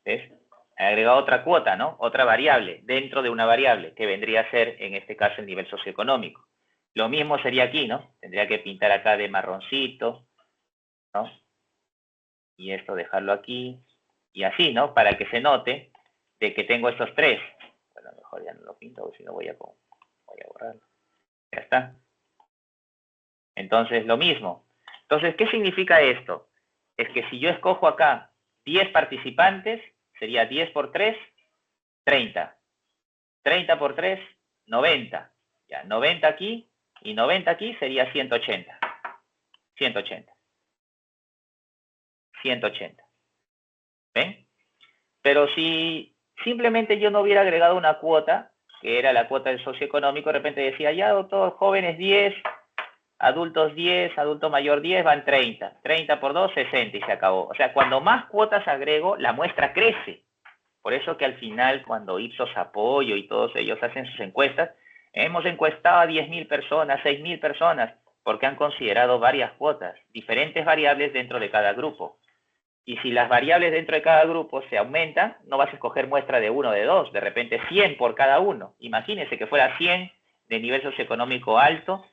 B: ¿Ves? He agregado otra cuota, ¿no? Otra variable dentro de una variable que vendría a ser, en este caso, el nivel socioeconómico. Lo mismo sería aquí, ¿no? Tendría que pintar acá de marroncito, ¿no? Y esto dejarlo aquí. Y así, ¿no? Para que se note de que tengo estos 3. Bueno, mejor ya no lo pinto, si no voy a borrarlo. Ya está. Entonces, lo mismo. Entonces, ¿qué significa esto? Es que si yo escojo acá 10 participantes, sería 10 por 3, 30. 30 por 3, 90. Ya, 90 aquí y 90 aquí sería 180. 180. 180. ¿Ven? Pero si simplemente yo no hubiera agregado una cuota, que era la cuota del socioeconómico, de repente decía, ya doctor, jóvenes 10, adultos 10, adulto mayor 10, van 30. 30 por 2, 60 y se acabó. O sea, cuando más cuotas agrego, la muestra crece. Por eso que al final, cuando Ipsos Apoyo y todos ellos hacen sus encuestas, hemos encuestado a 10.000 personas, 6.000 personas. porque han considerado varias cuotas, diferentes variables dentro de cada grupo. Y si las variables dentro de cada grupo se aumentan, no vas a escoger muestra de 1 o de 2, de repente 100 por cada uno. Imagínense que fuera 100 de nivel socioeconómico alto,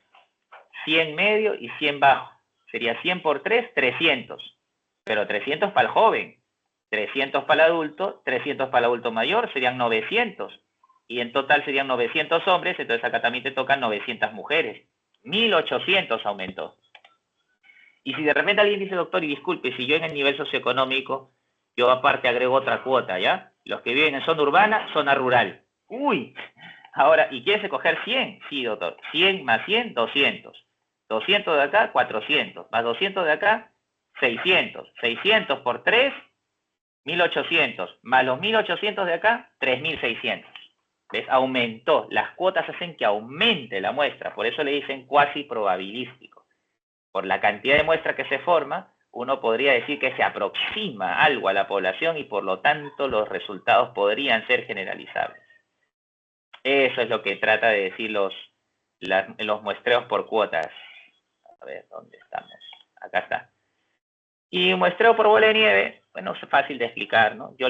B: 100 medio y 100 bajo. Sería 100 por 3, 300. Pero 300 para el joven, 300 para el adulto, 300 para el adulto mayor, serían 900. Y en total serían 900 hombres, entonces acá también te tocan 900 mujeres. 1800 aumentó. Y si de repente alguien dice, doctor, y disculpe, si yo en el nivel socioeconómico, yo aparte agrego otra cuota, ¿ya? Los que viven en zona urbana, zona rural. Uy, ahora, ¿y quieres escoger 100? Sí, doctor. 100 más 100, 200. 200 de acá, 400. Más 200 de acá, 600. 600 por 3, 1800. Más los 1800 de acá, 3600. ¿Ves? Aumentó. Las cuotas hacen que aumente la muestra. Por eso le dicen cuasi probabilístico. Por la cantidad de muestra que se forma, uno podría decir que se aproxima algo a la población y por lo tanto los resultados podrían ser generalizables. Eso es lo que trata de decir los muestreos por cuotas. A ver, ¿dónde estamos? Acá está. Y un muestreo por bola de nieve, bueno, es fácil de explicar, ¿no? Yo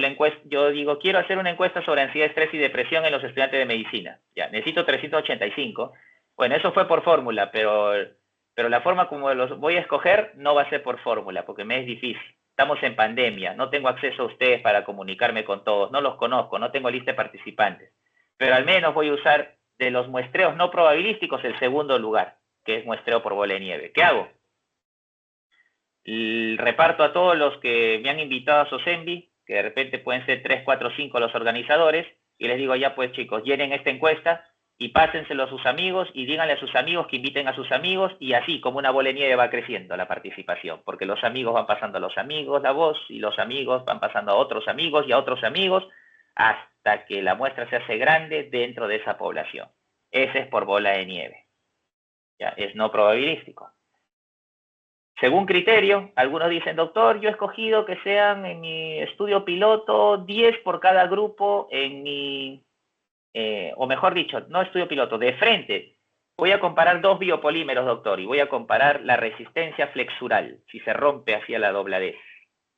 B: digo, quiero hacer una encuesta sobre ansiedad, estrés y depresión en los estudiantes de medicina. Ya, necesito 385. Bueno, eso fue por fórmula, pero la forma como los voy a escoger no va a ser por fórmula, porque me es difícil. Estamos en pandemia, no tengo acceso a ustedes para comunicarme con todos, no los conozco, no tengo lista de participantes. Pero al menos voy a usar de los muestreos no probabilísticos el segundo lugar, que es muestreo por bola de nieve. ¿Qué hago? Reparto a todos los que me han invitado a Sosembi, que de repente pueden ser 3, 4, 5 los organizadores, y les digo, ya pues chicos, llenen esta encuesta y pásenselo a sus amigos y díganle a sus amigos que inviten a sus amigos, y así como una bola de nieve va creciendo la participación, porque los amigos van pasando a los amigos la voz, y los amigos van pasando a otros amigos y a otros amigos, hasta que la muestra se hace grande dentro de esa población. Ese es por bola de nieve. Ya, es no probabilístico. Según criterio, algunos dicen, doctor, yo he escogido que sean en mi estudio piloto 10 por cada grupo en mi, o mejor dicho, no estudio piloto, de frente. Voy a comparar dos biopolímeros, doctor, y voy a comparar la resistencia flexural, si se rompe hacia la doblez.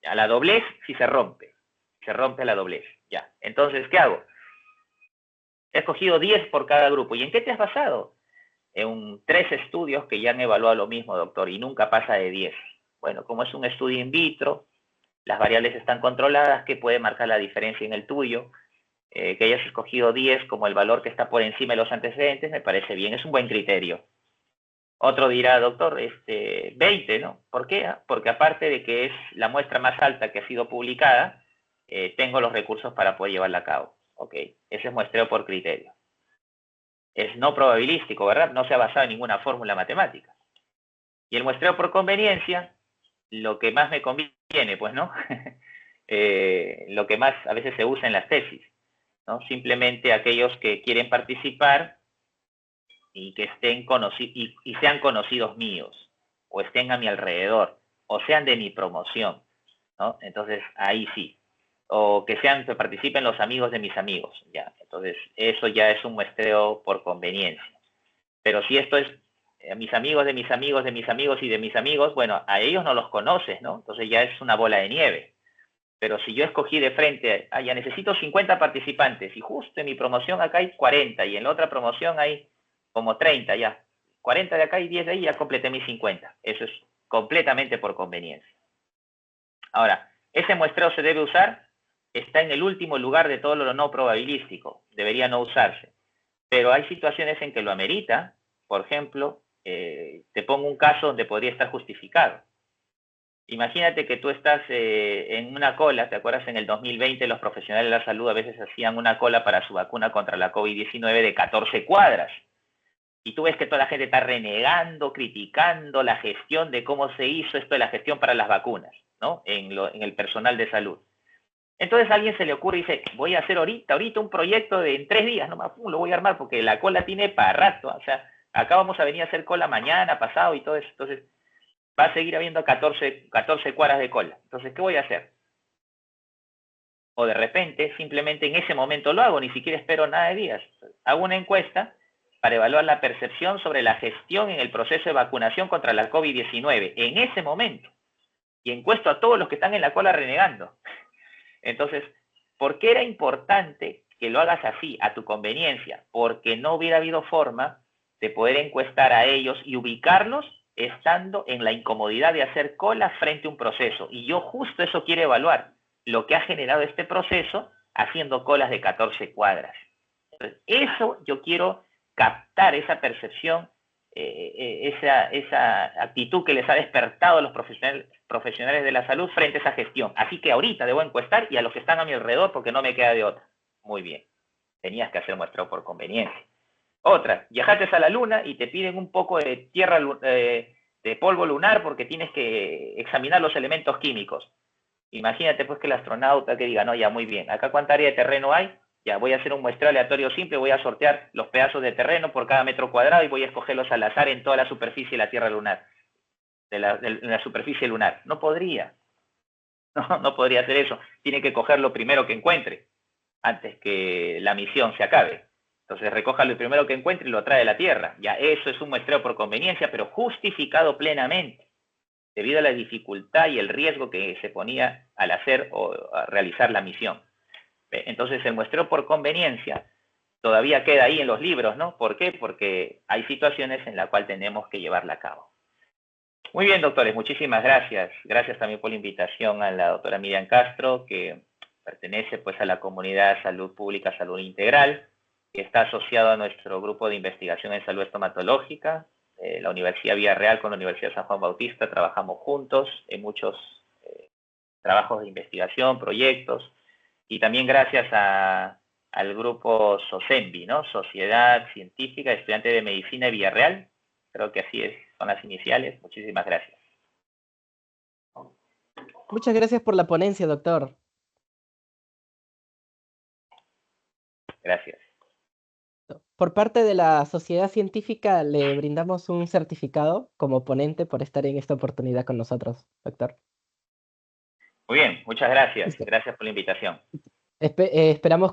B: A la doblez, si se rompe a la doblez. Ya, entonces, ¿qué hago? He escogido 10 por cada grupo. ¿Y en qué te has basado? En 3 estudios que ya han evaluado lo mismo, doctor, y nunca pasa de 10. Bueno, como es un estudio in vitro, las variables están controladas, ¿qué puede marcar la diferencia en el tuyo? Que hayas escogido 10 como el valor que está por encima de los antecedentes, me parece bien, es un buen criterio. Otro dirá, doctor, 20, ¿no? ¿Por qué? Porque aparte de que es la muestra más alta que ha sido publicada, tengo los recursos para poder llevarla a cabo. Ok, ese es muestreo por criterio. Es no probabilístico, ¿verdad? No se ha basado en ninguna fórmula matemática. Y el muestreo por conveniencia, lo que más me conviene, pues, ¿no? Lo que más a veces se usa en las tesis, ¿no? Simplemente aquellos que quieren participar y que estén y sean conocidos míos, o estén a mi alrededor, o sean de mi promoción, ¿no? Entonces, ahí sí. O que participen los amigos de mis amigos, ya. Entonces, eso ya es un muestreo por conveniencia. Pero si esto es mis amigos de mis amigos de mis amigos y de mis amigos, bueno, a ellos no los conoces, ¿no? Entonces ya es una bola de nieve. Pero si yo escogí de frente, ya necesito 50 participantes, y justo en mi promoción acá hay 40, y en la otra promoción hay como 30, ya. 40 de acá y 10 de ahí, ya completé mis 50. Eso es completamente por conveniencia. Ahora, ese muestreo se debe usar, está en el último lugar de todo lo no probabilístico, debería no usarse. Pero hay situaciones en que lo amerita. Por ejemplo, te pongo un caso donde podría estar justificado. Imagínate que tú estás en una cola, ¿te acuerdas? En el 2020 los profesionales de la salud a veces hacían una cola para su vacuna contra la COVID-19 de 14 cuadras. Y tú ves que toda la gente está renegando, criticando la gestión de cómo se hizo esto de la gestión para las vacunas, ¿no? En el personal de salud. Entonces a alguien se le ocurre y dice, voy a hacer ahorita un proyecto en 3 días, nomás, lo voy a armar porque la cola tiene para rato, o sea, acá vamos a venir a hacer cola mañana, pasado y todo eso, entonces va a seguir habiendo 14 cuadras de cola. Entonces, ¿qué voy a hacer? O de repente, simplemente en ese momento lo hago, ni siquiera espero nada de días. Hago una encuesta para evaluar la percepción sobre la gestión en el proceso de vacunación contra la COVID-19, en ese momento. Y encuesto a todos los que están en la cola renegando. Entonces, ¿por qué era importante que lo hagas así, a tu conveniencia? Porque no hubiera habido forma de poder encuestar a ellos y ubicarlos estando en la incomodidad de hacer cola frente a un proceso. Y yo justo eso quiero evaluar, lo que ha generado este proceso haciendo colas de 14 cuadras. Entonces, eso yo quiero captar, esa percepción, esa actitud que les ha despertado a los profesionales de la salud frente a esa gestión. Así que ahorita debo encuestar y a los que están a mi alrededor porque no me queda de otra. Muy bien, tenías que hacer muestreo por conveniencia. Otra, viajaste a la luna y te piden un poco de tierra, de polvo lunar porque tienes que examinar los elementos químicos. Imagínate pues que el astronauta que diga, no, ya muy bien, acá cuánta área de terreno hay, ya voy a hacer un muestreo aleatorio simple, voy a sortear los pedazos de terreno por cada metro cuadrado y voy a escogerlos al azar en toda la superficie de la Tierra lunar, de la superficie lunar. No podría, no podría hacer eso. Tiene que coger lo primero que encuentre antes que la misión se acabe. Entonces recoja lo primero que encuentre y lo trae a la Tierra. Ya eso es un muestreo por conveniencia, pero justificado plenamente, debido a la dificultad y el riesgo que se ponía al hacer o a realizar la misión. Entonces el muestreo por conveniencia todavía queda ahí en los libros, ¿no? ¿Por qué? Porque hay situaciones en las cuales tenemos que llevarla a cabo. Muy bien, doctores, muchísimas gracias. Gracias también por la invitación a la doctora Miriam Castro, que pertenece pues a la comunidad Salud Pública, Salud Integral, que está asociado a nuestro grupo de investigación en salud estomatológica. La Universidad Villarreal con la Universidad San Juan Bautista trabajamos juntos en muchos trabajos de investigación, proyectos, y también gracias al grupo SOCENVI, ¿no? Sociedad Científica de Estudiantes de Medicina de Villarreal. Creo que así es, son las iniciales. Muchísimas gracias.
A: Muchas gracias por la ponencia, doctor.
B: Gracias.
A: Por parte de la sociedad científica le brindamos un certificado como ponente por estar en esta oportunidad con nosotros, doctor.
B: Muy bien, muchas gracias.
A: Listo.
B: Gracias por la invitación.
A: Esperamos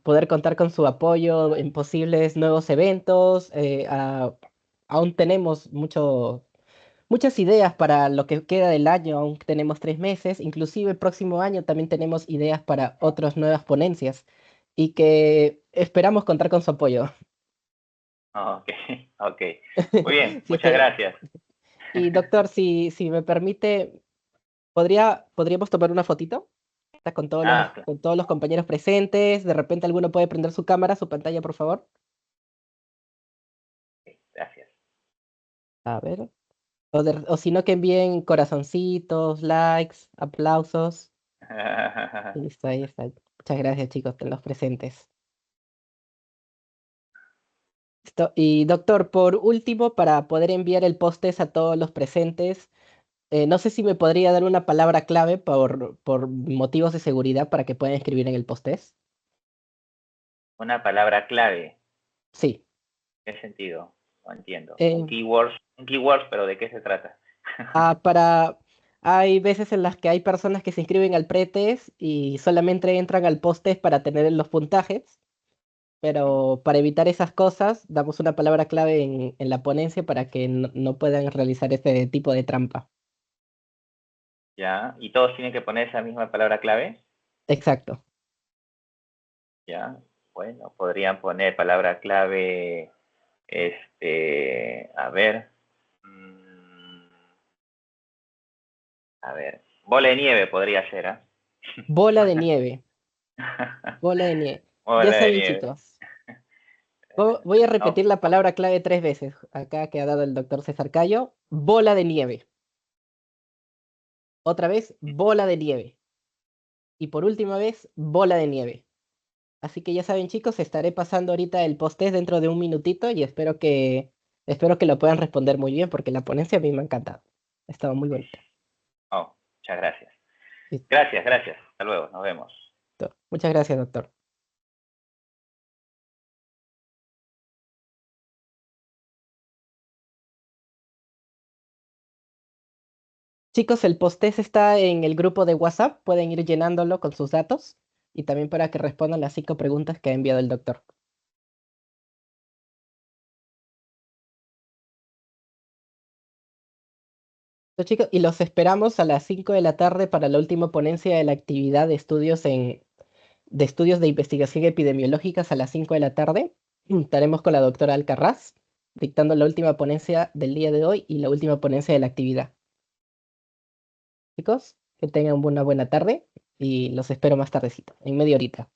A: poder contar con su apoyo en posibles nuevos eventos. Aún tenemos muchas ideas para lo que queda del año, aún tenemos 3 meses. Inclusive el próximo año también tenemos ideas para otras nuevas ponencias y que esperamos contar con su apoyo.
B: Ok, ok. Muy bien,
A: Si es
B: muchas
A: que-
B: gracias.
A: Y doctor, si me permite, ¿podríamos tomar una fotito? Está con todos los compañeros presentes. De repente alguno puede prender su cámara, su pantalla, por favor.
B: Gracias.
A: A ver. O si no, que envíen corazoncitos, likes, aplausos. Listo, ahí está. Muchas gracias, chicos, de los presentes. Listo. Y doctor, por último, para poder enviar el post-test a todos los presentes, no sé si me podría dar una palabra clave por motivos de seguridad para que puedan escribir en el post-test.
B: Una palabra clave.
A: Sí.
B: ¿Qué sentido? No entiendo.
A: Eh,
B: Un keywords, pero ¿de qué se trata?
A: para... Hay veces en las que hay personas que se inscriben al pretest y solamente entran al post-test para tener los puntajes, pero para evitar esas cosas, damos una palabra clave en la ponencia para que no puedan realizar ese tipo de trampa.
B: ¿Ya? ¿Y todos tienen que poner esa misma palabra clave?
A: Exacto.
B: ¿Ya? Bueno, podrían poner palabra clave, a ver, a ver, bola de nieve podría ser, ¿ah?
A: Bola de nieve. Bola de nieve. Ya
B: Bola de
A: saben,
B: nieve.
A: chicos. Voy a
B: No,
A: repetir la palabra clave 3 veces, acá que ha dado el doctor César Cayo. Bola de nieve. Otra vez, bola de nieve. Y por última vez, bola de nieve. Así que ya saben, chicos, estaré pasando ahorita el post-test dentro de un minutito y espero que lo puedan responder muy bien porque la ponencia a mí me ha encantado. Ha estado muy bonita.
B: oh, muchas gracias.
A: Listo.
B: Gracias, gracias. Hasta luego, nos vemos.
A: Muchas gracias, doctor. Chicos, el post-test está en el grupo de WhatsApp. Pueden ir llenándolo con sus datos y también para que respondan las 5 preguntas que ha enviado el doctor. Chicos, y los esperamos a las 5 de la tarde para la última ponencia de la actividad de estudios de investigación epidemiológicas a las 5 de la tarde. Estaremos con la doctora Alcarraz, dictando la última ponencia del día de hoy y la última ponencia de la actividad. Chicos, que tengan una buena tarde y los espero más tardecito, en media horita.